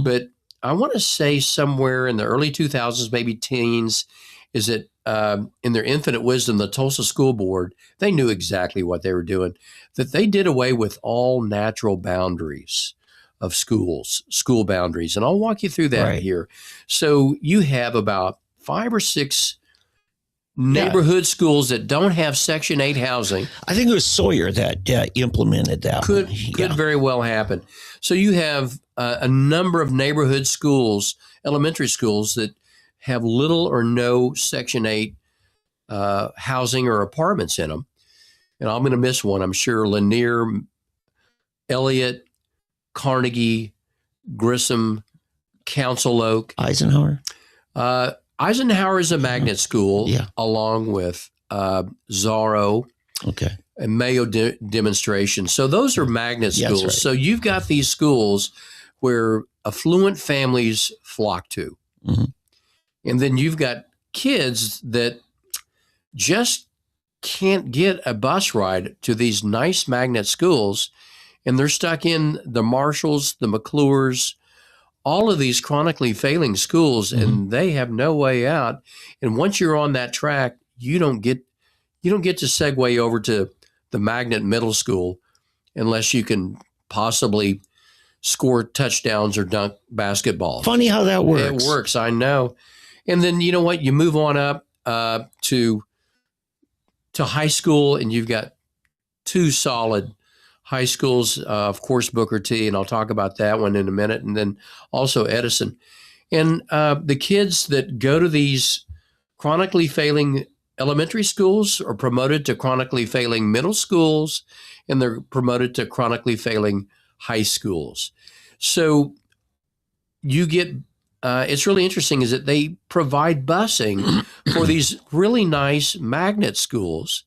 but I want to say somewhere in the early 2000s, maybe teens, is that in their infinite wisdom, the Tulsa School Board, they knew exactly what they were doing, that they did away with all natural boundaries of school boundaries. And I'll walk you through that here. So you have about 5 or 6 neighborhood schools that don't have Section 8 housing. I think it was Sawyer that implemented that. Could very well happen. So you have a number of neighborhood schools, elementary schools, that have little or no Section 8 housing or apartments in them. And I'm going to miss one, I'm sure. Lanier, Elliott, Carnegie, Grissom, Council Oak. Eisenhower? Eisenhower is a magnet school, along with Zorro and Mayo Demonstration. So those are magnet schools. Right. So you've got these schools where affluent families flock to. And then you've got kids that just can't get a bus ride to these nice magnet schools, and they're stuck in the Marshalls, the McClures, all of these chronically failing schools, and they have no way out. And once you're on that track, you don't get to segue over to the magnet middle school unless you can possibly score touchdowns or dunk basketballs. Funny how that works. It works, I know. And then, you know what? You move on up to high school, and you've got two solid high schools, of course, Booker T, and I'll talk about that one in a minute, and then also Edison. And the kids that go to these chronically failing elementary schools are promoted to chronically failing middle schools, and they're promoted to chronically failing high schools. So you get, it's really interesting is that they provide busing for these really nice magnet schools,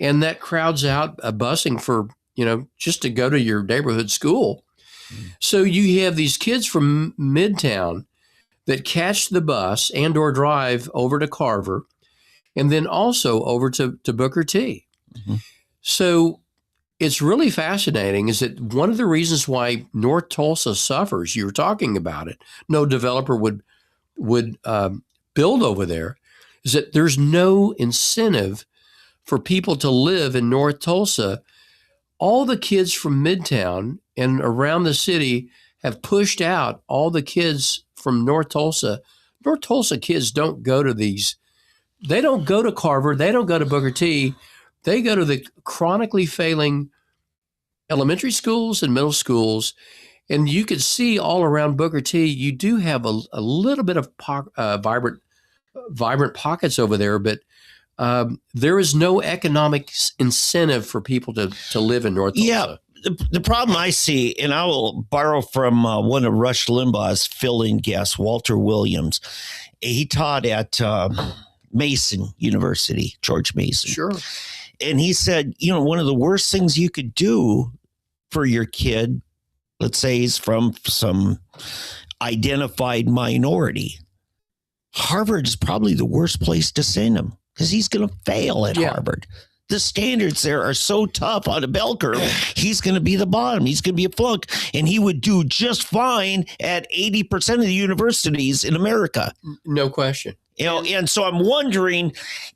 and that crowds out a busing for, just to go to your neighborhood school. So you have these kids from Midtown that catch the bus and or drive over to Carver, and then also over to Booker T. Mm-hmm. So it's really fascinating is that one of the reasons why North Tulsa suffers, you were talking about it, no developer would build over there, is that there's no incentive for people to live in North Tulsa. All the kids from Midtown and around the city have pushed out all the kids from North Tulsa. North Tulsa kids don't go to these. They don't go to Carver. They don't go to Booker T. They go to the chronically failing elementary schools and middle schools. And you can see all around Booker T, you do have a little bit of vibrant pockets over there, but there is no economic incentive for people to live in North Tulsa. Yeah. The problem I see, and I will borrow from one of Rush Limbaugh's fill-in guests, Walter Williams. He taught at Mason University, George Mason. Sure. And he said, one of the worst things you could do for your kid, let's say he's from some identified minority, Harvard is probably the worst place to send him because he's going to fail at Harvard. The standards there are so tough on a bell curve. He's going to be the bottom. He's going to be a flunk, and he would do just fine at 80% of the universities in America. No question. And so I'm wondering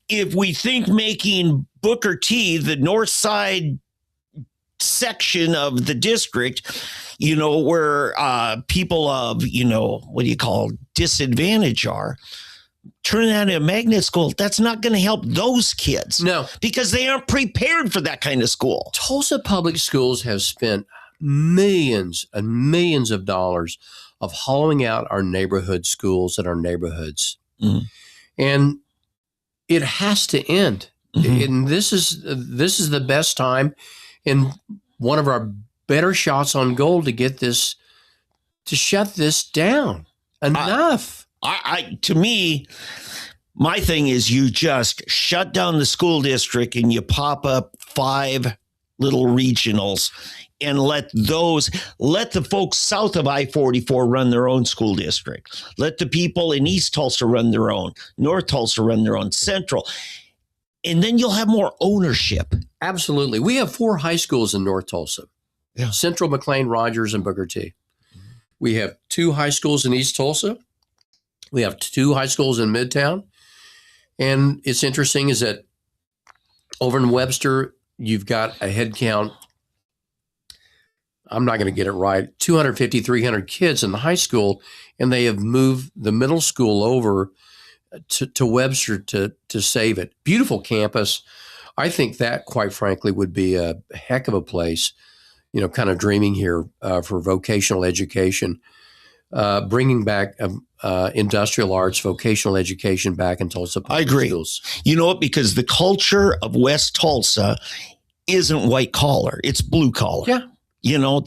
if we think making Booker T the north side section of the district, where people of, disadvantage are, turn that into a magnet school, that's not going to help those kids. No. Because they aren't prepared for that kind of school. Tulsa Public Schools have spent millions and millions of dollars of hollowing out our neighborhood schools and our neighborhoods. Mm-hmm. And it has to end. Mm-hmm. And this is the best time and one of our better shots on goal to get this, to shut this down. Enough. To me, my thing is you just shut down the school district and you pop up 5 little regionals and let the folks south of I-44 run their own school district. Let the people in East Tulsa run their own, North Tulsa run their own, Central. And then you'll have more ownership. Absolutely. We have 4 high schools in North Tulsa. Yeah. Central, McLean, Rogers, and Booker T. We have 2 high schools in East Tulsa. We have 2 high schools in Midtown. And it's interesting is that over in Webster, you've got a head count, I'm not going to get it right, 250, 300 kids in the high school, and they have moved the middle school over to Webster to save it. Beautiful campus. I think that, quite frankly, would be a heck of a place, kind of dreaming here for vocational education, bringing back industrial arts, vocational education back in Tulsa public schools. You know what? Because the culture of West Tulsa isn't white collar. It's blue collar. Yeah.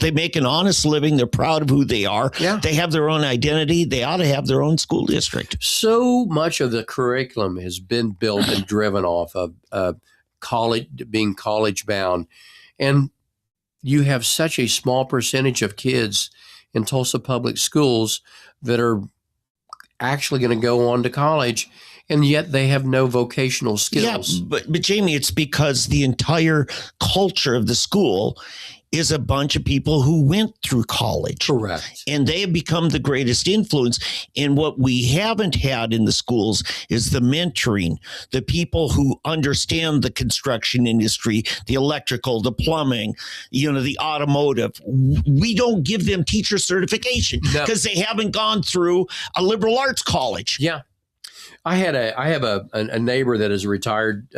They make an honest living. They're proud of who they are. Yeah. They have their own identity. They ought to have their own school district. So much of the curriculum has been built and driven off of college, being college bound. And you have such a small percentage of kids in Tulsa public schools that are actually going to go on to college, and yet they have no vocational skills. Yeah, but Jamie, it's because the entire culture of the school is a bunch of people who went through college. Correct. And they have become the greatest influence. And what we haven't had in the schools is the mentoring, the people who understand the construction industry, the electrical, the plumbing, the automotive. We don't give them teacher certification because they haven't gone through a liberal arts college. Yeah. I have a neighbor that is a retired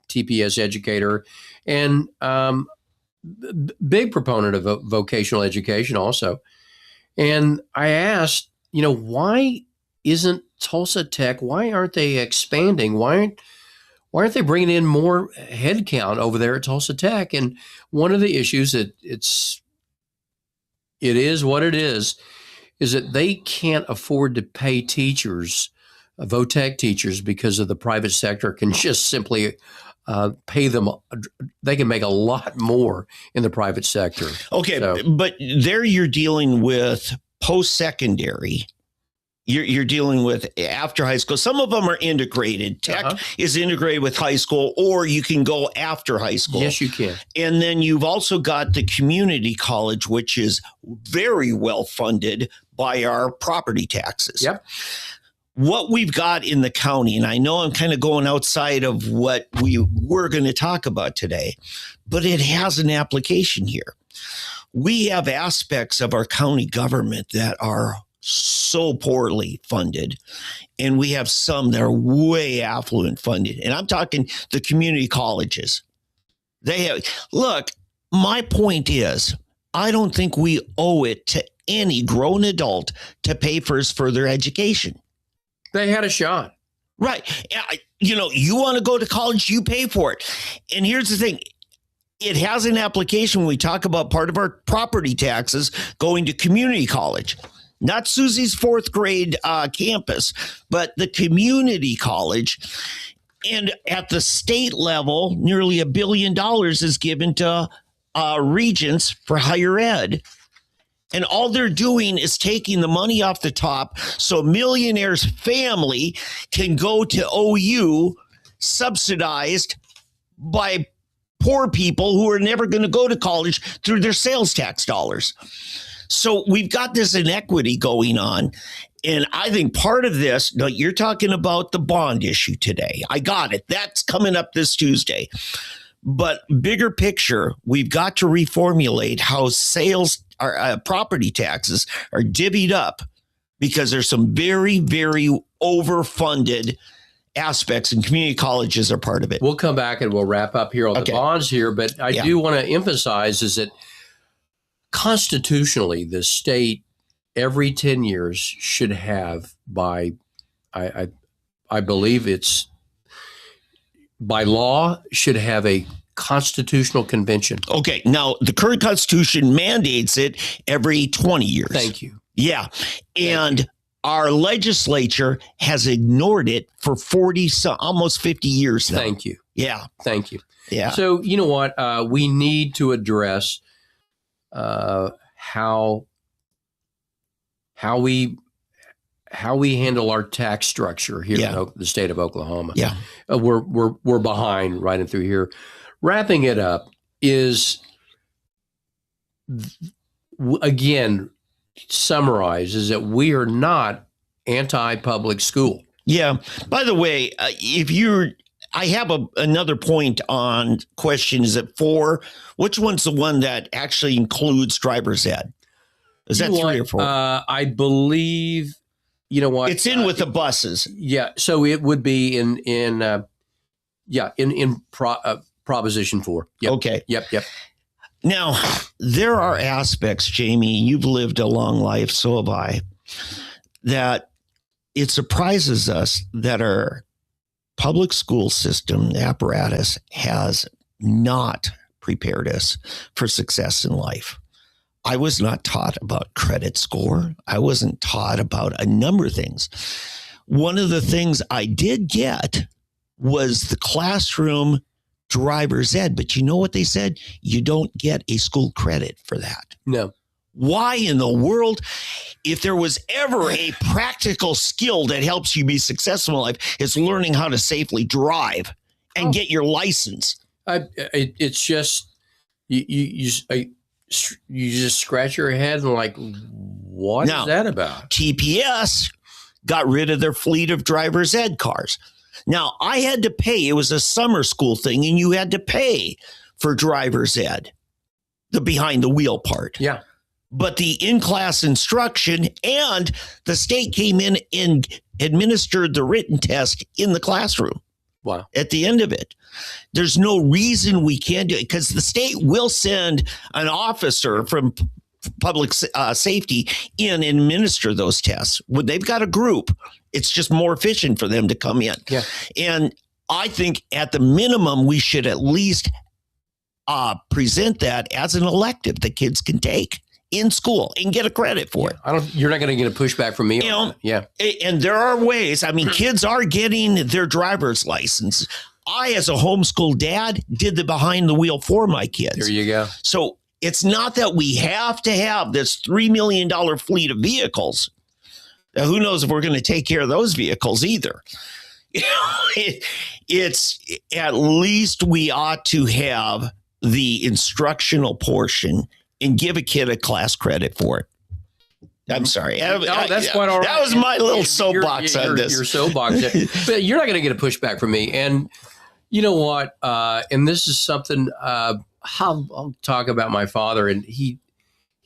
TPS educator, and big proponent of vocational education also. And I asked, why isn't Tulsa Tech? Why aren't they expanding? Why aren't they bringing in more headcount over there at Tulsa Tech? And one of the issues that it is what it is that they can't afford to pay teachers, VOTEC teachers, because of the private sector can just simply pay them. They can make a lot more in the private sector. Okay, but there you're dealing with post-secondary. You're dealing with after high school. Some of them are integrated. Tech is integrated with high school, or you can go after high school. Yes, you can. And then you've also got the community college, which is very well funded by our property taxes. Yep. What we've got in the county, and I know I'm kind of going outside of what we were going to talk about today, but it has an application here. We have aspects of our county government that are so poorly funded, and we have some that are way affluent funded. And I'm talking the community colleges. Look, my point is, I don't think we owe it to any grown adult to pay for his further education. They had a shot. Right. You want to go to college, you pay for it. And here's the thing. It has an application when we talk about part of our property taxes going to community college. Not Susie's fourth grade campus, but the community college. And at the state level, nearly $1 billion is given to regents for higher ed. And all they're doing is taking the money off the top so millionaire's family can go to OU subsidized by poor people who are never going to go to college through their sales tax dollars. So we've got this inequity going on. And I think part of this, you're talking about the bond issue today. I got it. That's coming up this Tuesday. But bigger picture, we've got to reformulate how property taxes are divvied up, because there's some very, very overfunded aspects, and community colleges are part of it. We'll come back and we'll wrap up here on the bonds here. But I do want to emphasize is that constitutionally, the state every 10 years should have I believe it's by law, should have a constitutional convention. Okay. Now, the current Constitution mandates it every 20 years. Thank you. Yeah. And our legislature has ignored it for almost 50 years now. Thank you. Yeah. Thank you. Yeah. So, you know what? We need to address how we handle our tax structure here in the state of Oklahoma. Yeah. We're behind right in through here. Wrapping it up is, again, summarizes that we are not anti-public school. Yeah. By the way, I have another point on question. Is it 4? Which one's the one that actually includes driver's ed? Is that 3 or 4? I believe, you know what? It's in with the buses. Yeah. So it would be in Proposition 4. Yep. Okay. Yep. Now, there are aspects, Jamie, you've lived a long life, so have I, that it surprises us that our public school system apparatus has not prepared us for success in life. I was not taught about credit score. I wasn't taught about a number of things. One of the things I did get was the classroom driver's ed, but you know what they said? You don't get a school credit for that. No. Why in the world? If there was ever a practical skill that helps you be successful in life, it's learning how to safely drive and get your license. It's just you just scratch your head and like, what is that about? TPS got rid of their fleet of driver's ed cars. Now, I had to pay. It was a summer school thing, and you had to pay for driver's ed, the behind the wheel part. Yeah. but the in-class instruction, and the state came in and administered the written test in the classroom. Wow. At the end of it. There's no reason we can't do it, because the state will send an officer from public safety in and administer those tests. When they've got a group, it's just more efficient for them to come in. Yeah. And I think at the minimum, we should at least present that as an elective that kids can take in school and get a credit for it. You're not going to get a pushback from me. Yeah. And there are ways. I mean, kids are getting their driver's license. I, as a homeschool dad, did the behind the wheel for my kids. There you go. So it's not that we have to have this $3 million fleet of vehicles. Now, who knows if we're going to take care of those vehicles either. It's at least we ought to have the instructional portion and give a kid a class credit for it. I'm sorry. That's quite all right. That was my little soapbox on this. Your soapbox. But you're not going to get a pushback from me. And you know what? And this is something I'll talk about my father. And he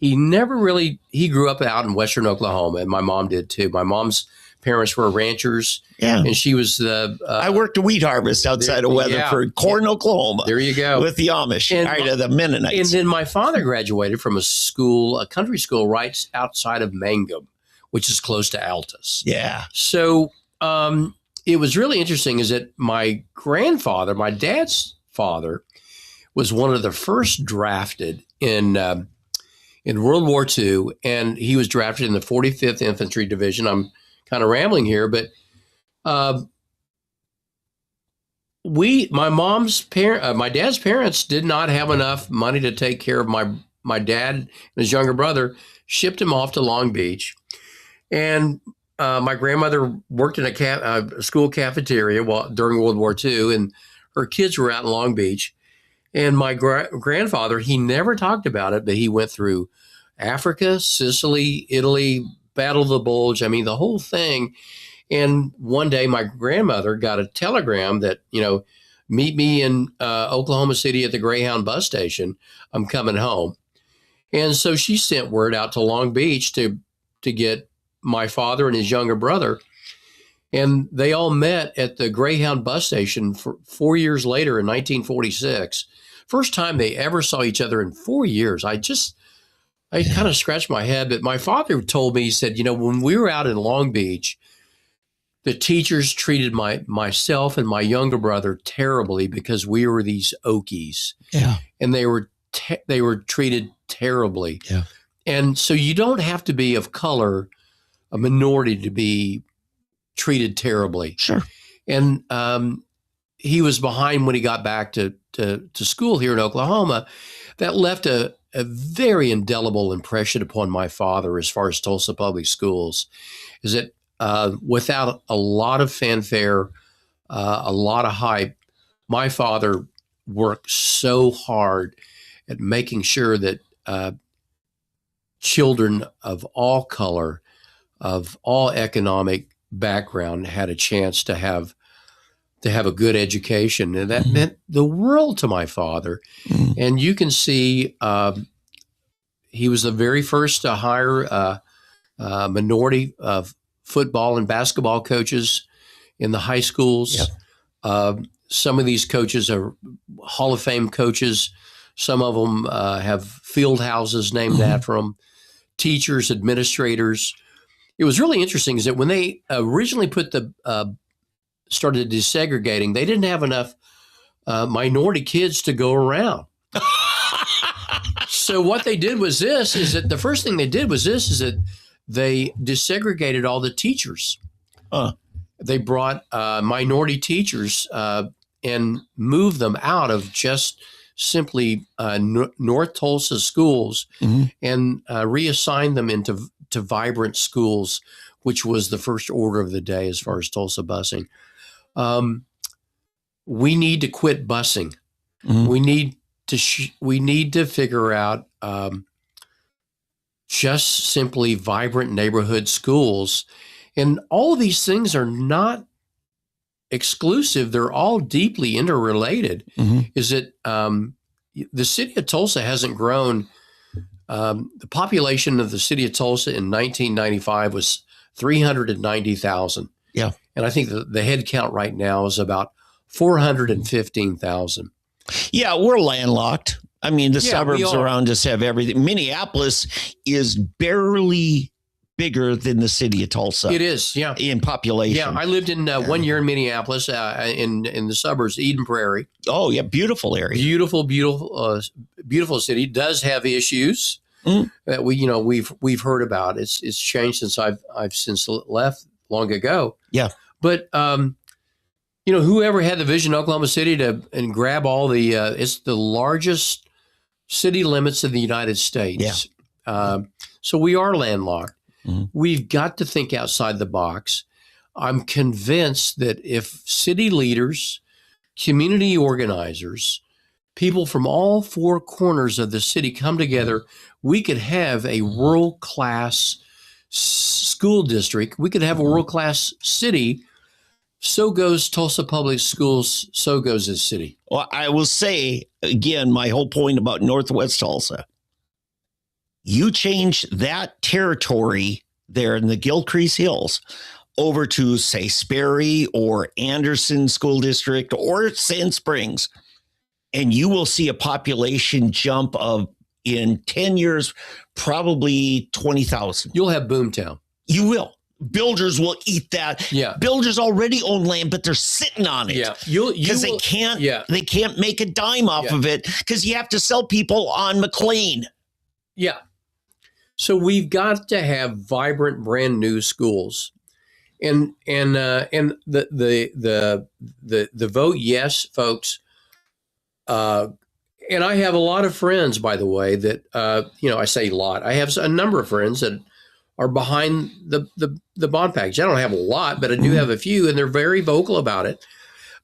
never really, he grew up out in Western Oklahoma, and my mom did too. My mom's parents were ranchers. Yeah. And she was the... I worked a wheat harvest outside of Weatherford, Corn, Oklahoma. There you go. With the Amish, the Mennonites. And then my father graduated from a country school right outside of Mangum, which is close to Altus. Yeah. So it was really interesting is that my grandfather, my dad's father, was one of the first drafted in World War II, and he was drafted in the 45th Infantry Division. I'm kind of rambling here, but my dad's parents did not have enough money to take care of my dad and his younger brother. Shipped him off to Long Beach, and my grandmother worked in a school cafeteria during World War II, and her kids were out in Long Beach. And my grandfather, he never talked about it, but he went through Africa, Sicily, Italy, Battle of the Bulge. I mean, the whole thing. And one day my grandmother got a telegram that, meet me in Oklahoma City at the Greyhound bus station. I'm coming home. And so she sent word out to Long Beach to get my father and his younger brother. And they all met at the Greyhound bus station for 4 years later in 1946. First time they ever saw each other in 4 years. I kind of scratched my head, but my father told me, he said, when we were out in Long Beach, the teachers treated myself and my younger brother terribly because we were these Okies. Yeah. And they were treated terribly. Yeah. And so you don't have to be of color, a minority, to be treated terribly. Sure. And he was behind when he got back to school here in Oklahoma. That left a very indelible impression upon my father as far as Tulsa Public Schools, is that without a lot of fanfare, a lot of hype, my father worked so hard at making sure that children of all color, of all economic background, had a chance to have a good education. And that meant the world to my father. And you can see he was the very first to hire a minority of football and basketball coaches in the high schools. Yep. Some of these coaches are Hall of Fame coaches. Some of them have field houses named after them. Teachers, administrators. It was really interesting is that when they originally started desegregating, they didn't have enough minority kids to go around. So what they did was the first thing they did was that they desegregated all the teachers. They brought minority teachers and moved them out of just simply North Tulsa schools and reassigned them into vibrant schools, which was the first order of the day as far as Tulsa busing. We need to quit busing. We need to figure out just simply vibrant neighborhood schools. And all of these things are not exclusive. They're all deeply interrelated. Is that the city of Tulsa hasn't grown The population of the city of Tulsa in 1995 was 390,000. Yeah. And I think the head count right now is about 415,000. Yeah, we're landlocked. I mean, the Yeah, suburbs around us have everything. Minneapolis is barely bigger than the city of Tulsa. It is, yeah. In population. Yeah, I lived in 1 year in Minneapolis, in the suburbs, Eden Prairie. Oh, yeah, beautiful area. Beautiful, beautiful city. Does have issues that we've heard about. It's changed since I've since left long ago. Yeah, but whoever had the vision, Oklahoma City, and grab all the it's the largest city limits in the United States. Yeah. So we are landlocked. Mm-hmm. We've got to think outside the box. I'm convinced that if city leaders, community organizers, people from all four corners of the city come together, we could have a world-class school district. We could have a world-class city. So goes Tulsa Public Schools. So goes this city. Well, I will say, again, my whole point about Northwest Tulsa. You change that territory there in the Gilcrease Hills over to, say, Sperry or Anderson School District or Sand Springs, and you will see a population jump of, in 10 years, probably 20,000. You'll have Boomtown. You will. Builders will eat that. Yeah. Builders already own land, but they're sitting on it. Yeah. Because they can't make a dime off of it because you have to sell people on McLean. Yeah. So we've got to have vibrant, brand new schools, and the vote yes, folks. And I have a lot of friends, by the way, that I say a lot. I have a number of friends that are behind the bond package. I don't have a lot, but I do have a few, and they're very vocal about it.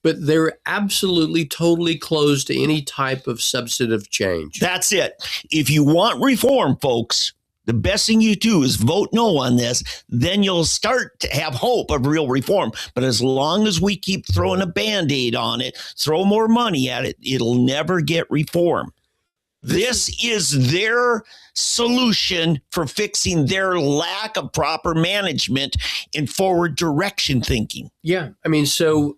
But they're absolutely, totally closed to any type of substantive change. That's it. If you want reform, folks, the best thing you do is vote no on this. Then you'll start to have hope of real reform. But as long as we keep throwing a Band-Aid on it, throw more money at it, it'll never get reform. This is their solution for fixing their lack of proper management and forward direction thinking. Yeah. I mean, so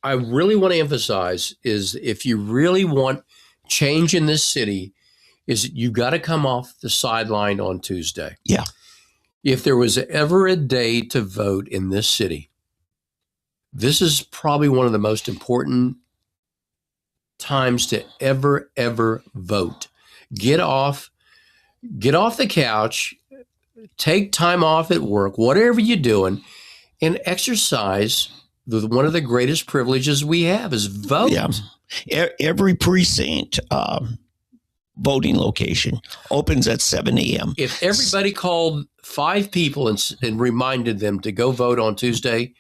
I really want to emphasize is if you really want change in this city, is you've got to come off the sideline on Tuesday. Yeah. If there was ever a day to vote in this city, this is probably one of the most important times to ever vote. Get off the couch, take time off at work, whatever you're doing, and exercise one of the greatest privileges we have is vote. Yeah. Every precinct, voting location opens at 7 a.m. If everybody called 5 people and reminded them to go vote on Tuesday,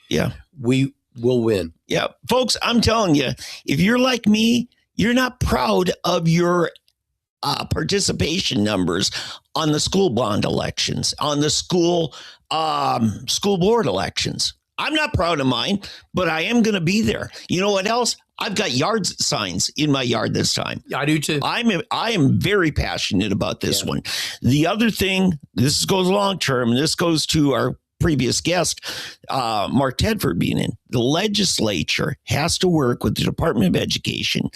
we will win. Yeah. Folks, I'm telling you, if you're like me, you're not proud of your participation numbers on the school bond elections, on the school board elections. I'm not proud of mine, but I am going to be there. You know what else? I've got yard signs in my yard this time. I do too. I am very passionate about this one. The other thing, this goes long term, and this goes to our previous guest, Mark Tedford being in. The legislature has to work with the Department of Education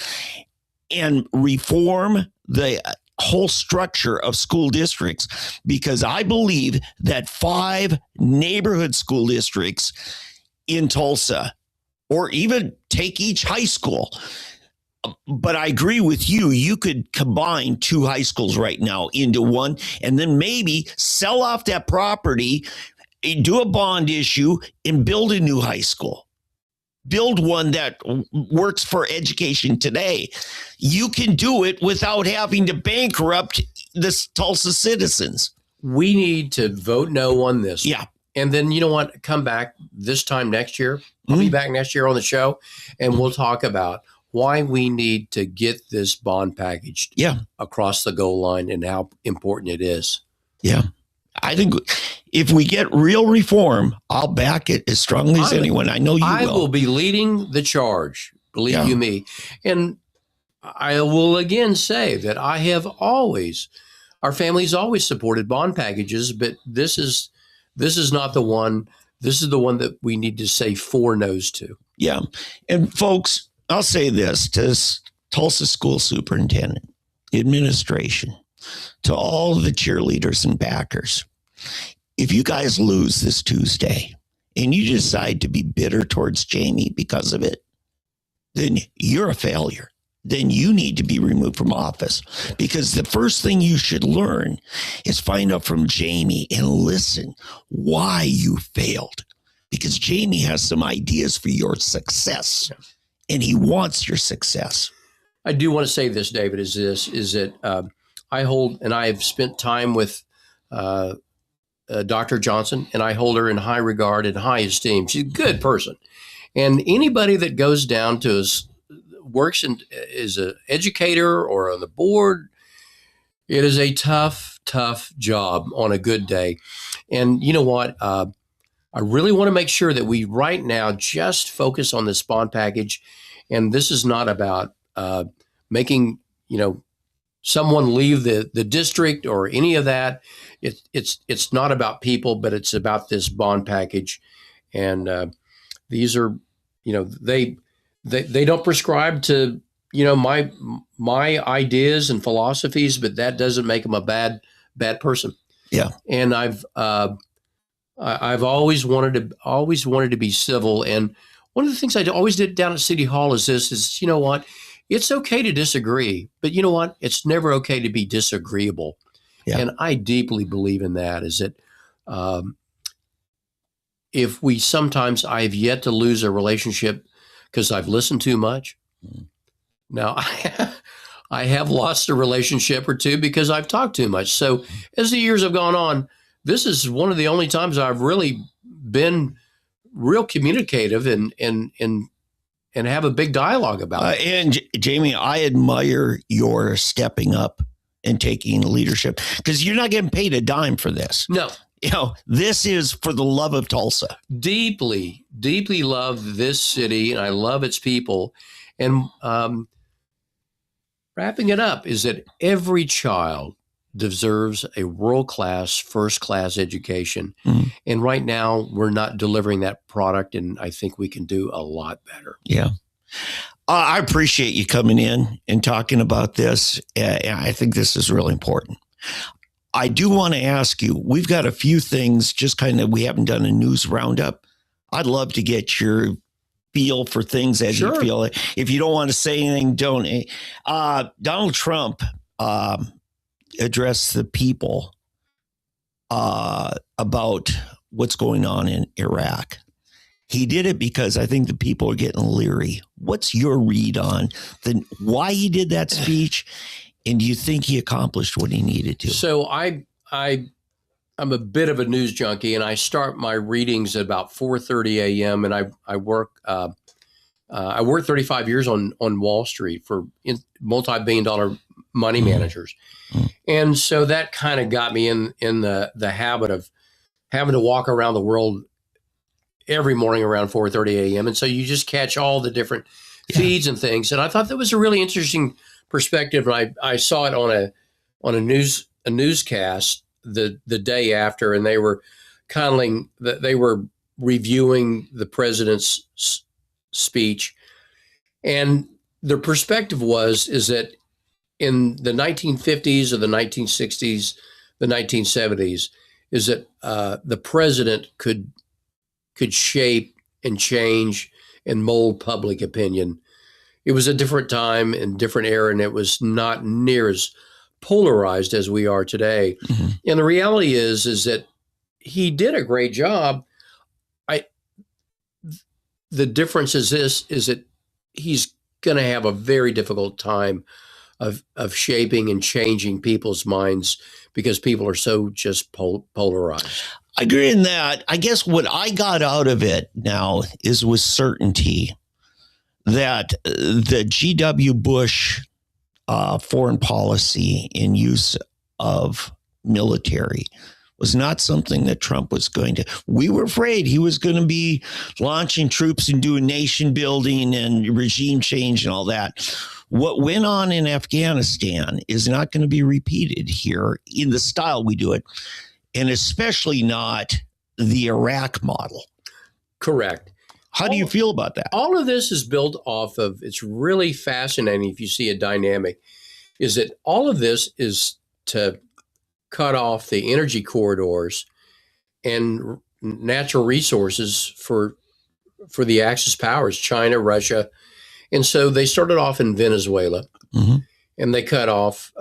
and reform the whole structure of school districts, because I believe that 5 neighborhood school districts in Tulsa, or even take each high school. But I agree with you. You could combine 2 high schools right now into one, and then maybe sell off that property, do a bond issue, and build a new high school. Build one that works for education today. You can do it without having to bankrupt the Tulsa citizens. We need to vote no on this. Yeah. And then, you know what? Come back this time next year. I'll be back next year on the show, and we'll talk about why we need to get this bond packaged across the goal line and how important it is. Yeah. I think if we get real reform, I'll back it as strongly as anyone. I know you will. I will be leading the charge, believe you me. And I will again say that I have always our family's always supported bond packages, but this is not the one. This is the one that we need to say 4 no's to. Yeah. And folks, I'll say this to Tulsa school superintendent, administration, to all the cheerleaders and backers. If you guys lose this Tuesday and you decide to be bitter towards Jamie because of it, then you're a failure. Then you need to be removed from office, because the first thing you should learn is find out from Jamie and listen why you failed, because Jamie has some ideas for your success and he wants your success. I do want to say this, David, is that I hold, and I have spent time with Dr. Johnson, and I hold her in high regard and high esteem. She's a good person. And anybody that goes down to us, works as an educator or on the board, it is a tough job on a good day. And you know what? I really want to make sure that we right now just focus on this bond package. And this is not about making, someone leave the district or any of that. It's not about people, but it's about this bond package. And these are, they don't prescribe to, my ideas and philosophies, but that doesn't make them a bad person. Yeah. And I've always wanted to be civil. And one of the things I always did down at City Hall is you know what? It's okay to disagree, but you know what? It's never okay to be disagreeable. Yeah. And I deeply believe in that, is that if we sometimes, I've yet to lose a relationship because I've listened too much. Now, I have lost a relationship or two because I've talked too much. So as the years have gone on, this is one of the only times I've really been real communicative and have a big dialogue about it. And Jamie, I admire your stepping up and taking leadership, because you're not getting paid a dime for this. No. This is for the love of Tulsa. Deeply love this city, and I love its people. And wrapping it up is that every child deserves a world-class, first-class education. Mm-hmm. And right now, we're not delivering that product, and I think we can do a lot better. Yeah. I appreciate you coming in and talking about this. I think this is really important. I do want to ask you, we've got a few things just kind of, we haven't done a news roundup. I'd love to get your feel for things as you feel it. If you don't want to say anything, don't. Donald Trump addressed the people about what's going on in Iraq. He did it because I think the people are getting leery. What's your read on why he did that speech? And do you think he accomplished what he needed to? So I'm a bit of a news junkie, and I start my readings at about 4:30 a.m. And I work 35 years on Wall Street for multi-billion-dollar money managers, and so that kind of got me in the habit of having to walk around the world every morning around 4:30 a.m. And so you just catch all the different feeds and things. And I thought that was a really interesting perspective. And I saw it on a newscast the day after, and they were they were reviewing the president's speech. And the perspective is that in the 1950s or the 1960s, the 1970s, is that the president could shape and change and mold public opinion. It was a different time and different era, and it was not near as polarized as we are today. Mm-hmm. And the reality is that he did a great job. The difference is that he's going to have a very difficult time of shaping and changing people's minds because people are so just polarized. I agree in that. I guess what I got out of it now is with certainty that the G.W. Bush foreign policy and use of military was not something that Trump was going to. We were afraid he was going to be launching troops and doing nation building and regime change and all that. What went on in Afghanistan is not going to be repeated here in the style we do it, and especially not the Iraq model. Correct. How do you feel about that? All of this is built off of, it's really fascinating if you see a dynamic, is that all of this is to cut off the energy corridors and natural resources for the Axis powers, China, Russia. And so they started off in Venezuela, and they cut off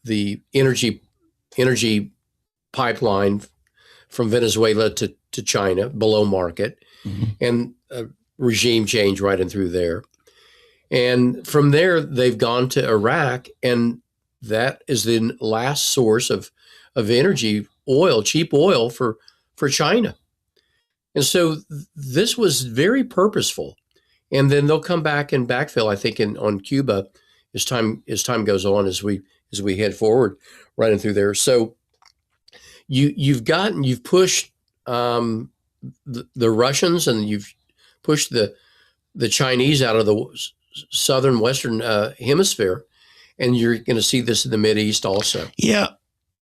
the energy pipeline from Venezuela to China below market, and regime change right in through there. And from there, they've gone to Iraq, and that is the last source of energy, oil, cheap oil for China. And so this was very purposeful. And then they'll come back and backfill, I think, on Cuba as time goes on, as we head forward right in through there. So you've pushed the Russians, and you've pushed the Chinese out of the southern western hemisphere, and you're going to see this in the Mideast also. Yeah,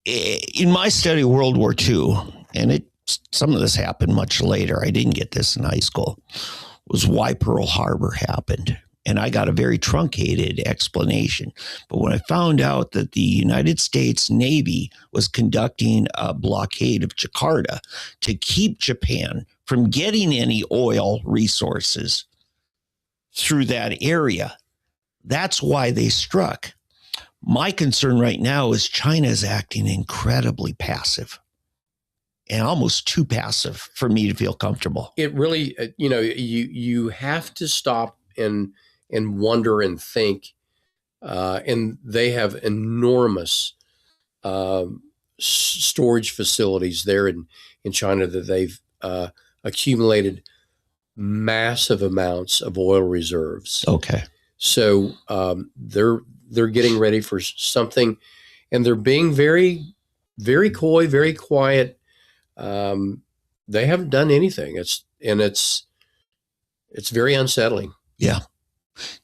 in my study of World War II, and some of this happened much later. I didn't get this in high school. Was why Pearl Harbor happened. And I got a very truncated explanation. But when I found out that the United States Navy was conducting a blockade of Jakarta to keep Japan from getting any oil resources through that area, that's why they struck. My concern right now is China is acting incredibly passive. And almost too passive for me to feel comfortable. It really, you have to stop and wonder and think. And they have enormous storage facilities there in China that they've accumulated massive amounts of oil reserves. Okay. So they're getting ready for something, and they're being very, very coy, very quiet. They haven't done anything. It's very unsettling. Yeah.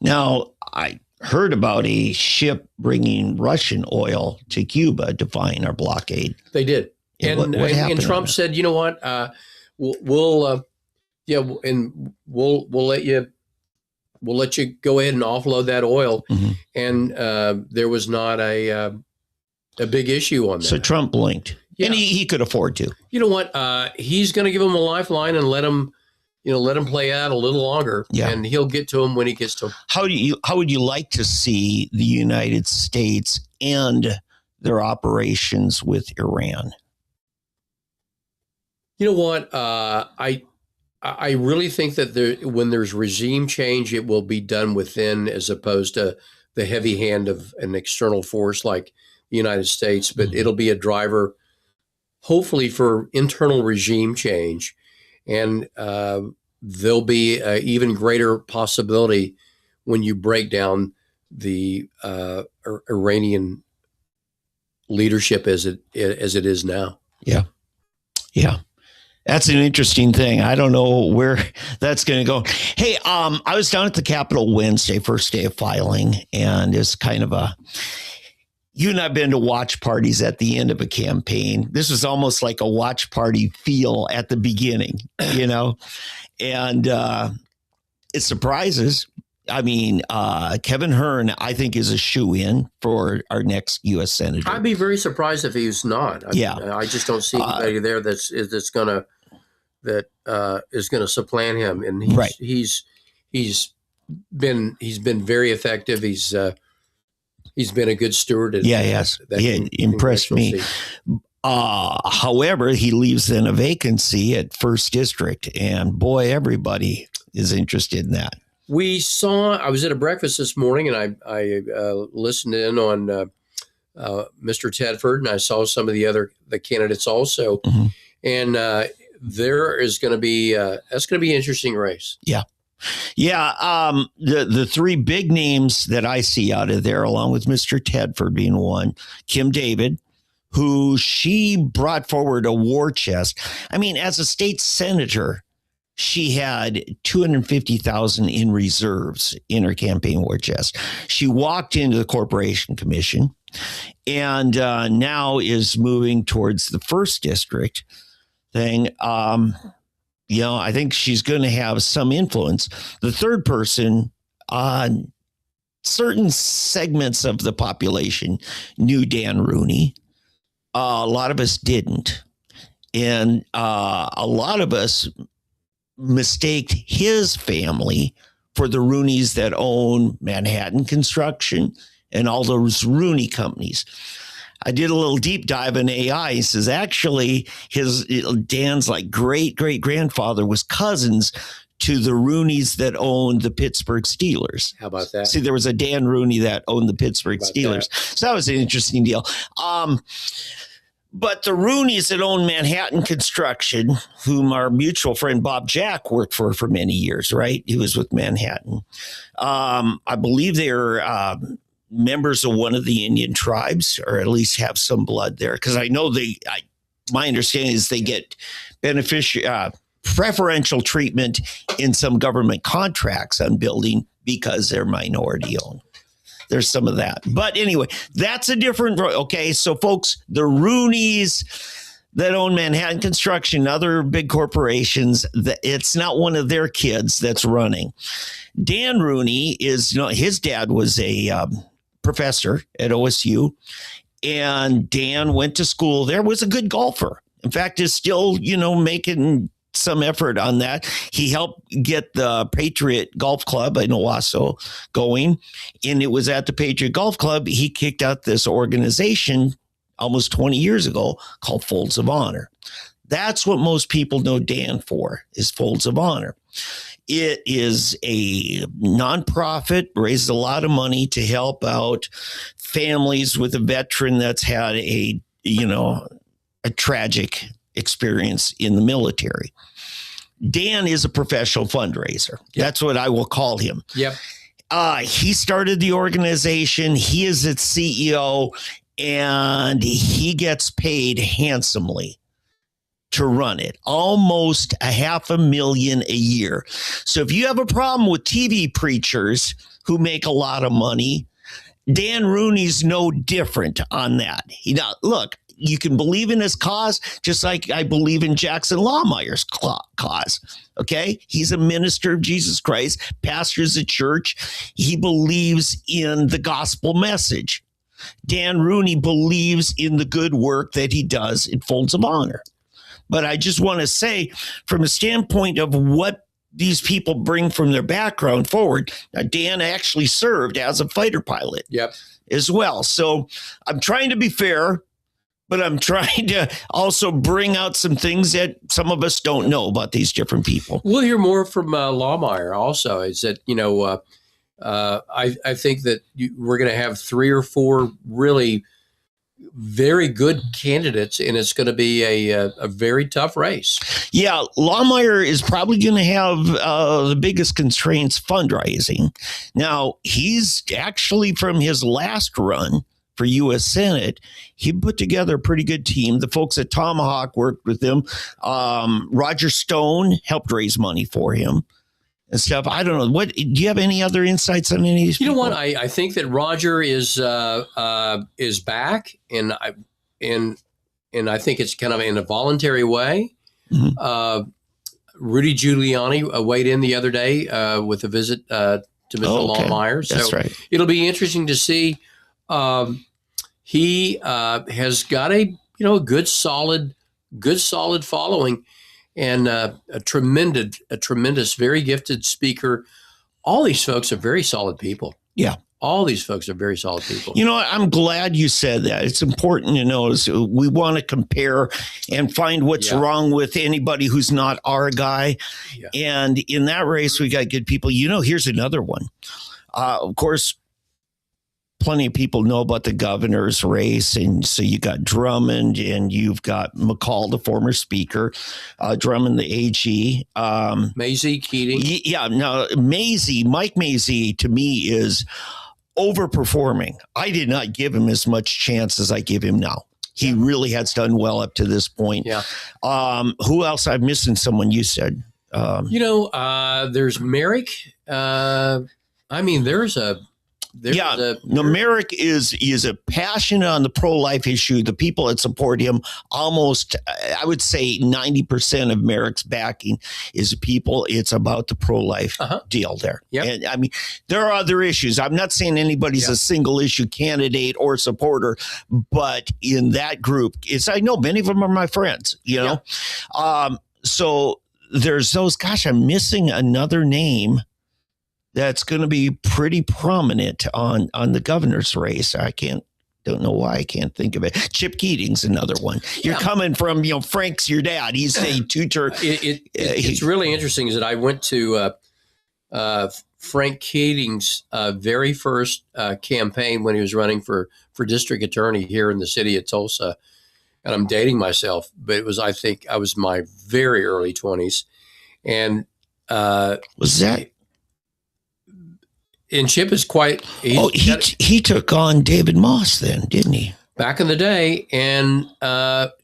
Now, I heard about a ship bringing Russian oil to Cuba, defying our blockade. They did. And what happened? And Trump said, you know what, we'll let you go ahead and offload that oil. And there was not a big issue on that. So Trump blinked. Yeah. And he could afford to. You know what? He's going to give him a lifeline and let him play out a little longer. Yeah. And he'll get to him when he gets to him. How would you like to see the United States end their operations with Iran? You know what? I really think that when there's regime change, it will be done within, as opposed to the heavy hand of an external force like the United States. But it'll be a driver, hopefully, for internal regime change. And there'll be an even greater possibility when you break down the Iranian leadership as it is now. Yeah. Yeah. That's an interesting thing. I don't know where that's going to go. Hey, I was down at the Capitol Wednesday, first day of filing, and it's kind of you and I have been to watch parties at the end of a campaign. This was almost like a watch party feel at the beginning, and it surprises. I mean, Kevin Hearn, I think, is a shoo-in for our next U.S. Senator. I'd be very surprised if he's not. I just don't see anybody there that's going to supplant him. And he's been very effective. He's been a good steward. Yes. He impressed me. However, he leaves then a vacancy at 1st District, and boy, everybody is interested in that. I was at a breakfast this morning, and I listened in on Mr. Tedford, and I saw some of the candidates also. And there is going to be that's going to be an interesting race. Yeah. Yeah. The three big names that I see out of there, along with Mr. Tedford being one, Kim David, who she brought forward a war chest. I mean, as a state senator, she had $250,000 in reserves in her campaign war chest. She walked into the Corporation Commission and now is moving towards the first district thing. I think she's going to have some influence. The third person on certain segments of the population knew Dan Rooney. A lot of us didn't. And a lot of us mistaked his family for the Rooneys that own Manhattan Construction and all those Rooney companies. I did a little deep dive in AI. He says, actually, Dan's great-great-grandfather was cousins to the Rooneys that owned the Pittsburgh Steelers. How about that? See, there was a Dan Rooney that owned the Pittsburgh Steelers. That? So that was an interesting deal. But the Rooneys that own Manhattan Construction, whom our mutual friend Bob Jack worked for many years, right? He was with Manhattan. I believe they're members of one of the Indian tribes, or at least have some blood there. Because I know my understanding is they get preferential treatment in some government contracts on building because they're minority owned. There's some of that. But anyway, that's a different. Okay, so folks, the Rooneys that own Manhattan Construction, other big corporations, it's not one of their kids that's running. Dan Rooney his dad was a professor at OSU, and Dan went to school there, was a good golfer. In fact, is still, making some effort on that. He helped get the Patriot Golf Club in Owasso going. And it was at the Patriot Golf Club, he kicked out this organization almost 20 years ago called Folds of Honor. That's what most people know Dan for, is Folds of Honor. It is a nonprofit, raises a lot of money to help out families with a veteran that's had a tragic experience in the military. Dan is a professional fundraiser. Yep. That's what I will call him. Yep. He started the organization. He is its CEO, and he gets paid handsomely to run it, almost $500,000 a year. So if you have a problem with TV preachers who make a lot of money, Dan Rooney's no different on that. Look, you can believe in his cause, just like I believe in Jackson Lawmire's cause. Okay? He's a minister of Jesus Christ, pastors a church. He believes in the gospel message. Dan Rooney believes in the good work that he does in Folds of Honor. But I just want to say, from a standpoint of what these people bring from their background forward, Dan actually served as a fighter pilot as well. So I'm trying to be fair, but I'm trying to also bring out some things that some of us don't know about these different people. We'll hear more from Lawmire also. Is that, I think that we're going to have 3 or 4 really very good candidates, and it's going to be a very tough race. Yeah, Lawmire is probably going to have the biggest constraints fundraising. Now, he's actually, from his last run for U.S. Senate, he put together a pretty good team. The folks at Tomahawk worked with him. Roger Stone helped raise money for him and stuff. I don't know. Do you have any other insights on any of these people? You know what? I think that Roger is back, and I think it's kind of in a voluntary way. Mm-hmm. Rudy Giuliani weighed in the other day with a visit to Mr. Lawmire. So that's right. It'll be interesting to see. He has got a good solid following, and a tremendous, very gifted speaker. All these folks are very solid people. Yeah. All these folks are very solid people. You know, I'm glad you said that. It's important to know we want to compare and find what's wrong with anybody who's not our guy. Yeah. And in that race, we got good people. Here's another one. Of course, plenty of people know about the governor's race. And so you got Drummond and you've got McCall, the former speaker, Drummond, the AG. Mazie, Keating. Yeah. Now, Mike Mazie, to me, is overperforming. I did not give him as much chance as I give him now. He really has done well up to this point. Yeah. Who else? I'm missing someone you said. There's Merrick. Merrick is a passionate on the pro-life issue. The people that support him, almost, I would say 90% of Merrick's backing is people. It's about the pro-life deal there. Yep. And I mean, there are other issues. I'm not saying anybody's a single issue candidate or supporter, but in that group, I know many of them are my friends, so there's those, gosh, I'm missing another name that's going to be pretty prominent on the governor's race. Don't know why I can't think of it. Chip Keating's another one. You're coming from, Frank's your dad. He's a tutor. It's really interesting is that I went to Frank Keating's very first campaign when he was running for district attorney here in the city of Tulsa. And I'm dating myself, but I think I was my very early 20s. And was that? And Chip is quite. He took on David Moss then, didn't he? Back in the day, and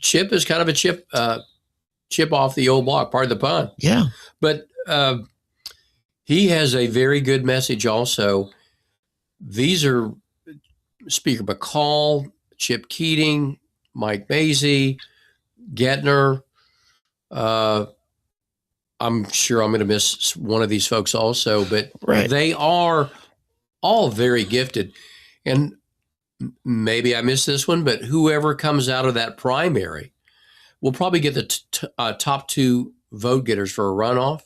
Chip is kind of a chip off the old block, part of the pun. Yeah, but he has a very good message. Also, these are Speaker McCall, Chip Keating, Mike Mazie, Gettner. I'm sure I'm going to miss one of these folks also, but They are all very gifted. And maybe I missed this one, but whoever comes out of that primary will probably get the top two vote getters for a runoff,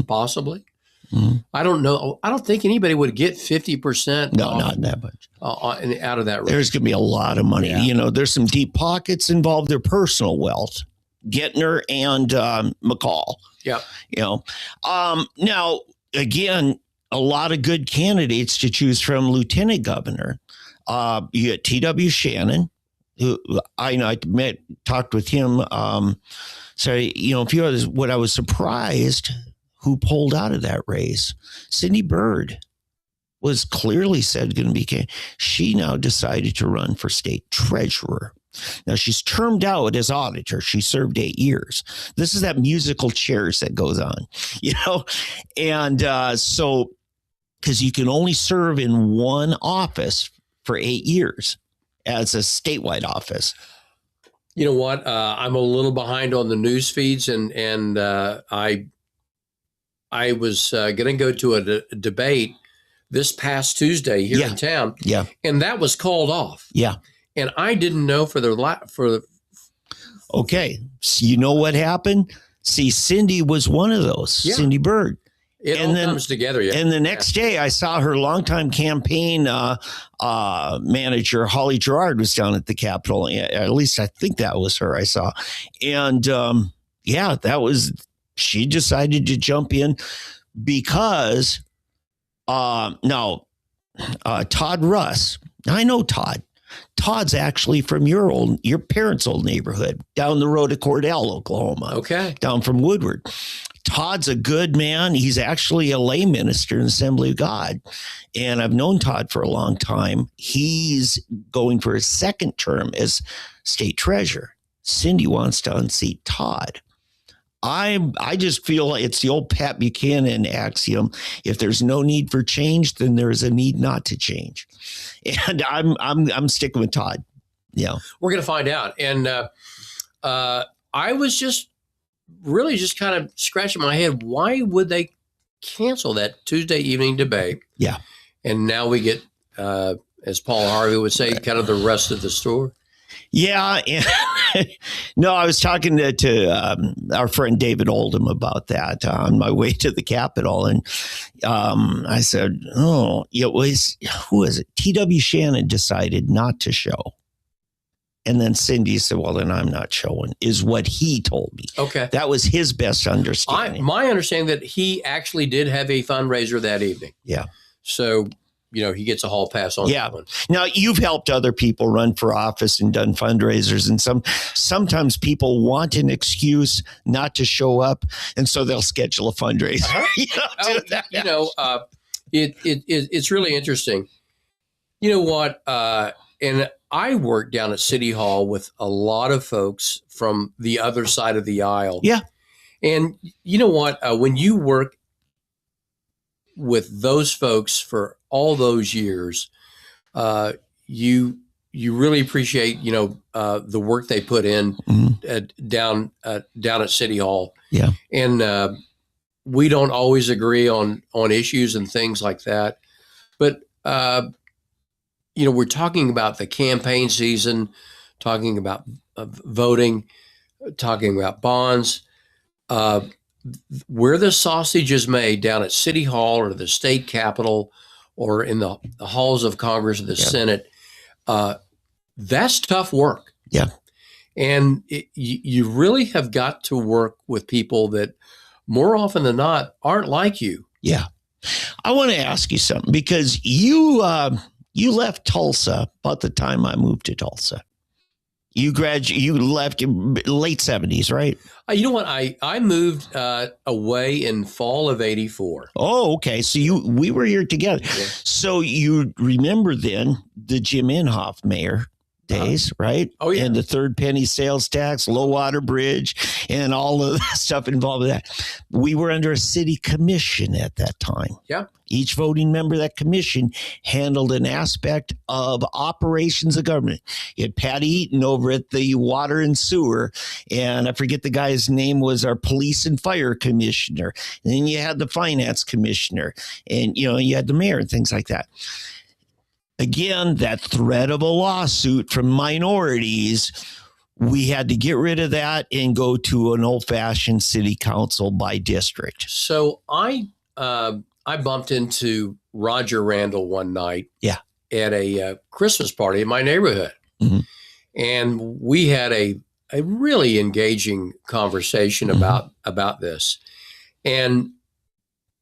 possibly. Mm-hmm. I don't know. I don't think anybody would get 50%. No, not that much. Out of that race. There's going to be a lot of money. Yeah. There's some deep pockets involved, their personal wealth. Gettner and McCall. Yeah. Now, again, a lot of good candidates to choose from. Lieutenant governor. You got T.W. Shannon, who I talked with him. A few others. What I was surprised, who pulled out of that race, Cindy Byrd was clearly said going to be. She now decided to run for state treasurer. Now, she's termed out as auditor. She served 8 years. This is that musical chairs that goes on, and so because you can only serve in one office for 8 years as a statewide office. You know what? I'm a little behind on the news feeds, and I was going to go to a debate this past Tuesday here in town. Yeah, and that was called off. Yeah. And I didn't know Okay, so you know what happened? See, Cindy was one of those. Cindy Byrd. It all comes together. Yeah. And the next day, I saw her longtime campaign manager, Holly Gerard, was down at the Capitol. At least I think that was her I saw. And she decided to jump in because Todd Russ. I know Todd. Todd's actually from your parents' old neighborhood down the road to Cordell, Oklahoma. Okay. Down from Woodward. Todd's a good man. He's actually a lay minister in the Assembly of God. And I've known Todd for a long time. He's going for his second term as state treasurer. Cindy wants to unseat Todd. I just feel it's the old Pat Buchanan axiom. If there's no need for change, then there's a need not to change. And I'm sticking with Todd. Yeah. We're going to find out. And I was just kind of scratching my head. Why would they cancel that Tuesday evening debate? Yeah. And now we get, as Paul Harvey would say, kind of the rest of the story. Yeah. No, I was talking to our friend David Oldham about that on my way to the Capitol. And I said, who is it? T.W. Shannon decided not to show. And then Cindy said, well, then I'm not showing, is what he told me. Okay. That was his best understanding. My understanding that he actually did have a fundraiser that evening. Yeah. So, he gets a hall pass on that one. Now, you've helped other people run for office and done fundraisers, and sometimes people want an excuse not to show up, and so they'll schedule a fundraiser. It's really interesting. You know what? and I worked down at City Hall with a lot of folks from the other side of the aisle. Yeah. And you know what? When you work with those folks for all those years, you really appreciate, the work they put in down at City Hall. Yeah. And we don't always agree on issues and things like that. But, we're talking about the campaign season, talking about voting, talking about bonds. Where the sausage is made down at City Hall or the state capitol or in the halls of Congress or the Senate, that's tough work. Yeah. And you really have got to work with people that more often than not aren't like you. Yeah. I want to ask you something, because you left Tulsa about the time I moved to Tulsa. You left in late 70s, right? You know what? I moved away in fall of 84. Oh, okay. So we were here together. Yeah. So you remember then the Jim Inhofe mayor days, right? Oh, yeah. And the third penny sales tax, low water bridge, and all of the stuff involved with that. We were under a city commission at that time. Yeah. Each voting member of that commission handled an aspect of operations of government. You had Patty Eaton over at the water and sewer, and I forget the guy's name, was our police and fire commissioner. And then you had the finance commissioner, and you had the mayor and things like that. Again, that threat of a lawsuit from minorities, we had to get rid of that and go to an old-fashioned city council by district. So I bumped into Roger Randall one night at a Christmas party in my neighborhood. Mm-hmm. And we had a really engaging conversation about this. And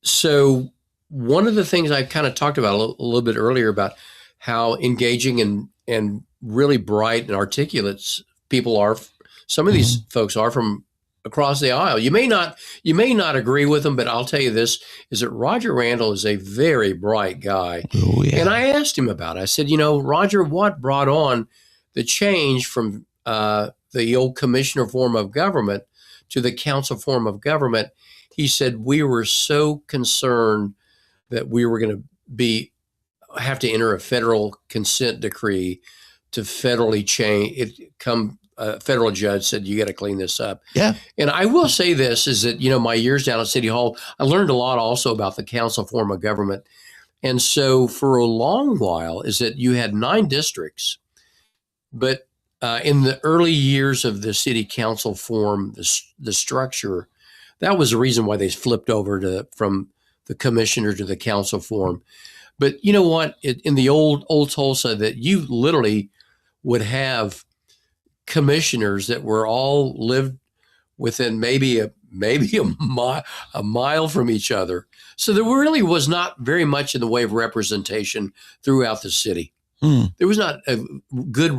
so one of the things I kind of talked about a little bit earlier about how engaging and really bright and articulate people are. Some of these folks are from across the aisle. You may not agree with them, but I'll tell you this, is that Roger Randall is a very bright guy. Oh, yeah. And I asked him about it. I said, Roger, what brought on the change from the old commissioner form of government to the council form of government? He said, we were so concerned that we were going to have to enter a federal consent decree to federally change it. A federal judge said, you got to clean this up. Yeah. And I will say this is that, my years down at City Hall, I learned a lot also about the council form of government. And so for a long while is that you had 9 districts, but in the early years of the city council form, the structure, that was the reason why they flipped over from the commissioner to the council form. But you know what? In the old Tulsa, that you literally would have commissioners that were all lived within maybe a mile from each other. So there really was not very much in the way of representation throughout the city. There was not a good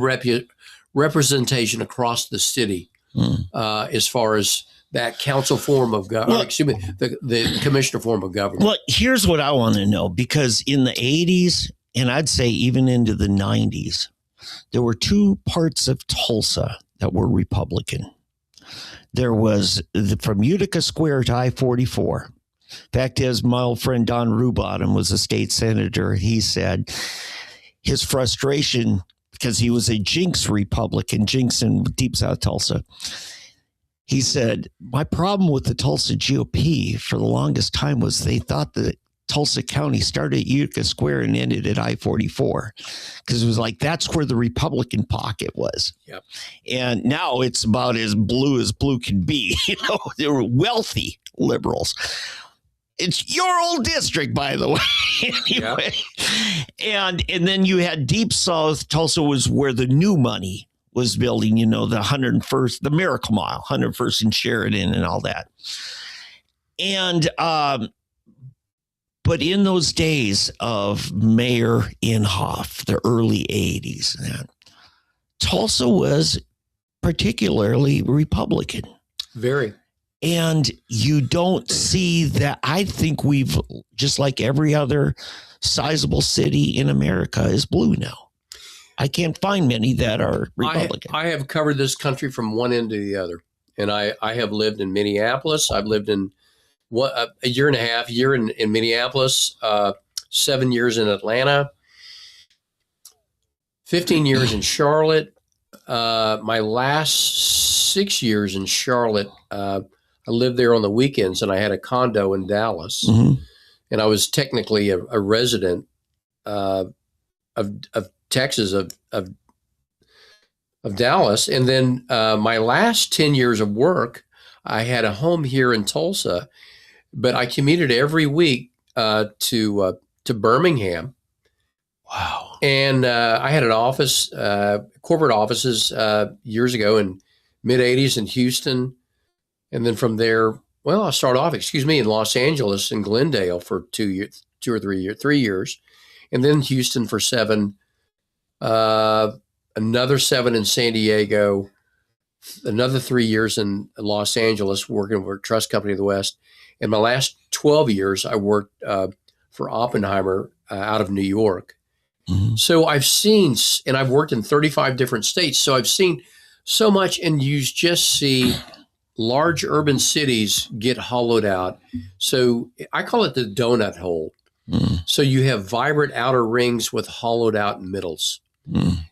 representation across the city as far as that council form of government, the commissioner form of government. Well, here's what I want to know, because in the 80s, and I'd say even into the 90s, there were 2 parts of Tulsa that were Republican. There was from Utica Square to I-44. Fact is, my old friend Don Rubottom was a state senator. He said his frustration, because he was a Jinx Republican, Jinx in Deep South Tulsa. He said, my problem with the Tulsa GOP for the longest time was they thought that Tulsa County started at Utica Square and ended at I-44, because it was like, that's where the Republican pocket was. Yep. And now it's about as blue can be. They were wealthy liberals. It's your old district, by the way. Anyway. Yep. And then you had Deep South. Tulsa was where the new money was building, the 101st, the Miracle Mile, 101st and Sheridan and all that. And, but in those days of Mayor Inhofe, the early 80s, Tulsa was particularly Republican. Very. And you don't see that. I think we've, just like every other sizable city in America, is blue now. I can't find many that are Republican. I have covered this country from one end to the other. And I have lived in Minneapolis. I've lived in a year and a half, in Minneapolis, 7 years in Atlanta, 15 years in Charlotte. My last 6 years in Charlotte, I lived there on the weekends, and I had a condo in Dallas. Mm-hmm. And I was technically a resident of Texas, of Dallas. And then my last 10 years of work, I had a home here in Tulsa, but I commuted every week to Birmingham. Wow. And I had an office, corporate offices years ago in mid-'80s in Houston. And then from there, well, I started off, in Los Angeles and Glendale for 3 years. And then Houston for 7, another 7 in San Diego, another 3 years in Los Angeles working for Trust Company of the West. And my last 12 years, I worked for Oppenheimer out of New York. Mm-hmm. So I've seen, and I've worked in 35 different states. So I've seen so much, and you just see large urban cities get hollowed out. So I call it the donut hole. Mm. So you have vibrant outer rings with hollowed out middles.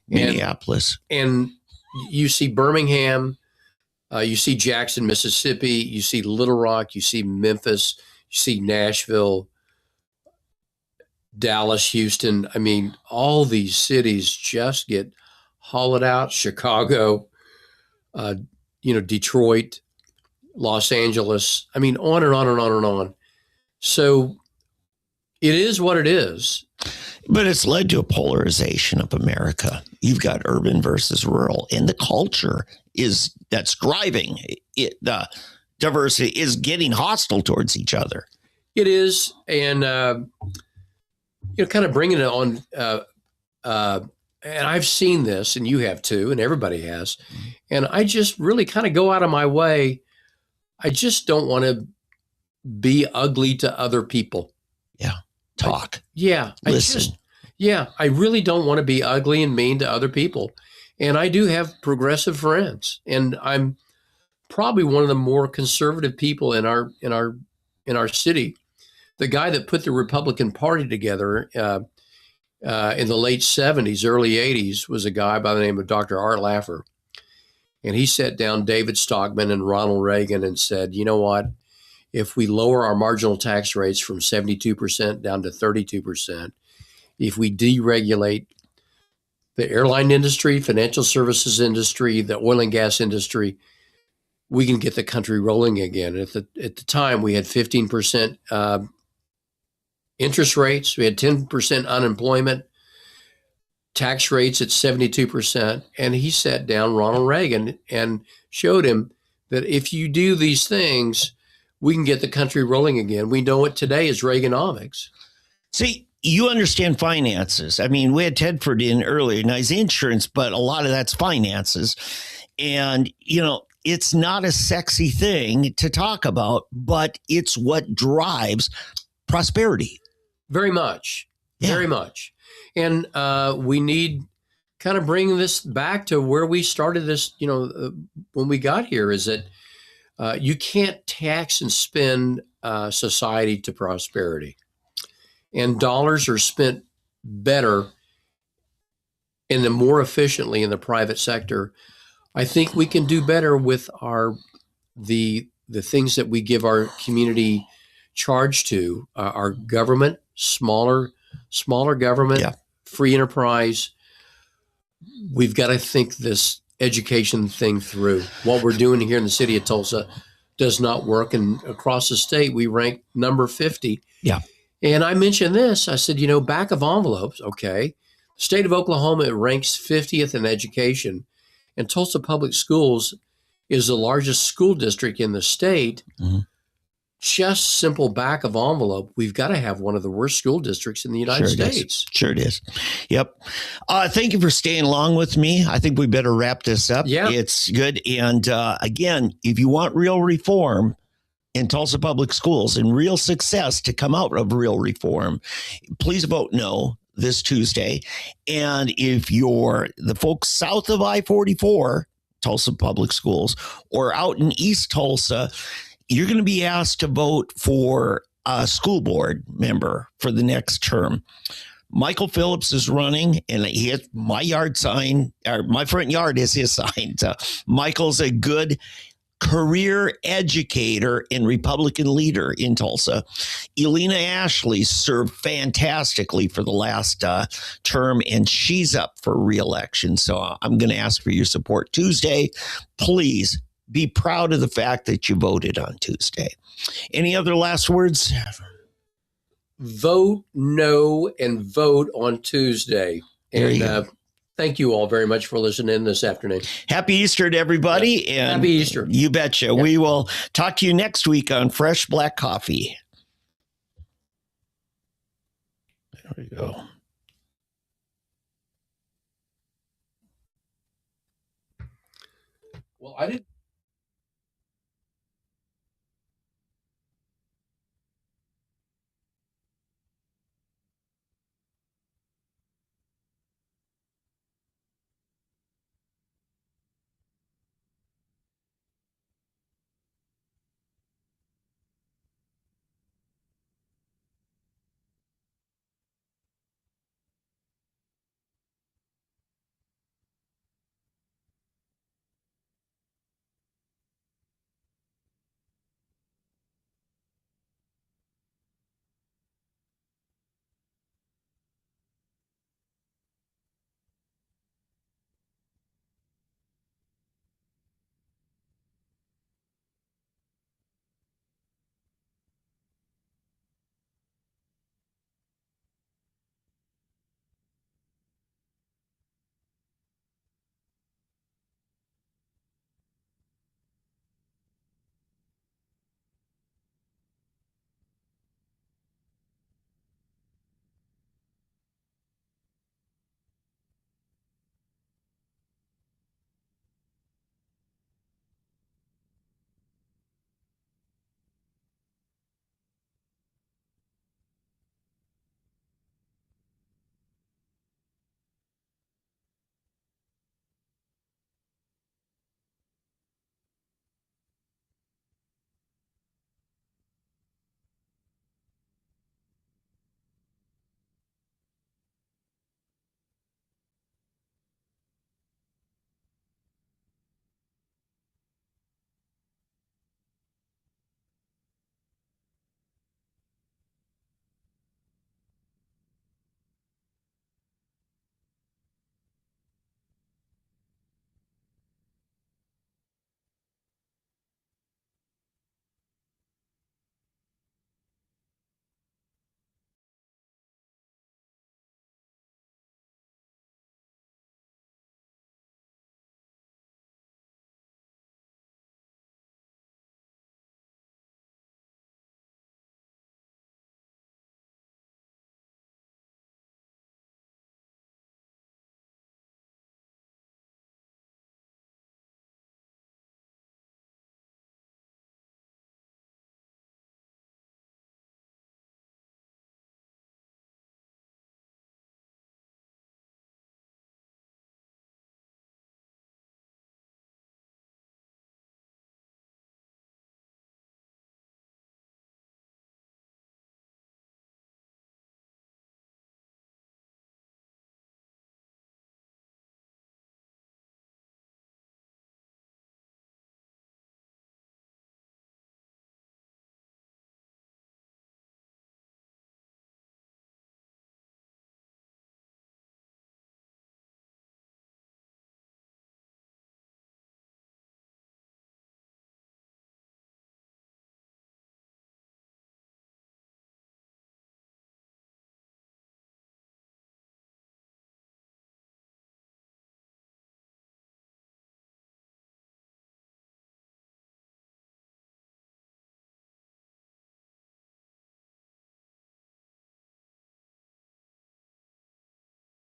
Minneapolis. And you see Birmingham, you see Jackson, Mississippi, you see Little Rock, you see Memphis, you see Nashville, Dallas, Houston. I mean, all these cities just get hollowed out. Chicago, Detroit, Los Angeles. I mean, on and on and on and on. So it is what it is. But it's led to a polarization of America. You've got urban versus rural, and the culture that's driving it. The diversity is getting hostile towards each other. It is, and kind of bringing it on. And I've seen this, and you have too, and everybody has. And I just really kind of go out of my way. I just don't want to be ugly to other people. Yeah. Talk. Listen. I really don't want to be ugly and mean to other people. And I do have progressive friends, and I'm probably one of the more conservative people in our city. The guy that put the Republican Party together in the late 70s, early 80s was a guy by the name of Dr. Art Laffer. And he sat down David Stockman and Ronald Reagan and said, you know what? If we lower our marginal tax rates from 72% down to 32%, if we deregulate the airline industry, financial services industry, the oil and gas industry, we can get the country rolling again. At the time, we had 15% interest rates. We had 10% unemployment, tax rates at 72%. And he sat down Ronald Reagan and showed him that if you do these things, we can get the country rolling again. We know it today as Reaganomics. See, you understand finances. I mean, we had Tedford in earlier. Now, he's insurance, but a lot of that's finances. And, it's not a sexy thing to talk about, but it's what drives prosperity. Very much. Yeah. Very much. And we need kind of bring this back to where we started this, when we got here, is that you can't tax and spend society to prosperity. And dollars are spent better and more efficiently in the private sector. I think we can do better with the things that we give our community charge to, our government, smaller government, free enterprise. We've got to think this education thing through. What we're doing here in the city of Tulsa does not work. And across the state, we rank number 50. Yeah. And I mentioned this. I said, back of envelopes, okay. The state of Oklahoma ranks 50th in education. And Tulsa Public Schools is the largest school district in the state. Mm-hmm. Just simple back of envelope. We've got to have one of the worst school districts in the United States. Sure it is. Yep. Thank you for staying along with me. I think we better wrap this up. Yeah. It's good. And again, if you want real reform in Tulsa Public Schools and real success to come out of real reform, please vote no. this Tuesday. And if you're the folks south of I-44, Tulsa Public Schools, or out in East Tulsa, you're going to be asked to vote for a school board member for the next term. Michael Phillips is running, and he has my yard sign, or my front yard is his sign. So Michael's a good career educator and Republican leader in Tulsa. Elena Ashley served fantastically for the last term, and she's up for re-election. So I'm going to ask for your support Tuesday. Please be proud of the fact that you voted on Tuesday. Any other last words? Vote no and vote on Tuesday. And thank you all very much for listening this afternoon. Happy Easter to everybody. Yeah. And Happy Easter. You betcha. Yeah. We will talk to you next week on Fresh Black Coffee. There we go. Well, I didn't.